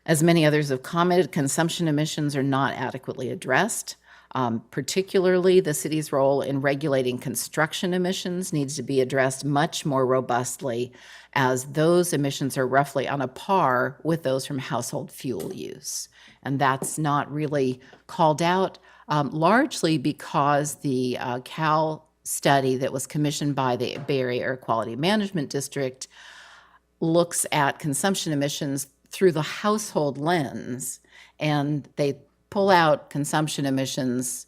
As many others have commented, consumption emissions are not adequately addressed. Particularly, the city's role in regulating construction emissions needs to be addressed much more robustly, as those emissions are roughly on a par with those from household fuel use. And that's not really called out, largely because the Cal study that was commissioned by the Bay Area Air Quality Management District looks at consumption emissions through the household lens, and they pull out consumption emissions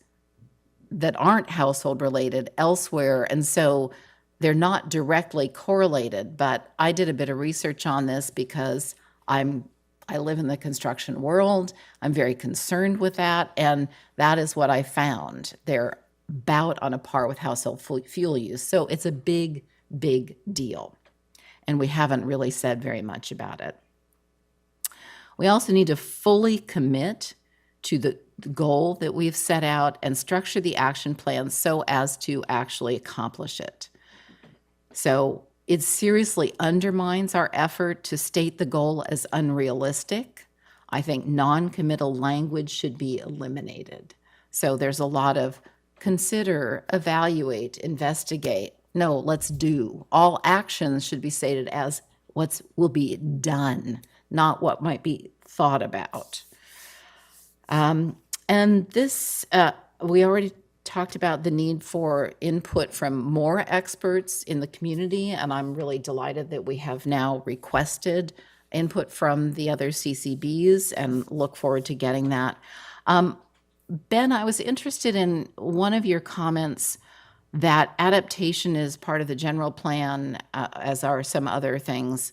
that aren't household related elsewhere. And so they're not directly correlated, but I did a bit of research on this because I live in the construction world. I'm very concerned with that. And that is what I found. They're about on a par with household fuel use. So it's a big, big deal. And we haven't really said very much about it. We also need to fully commit to the goal that we've set out and structure the action plan so as to actually accomplish it. So it seriously undermines our effort to state the goal as unrealistic. I think non-committal language should be eliminated. So there's a lot of consider, evaluate, investigate. No, let's do. All actions should be stated as what will be done, not what might be thought about. And this, we already talked about the need for input from more experts in the community, and I'm really delighted that we have now requested input from the other CCBs and look forward to getting that. Ben, I was interested in one of your comments that adaptation is part of the general plan, as are some other things,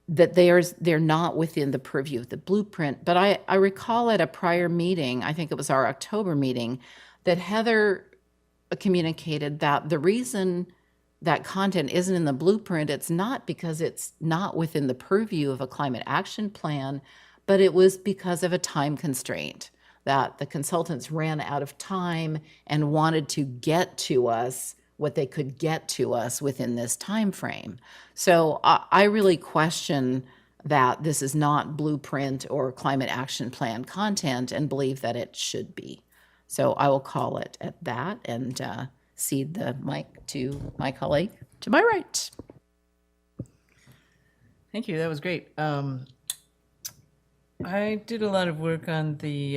that they're not within the purview of the blueprint. But I recall at a prior meeting, I think it was our October meeting, that Heather communicated that the reason that content isn't in the blueprint, it's not because it's not within the purview of a climate action plan, but it was because of a time constraint, that the consultants ran out of time and wanted to get to us what they could get to us within this time frame. So I really question that this is not blueprint or climate action plan content and believe that it should be. So I will call it at that and cede the mic to my colleague to my right.
Thank you. That was great. I did a lot of work on the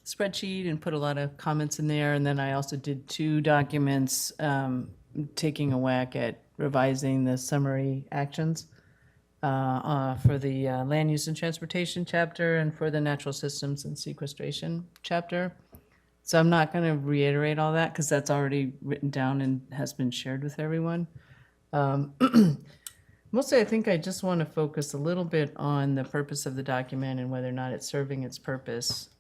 spreadsheet and put a lot of comments in there. And then I also did 2 documents taking a whack at revising the summary actions for the land use and transportation chapter and for the natural systems and sequestration chapter. So I'm not going to reiterate all that because that's already written down and has been shared with everyone. Mostly, I think I just want to focus a little bit on the purpose of the document and whether or not it's serving its purpose.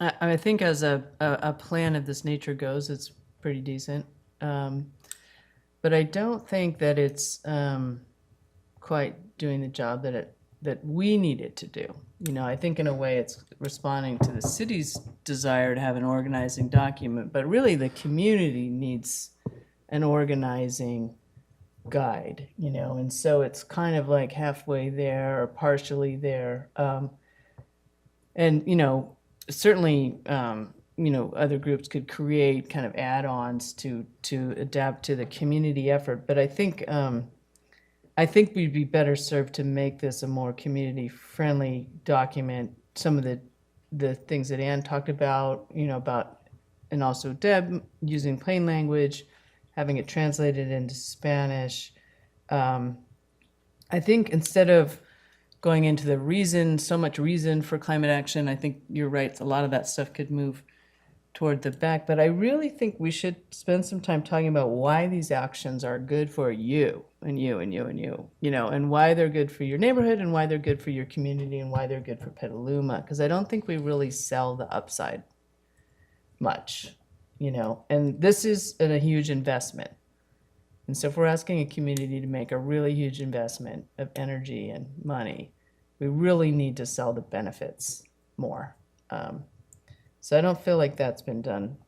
I think as a plan of this nature goes, it's pretty decent. But I don't think that it's quite doing the job that we need it to do. You know, I think in a way it's responding to the city's desire to have an organizing document, but really the community needs an organizing guide, you know, and so it's kind of like halfway there or partially there. And, you know, certainly, you know, other groups could create kind of add-ons to adapt to the community effort, but I think we'd be better served to make this a more community-friendly document. Some of the things that Ann talked about, you know, about, and also Deb, using plain language, having it translated into Spanish. I think instead of going into the reason, so much reason for climate action, I think you're right, a lot of that stuff could move toward the back. But I really think we should spend some time talking about why these actions are good for you and you and you and you know, and why they're good for your neighborhood and why they're good for your community and why they're good for Petaluma. Because I don't think we really sell the upside much. You know, and this is a huge investment. And so if we're asking a community to make a really huge investment of energy and money, we really need to sell the benefits more. So I don't feel like that's been done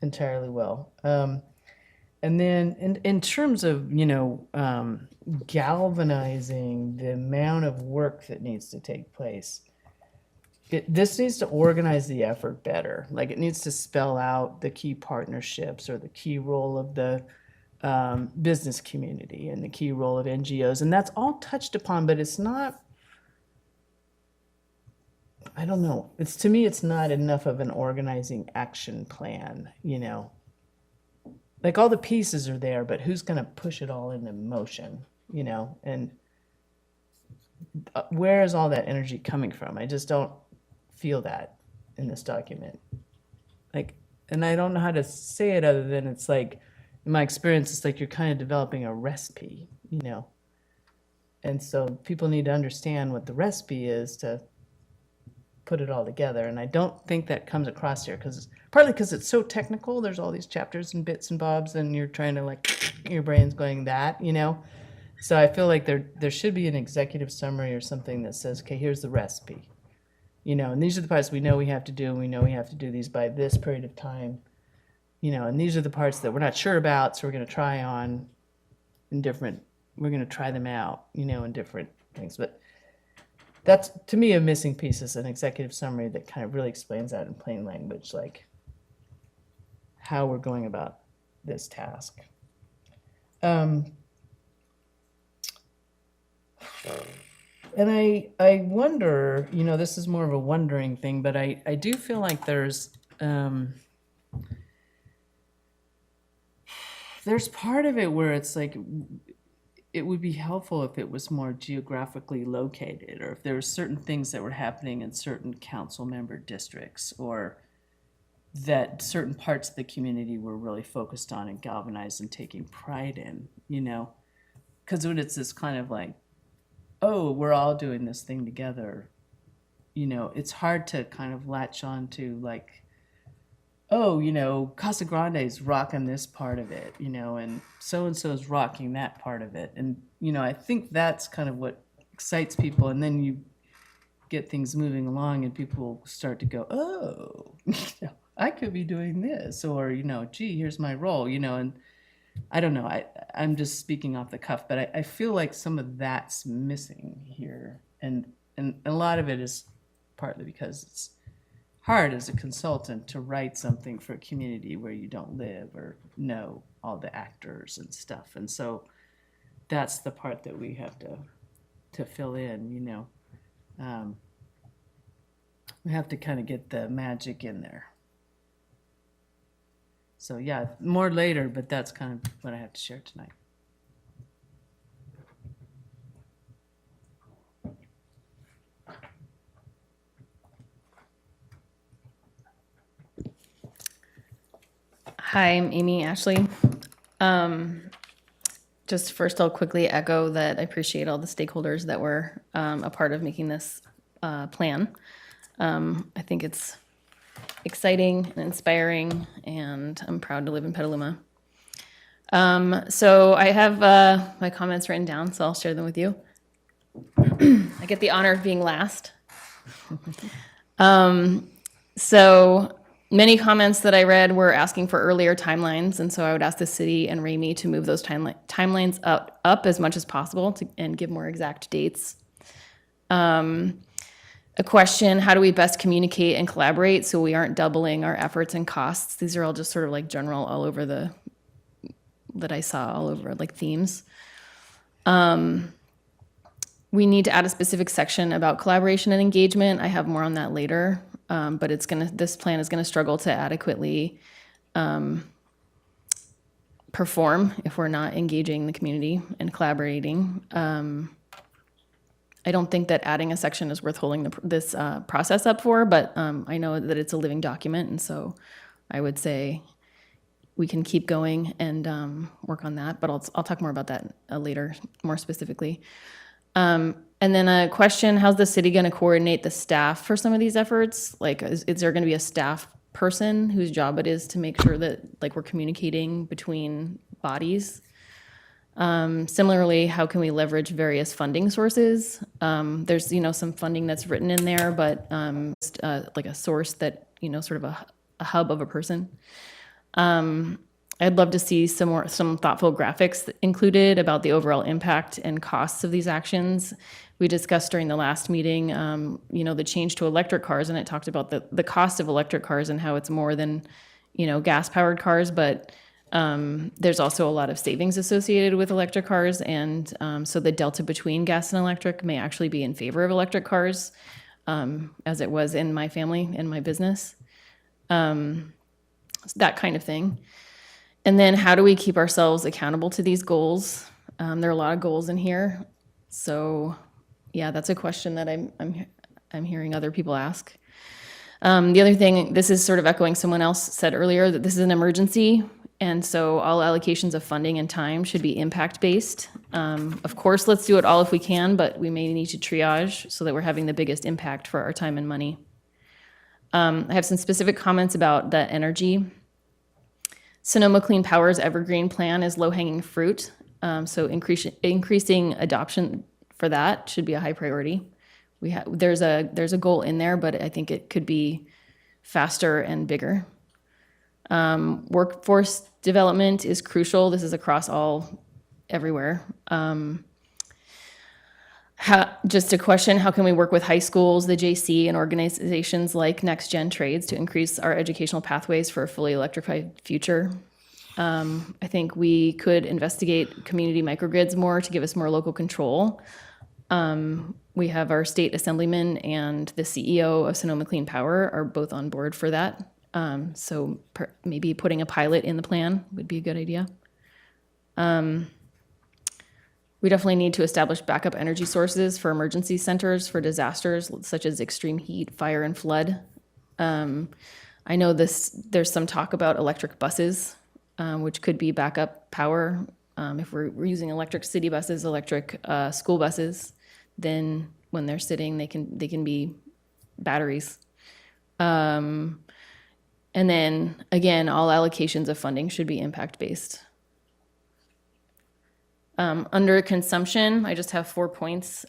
entirely well. And then in terms of, you know, galvanizing the amount of work that needs to take place, this needs to organize the effort better. Like it needs to spell out the key partnerships or the key role of the business community and the key role of NGOs. And that's all touched upon, but it's not, I don't know. To me, it's not enough of an organizing action plan, you know. Like all the pieces are there, but who's going to push it all into motion, you know? And where is all that energy coming from? I just don't feel that in this document. Like, and I don't know how to say it other than it's like, in my experience, it's like you're kind of developing a recipe, you know? And so people need to understand what the recipe is to put it all together. And I don't think that comes across here partly because it's so technical. There's all these chapters and bits and bobs and you're trying to like, your brain's going that, you know? So I feel like there should be an executive summary or something that says, okay, here's the recipe. You know, and these are the parts we know we have to do, and we know we have to do these by this period of time. You know, and these are the parts that we're not sure about, so we're going to try on we're going to try them out, you know, in different things. But that's, to me, a missing piece is an executive summary that kind of really explains that in plain language, like how we're going about this task. And I wonder, you know, this is more of a wondering thing, but I do feel like there's part of it where it's like, it would be helpful if it was more geographically located, or if there were certain things that were happening in certain council member districts, or that certain parts of the community were really focused on and galvanized and taking pride in, you know? Because when it's this kind of like, oh, we're all doing this thing together, you know, it's hard to kind of latch on to like, oh, you know, Casa Grande's rocking this part of it, you know, and so-and-so's rocking that part of it. And, you know, I think that's kind of what excites people. And then you get things moving along and people start to go, oh, you know, I could be doing this, or, you know, gee, here's my role, you know, and I don't know, I'm just speaking off the cuff, but I feel like some of that's missing here. And a lot of it is partly because it's hard as a consultant to write something for a community where you don't live or know all the actors and stuff. And so that's the part that we have to fill in, you know. We have to kind of get the magic in there. So yeah, more later, but that's kind of what I have to share tonight.
Hi, I'm Amy Ashley. Just first, I'll quickly echo that I appreciate all the stakeholders that were a part of making this plan. I think it's exciting and inspiring, and I'm proud to live in Petaluma. So I have my comments written down, so I'll share them with you. I get the honor of being last. So many comments that I read were asking for earlier timelines, and so I would ask the city and Ramey to move those timelines up as much as possible and give more exact dates. A question, how do we best communicate and collaborate so we aren't doubling our efforts and costs? These are all just sort of like general all over that I saw all over like themes. We need to add a specific section about collaboration and engagement. I have more on that later, but this plan is gonna struggle to adequately perform if we're not engaging the community and collaborating. I don't think that adding a section is worth holding this process up for, but I know that it's a living document, and so I would say we can keep going and work on that, but I'll talk more about that later, more specifically. And then a question, how's the city gonna coordinate the staff for some of these efforts? Like, is there gonna be a staff person whose job it is to make sure that like we're communicating between bodies? Similarly, how can we leverage various funding sources? There's, some funding that's written in there, but just, like a source that, sort of a hub of a person. I'd love to see some thoughtful graphics included about the overall impact and costs of these actions. We discussed during the last meeting, the change to electric cars, and it talked about the cost of electric cars and how it's more than, gas-powered cars, but there's also a lot of savings associated with electric cars, and so the delta between gas and electric may actually be in favor of electric cars, as it was in my family and my business. That kind of thing. And then how do we keep ourselves accountable to these goals? There are a lot of goals in here. So yeah, that's a question that I'm hearing other people ask. The other thing, this is sort of echoing someone else said earlier, that this is an emergency. And so all allocations of funding and time should be impact-based. Of course, let's do it all if we can, but we may need to triage so that we're having the biggest impact for our time and money. I have some specific comments about the energy. Sonoma Clean Power's Evergreen Plan is low-hanging fruit, so increasing adoption for that should be a high priority. There's a goal in there, but I think it could be faster and bigger. Workforce development is crucial. This is across everywhere. Just a question, how can we work with high schools, the JC, and organizations like Next Gen Trades to increase our educational pathways for a fully electrified future? I think we could investigate community microgrids more to give us more local control. We have our state assemblyman and the CEO of Sonoma Clean Power are both on board for that. So maybe putting a pilot in the plan would be a good idea. We definitely need to establish backup energy sources for emergency centers for disasters such as extreme heat, fire, and flood. I know there's some talk about electric buses, which could be backup power. If we're using electric city buses, electric school buses, then when they're sitting, they can be batteries. And then again, all allocations of funding should be impact-based. Under consumption, I just have 4 points.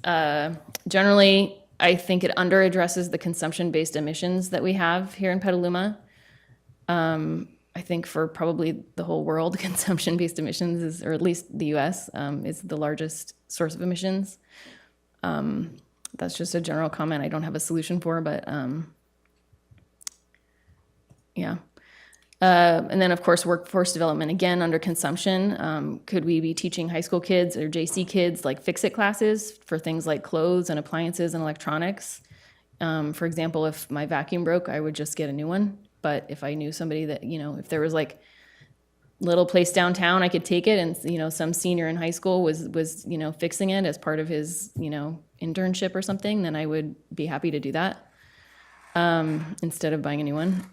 Generally, I think it under addresses the consumption-based emissions that we have here in Petaluma. I think for probably the whole world, consumption-based emissions or at least the US, is the largest source of emissions. That's just a general comment I don't have a solution for, but Yeah. And then, of course, workforce development, again, under consumption. Could we be teaching high school kids or JC kids like fix-it classes for things like clothes and appliances and electronics? For example, if my vacuum broke, I would just get a new one. But if I knew somebody that, if there was like little place downtown, I could take it, and, some senior in high school was fixing it as part of his, internship or something, then I would be happy to do that instead of buying a new one.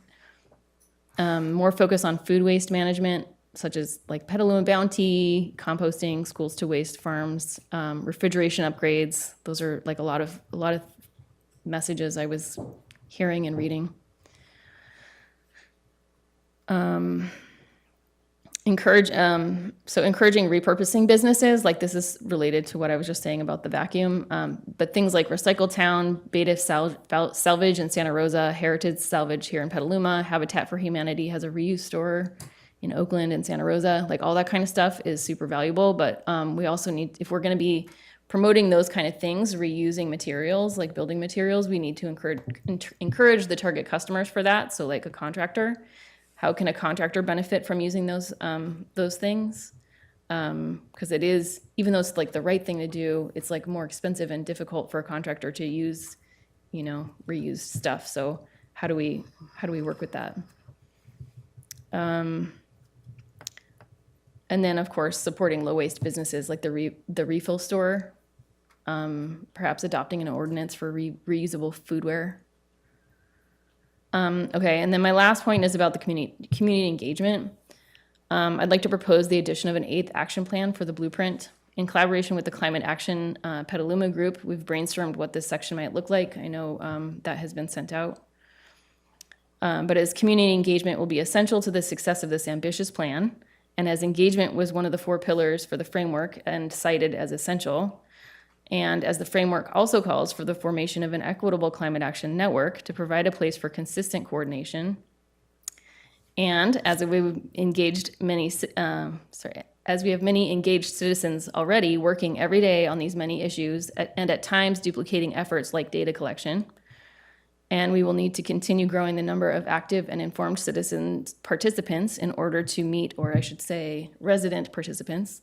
More focus on food waste management, such as like Petaluma Bounty, composting, schools to waste farms, refrigeration upgrades. Those are like a lot of messages I was hearing and reading. Encouraging repurposing businesses, like this is related to what I was just saying about the vacuum, but things like Recycle Town, Beta Salvage in Santa Rosa, Heritage Salvage here in Petaluma, Habitat for Humanity has a reuse store in Oakland and Santa Rosa, like all that kind of stuff is super valuable, but we also need, if we're going to be promoting those kind of things, reusing materials like building materials, we need to encourage the target customers for that, so like a contractor. How can a contractor benefit from using those things? Because it is, even though it's like the right thing to do, it's like more expensive and difficult for a contractor to use, reused stuff. So how do we work with that? And then of course supporting low waste businesses like the refill store, perhaps adopting an ordinance for reusable foodware. Okay, and then my last point is about the community engagement. I'd like to propose the addition of an 8th action plan for the blueprint. In collaboration with the Climate Action Petaluma group, we've brainstormed what this section might look like. I know that has been sent out. But as community engagement will be essential to the success of this ambitious plan, and as engagement was one of the 4 pillars for the framework and cited as essential, and as the framework also calls for the formation of an equitable climate action network to provide a place for consistent coordination, and as we've engaged as we have many engaged citizens already working every day on these many issues, and at times duplicating efforts like data collection, and we will need to continue growing the number of active and informed citizens participants in order to meet, or I should say resident participants,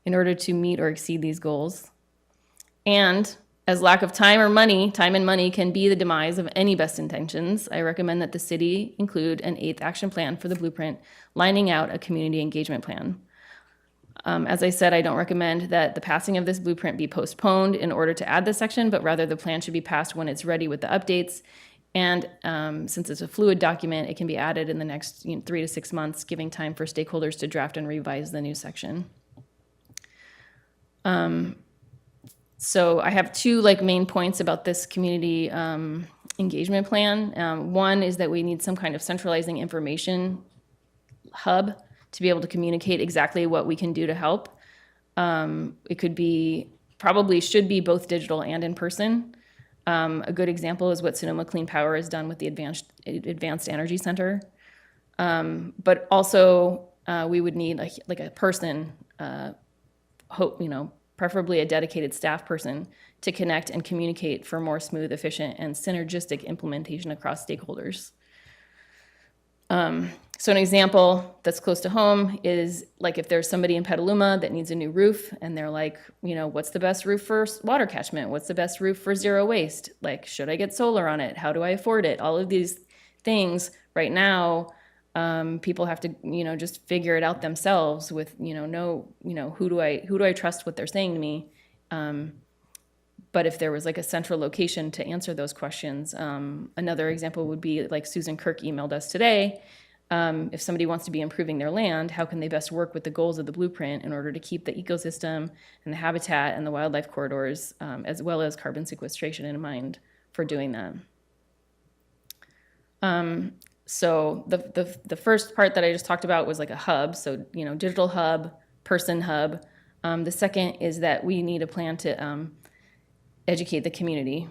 in order to meet or exceed these goals. And as lack of time and money can be the demise of any best intentions, I recommend that the city include an 8th action plan for the blueprint, lining out a community engagement plan. As I said, I don't recommend that the passing of this blueprint be postponed in order to add this section, but rather the plan should be passed when it's ready with the updates. And since it's a fluid document, it can be added in the next 3 to 6 months, giving time for stakeholders to draft and revise the new section. So I have 2 main points about this community engagement plan. One is that we need some kind of centralizing information hub to be able to communicate exactly what we can do to help. It could be, probably should be both digital and in person. A good example is what Sonoma Clean Power has done with the Advanced Energy Center. But also we would need like a person, preferably a dedicated staff person, to connect and communicate for more smooth, efficient, and synergistic implementation across stakeholders. So an example that's close to home is like if there's somebody in Petaluma that needs a new roof and they're like, what's the best roof for water catchment? What's the best roof for zero waste? Like, should I get solar on it? How do I afford it? All of these things right now, people have to, just figure it out themselves with, who do I trust what they're saying to me? But if there was like a central location to answer those questions, another example would be like Susan Kirk emailed us today. If somebody wants to be improving their land, how can they best work with the goals of the blueprint in order to keep the ecosystem and the habitat and the wildlife corridors, as well as carbon sequestration in mind for doing that? So the first part that I just talked about was like a hub, so digital hub, person hub. The second is that we need a plan to educate the community.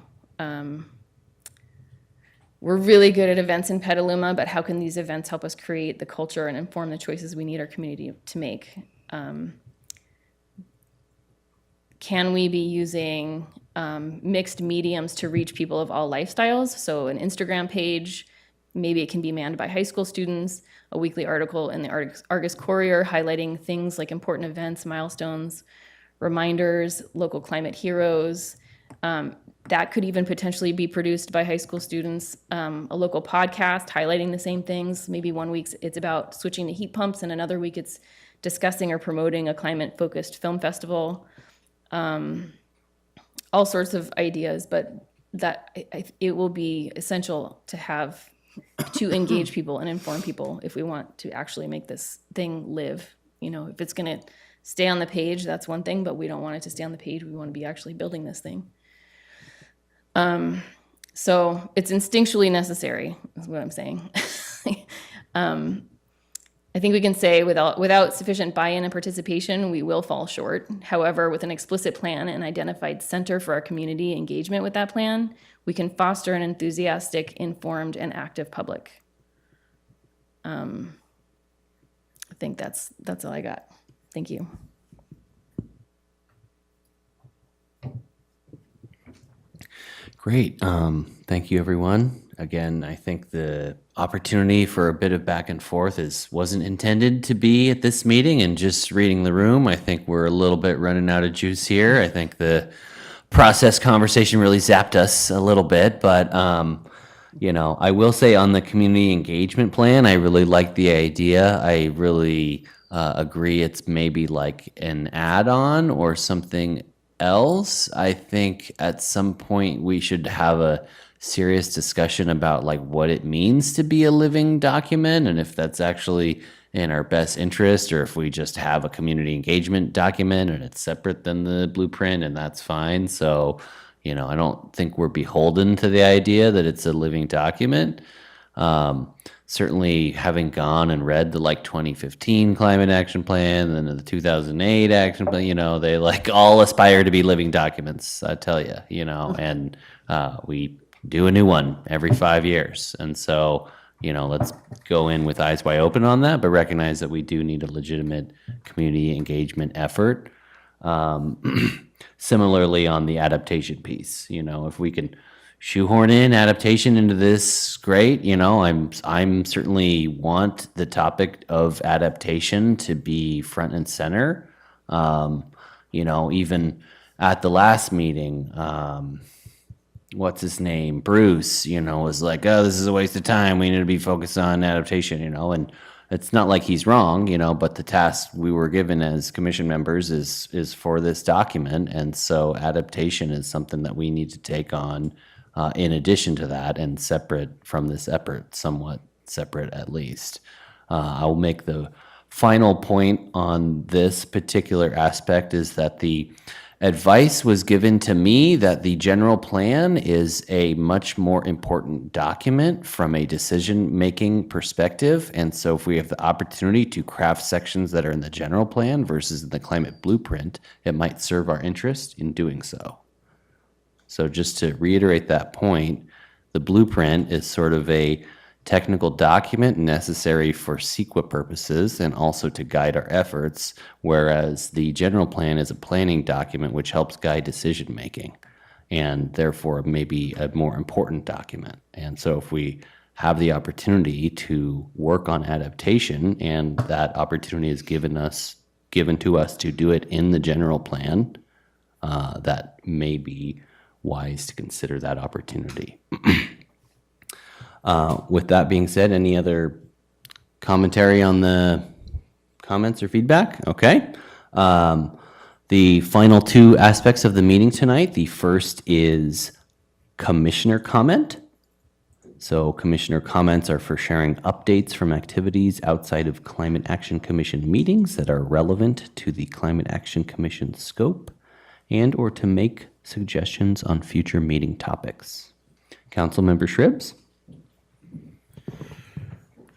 We're really good at events in Petaluma, but how can these events help us create the culture and inform the choices we need our community to make? Can we be using mixed mediums to reach people of all lifestyles? So an Instagram page, Maybe it can be manned by high school students, a weekly article in the Argus Courier highlighting things like important events, milestones, reminders, local climate heroes. That could even potentially be produced by high school students. A local podcast highlighting the same things. Maybe one week it's about switching to heat pumps, and another week it's discussing or promoting a climate-focused film festival. All sorts of ideas, but that it will be essential to engage people and inform people if we want to actually make this thing live. You know, if it's going to stay on the page, that's one thing, but we don't want it to stay on the page. We want to be actually building this thing. So it's instinctually necessary, is what I'm saying. I think we can say without sufficient buy-in and participation, we will fall short. However, with an explicit plan and identified center for our community engagement with that plan, we can foster an enthusiastic, informed, and active public. I think that's all I got. Thank you.
Great. Thank you, everyone. Again, I think the opportunity for a bit of back and forth wasn't intended to be at this meeting, and just reading the room, I think we're a little bit running out of juice here. I think the process conversation really zapped us a little bit, but I will say on the community engagement plan, I really like the idea. I really agree it's maybe like an add-on or something else. I think at some point we should have a serious discussion about like what it means to be a living document, and if that's actually in our best interest, or if we just have a community engagement document and it's separate than the blueprint, and that's fine. So, I don't think we're beholden to the idea that it's a living document. Certainly having gone and read the 2015 climate action plan and the 2008 action plan, they all aspire to be living documents, I tell you, and we do a new one every 5 years. And so, let's go in with eyes wide open on that, but recognize that we do need a legitimate community engagement effort. Similarly on the adaptation piece, if we can shoehorn in adaptation into this, great. I'm certainly want the topic of adaptation to be front and center. Even at the last meeting, what's his name? Bruce, was like, oh, this is a waste of time. We need to be focused on adaptation, and it's not like he's wrong, but the task we were given as commission members is for this document. And so adaptation is something that we need to take on in addition to that, and separate from this effort, somewhat separate at least. I'll make the final point on this particular aspect is that the advice was given to me that the general plan is a much more important document from a decision-making perspective. And so if we have the opportunity to craft sections that are in the general plan versus the climate blueprint, it might serve our interest in doing so. So just to reiterate that point, the blueprint is sort of a technical document necessary for CEQA purposes and also to guide our efforts, whereas the general plan is a planning document which helps guide decision making and therefore may be a more important document. And so if we have the opportunity to work on adaptation and that opportunity is given to us to do it in the general plan, that may be wise to consider that opportunity. With that being said, any other commentary on the comments or feedback? Okay. The final two aspects of the meeting tonight. The first is commissioner comment. So commissioner comments are for sharing updates from activities outside of Climate Action Commission meetings that are relevant to the Climate Action Commission scope and or to make suggestions on future meeting topics. Councilmember Shribs?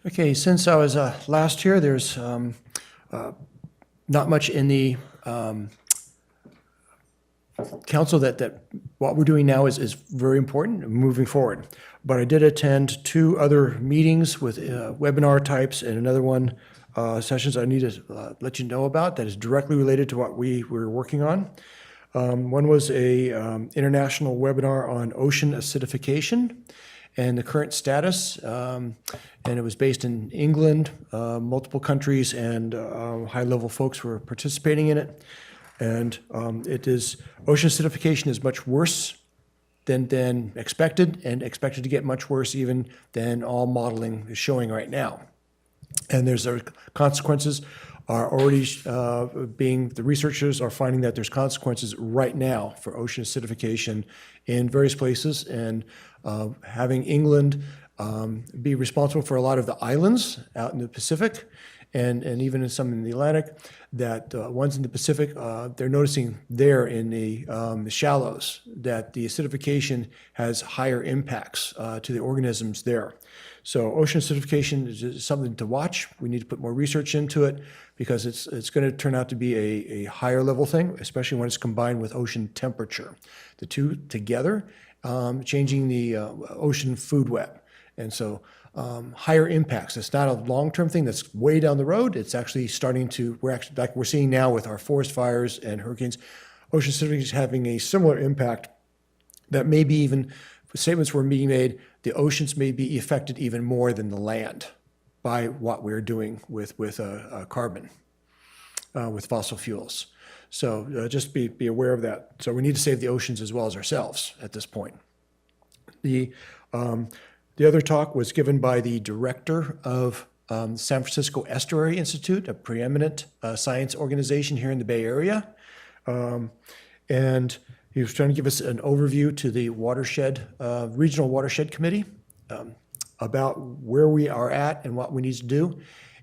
Okay, since I was last here, there's not much in the council that what we're doing now is very important moving forward. But I did attend 2 other meetings with webinar types and another one sessions I need to let you know about that is directly related to what we were working on. One was a international webinar on ocean acidification, and the current status. And it was based in England, multiple countries, and high-level folks were participating in it. And ocean acidification is much worse than expected, and expected to get much worse even than all modeling is showing right now. And there's consequences are already the researchers are finding that there's consequences right now for ocean acidification in various places, and having England be responsible for a lot of the islands out in the Pacific, and even in some in the Atlantic, that ones in the Pacific, they're noticing there in the shallows that the acidification has higher impacts to the organisms there. So ocean acidification is something to watch. We need to put more research into it because it's going to turn out to be a higher level thing, especially when it's combined with ocean temperature. The two together, changing the ocean food web. And so higher impacts. It's not a long-term thing that's way down the road. It's actually starting to, like we're seeing now with our forest fires and hurricanes, ocean acidification is having a similar impact that maybe even statements were being made, the oceans may be affected even more than the land by what we're doing with carbon, with fossil fuels. So just be aware of that. So we need to save the oceans as well as ourselves at this point. The other talk was given by the director of San Francisco Estuary Institute, a preeminent science organization here in the Bay Area. And he was trying to give us an overview to the watershed, Regional Watershed Committee about where we are at and what we need to do.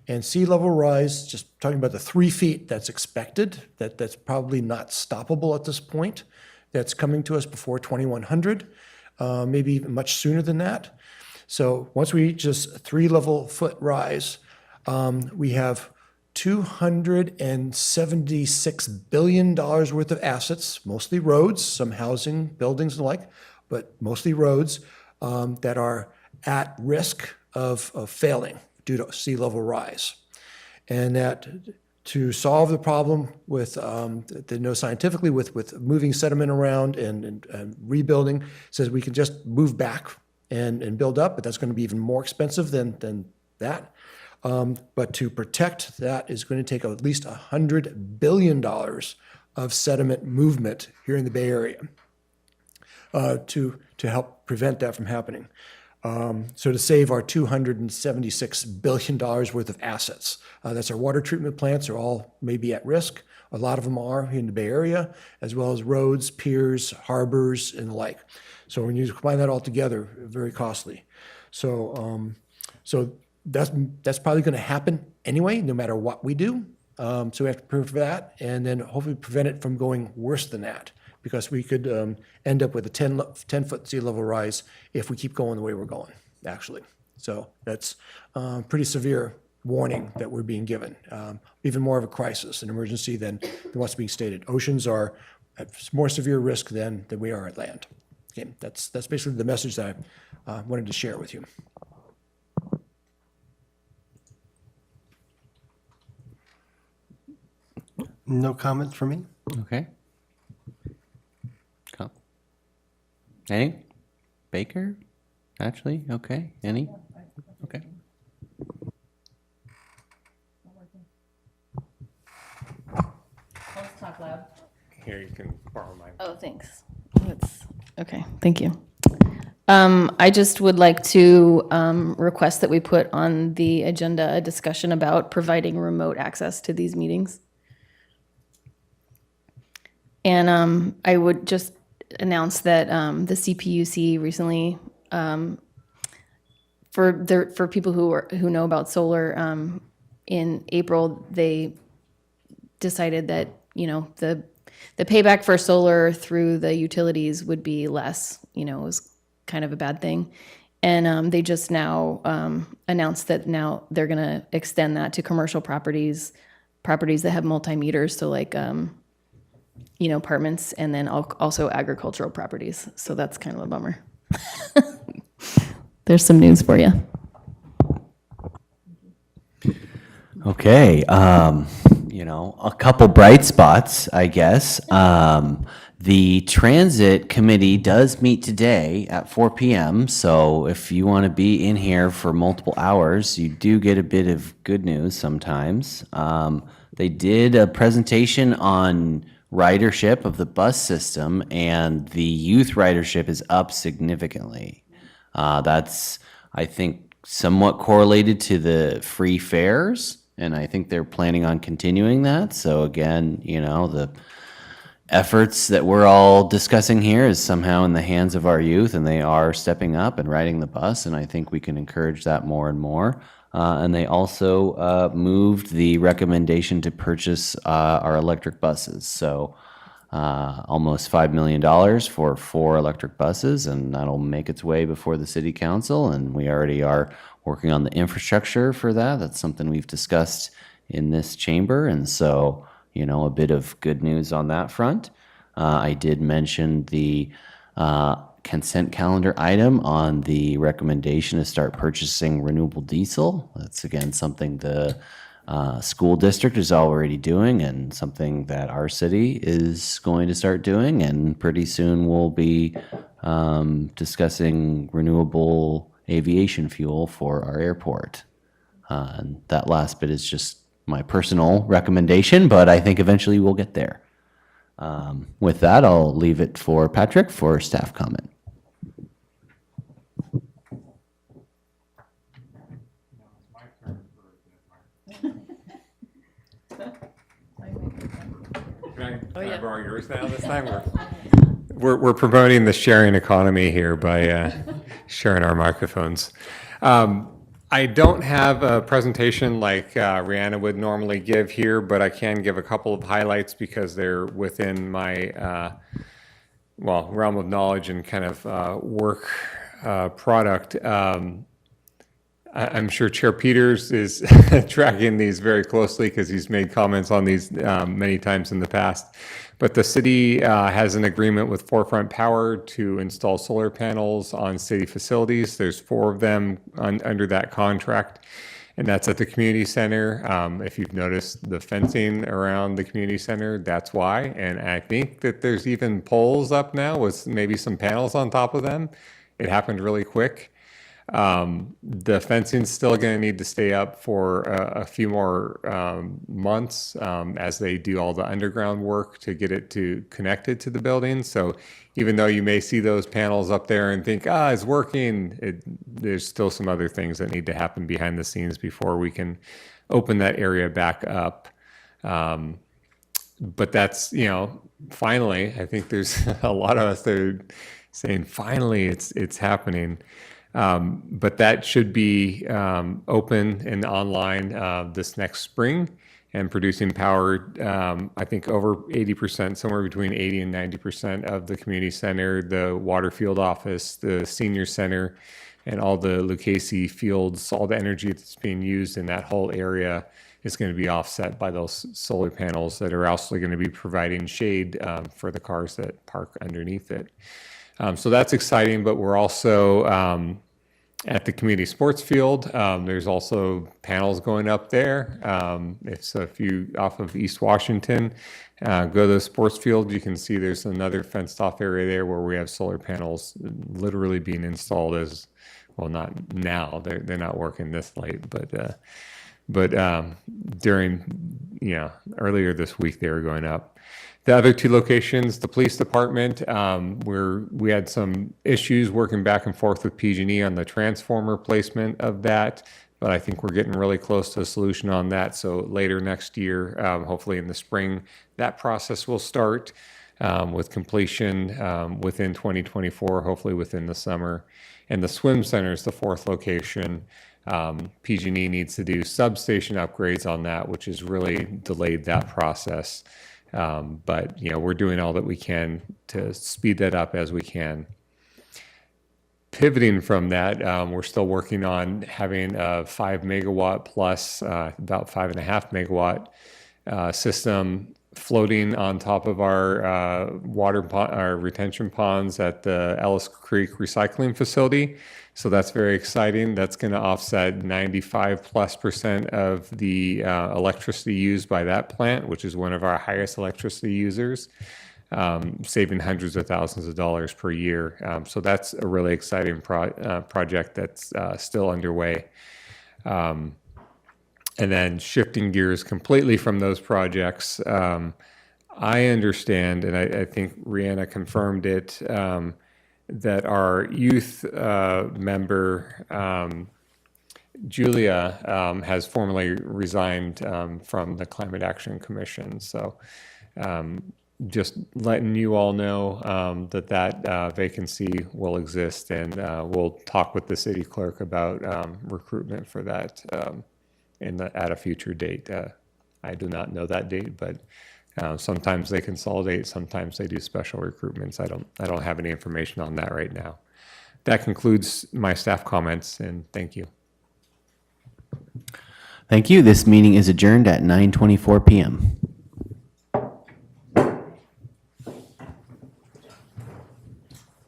And sea level rise, just talking about the 3 feet that's expected, that's probably not stoppable at this point. That's coming to us before 2100, maybe even much sooner than that. So once we reach this 3-level-foot rise, we have $276 billion worth of assets, mostly roads, some housing, buildings and the like, but mostly roads that are at risk of failing due to sea level rise. And that to solve the problem with, they know scientifically, with moving sediment around and rebuilding, says we can just move back and build up, but that's going to be even more expensive than that. But to protect that is going to take at least $100 billion of sediment movement here in the Bay Area to help prevent that from happening. So to save our $276 billion worth of assets. That's our water treatment plants are all maybe at risk. A lot of them are here in the Bay Area, as well as roads, piers, harbors, and the like. So when you combine that all together, very costly. So that's probably going to happen anyway, no matter what we do. So we have to prepare for that, and then hopefully prevent it from going worse than that, because we could end up with a 10-foot sea level rise if we keep going the way we're going, actually. So that's pretty severe warning that we're being given. Even more of a crisis, an emergency than what's being stated. Oceans are at more severe risk than we are at land. Okay, that's basically the message that I wanted to share with you.
No comments from me?
Okay. Any? Baker? Actually, okay. Any? Okay.
Let's talk loud.
Here, you can borrow mine.
Oh, thanks. Okay, thank you. I just would like to request that we put on the agenda a discussion about providing remote access to these meetings. And I would just announce that the CPUC recently, for people who know about solar, in April they decided that the payback for solar through the utilities would be less. It was kind of a bad thing, and they just now announced that now they're going to extend that to commercial properties that have multi-meters, so like apartments, and then also agricultural properties. So that's kind of a bummer. There's some news for you.
Okay, a couple bright spots, I guess. The Transit Committee does meet today at 4 p.m., so if you want to be in here for multiple hours, you do get a bit of good news sometimes. They did a presentation on ridership of the bus system, and the youth ridership is up significantly. That's, I think, somewhat correlated to the free fares, and I think they're planning on continuing that. So again, the efforts that we're all discussing here is somehow in the hands of our youth, and they are stepping up and riding the bus, and I think we can encourage that more and more. And they also moved the recommendation to purchase our electric buses. So almost $5 million for 4 electric buses, and that'll make its way before the city council. And we already are working on the infrastructure for that. That's something we've discussed in this chamber. And so, a bit of good news on that front. I did mention the consent calendar item on the recommendation to start purchasing renewable diesel. That's again something the school district is already doing, and something that our city is going to start doing, and pretty soon we'll be discussing renewable aviation fuel for our airport. And that last bit is just my personal recommendation, but I think eventually we'll get there. With that, I'll leave it for Patrick for staff comment.
Can I borrow yours now this time? We're promoting the sharing economy here by sharing our microphones. I don't have a presentation like Rihanna would normally give here, but I can give a couple of highlights because they're within my realm of knowledge and kind of work product. I'm sure Chair Peters is tracking these very closely because he's made comments on these many times in the past. But the city has an agreement with Forefront Power to install solar panels on city facilities. There's 4 of them under that contract, and that's at the community center. If you've noticed the fencing around the community center, that's why. And I think that there's even poles up now with maybe some panels on top of them. It happened really quick. The fencing's still going to need to stay up for a few more months as they do all the underground work to get it connected to the building. So even though you may see those panels up there and think, it's working, there's still some other things that need to happen behind the scenes before we can open that area back up. But that's, finally, I think there's a lot of us that are saying, finally, it's happening. But that should be open and online this next spring and producing power, I think over 80%, somewhere between 80 and 90% of the community center, the Waterfield office, the senior center, and all the Lucchese fields, all the energy that's being used in that whole area is going to be offset by those solar panels that are also going to be providing shade for the cars that park underneath it. So that's exciting, but we're also at the community sports field. There's also panels going up there. If you off of East Washington, go to the sports field, you can see there's another fenced off area there where we have solar panels literally being installed as, well, not now, they're not working this late, but during, earlier this week they were going up. The other 2 locations, the police department, we had some issues working back and forth with PG&E on the transformer placement of that, but I think we're getting really close to a solution on that. So later next year, hopefully in the spring, that process will start with completion within 2024, hopefully within the summer. And the swim center is the 4th location. PG&E needs to do substation upgrades on that, which has really delayed that process. But we're doing all that we can to speed that up as we can. Pivoting from that, we're still working on having a 5 megawatt plus about 5.5 megawatt system floating on top of our our retention ponds at the Ellis Creek recycling facility. So that's very exciting. That's going to offset 95+% of the electricity used by that plant, which is one of our highest electricity users. saving hundreds of thousands of dollars per year. So that's a really exciting project that's still underway. And then shifting gears completely from those projects, I understand, and I think Rihanna confirmed it, that our youth member, Julia, has formally resigned from the Climate Action Commission. So just letting you all know that vacancy will exist, and we'll talk with the city clerk about recruitment for that at a future date. I do not know that date, but sometimes they consolidate, sometimes they do special recruitments. I don't have any information on that right now. That concludes my staff comments, and thank you.
Thank you. This meeting is adjourned at 9:24 p.m.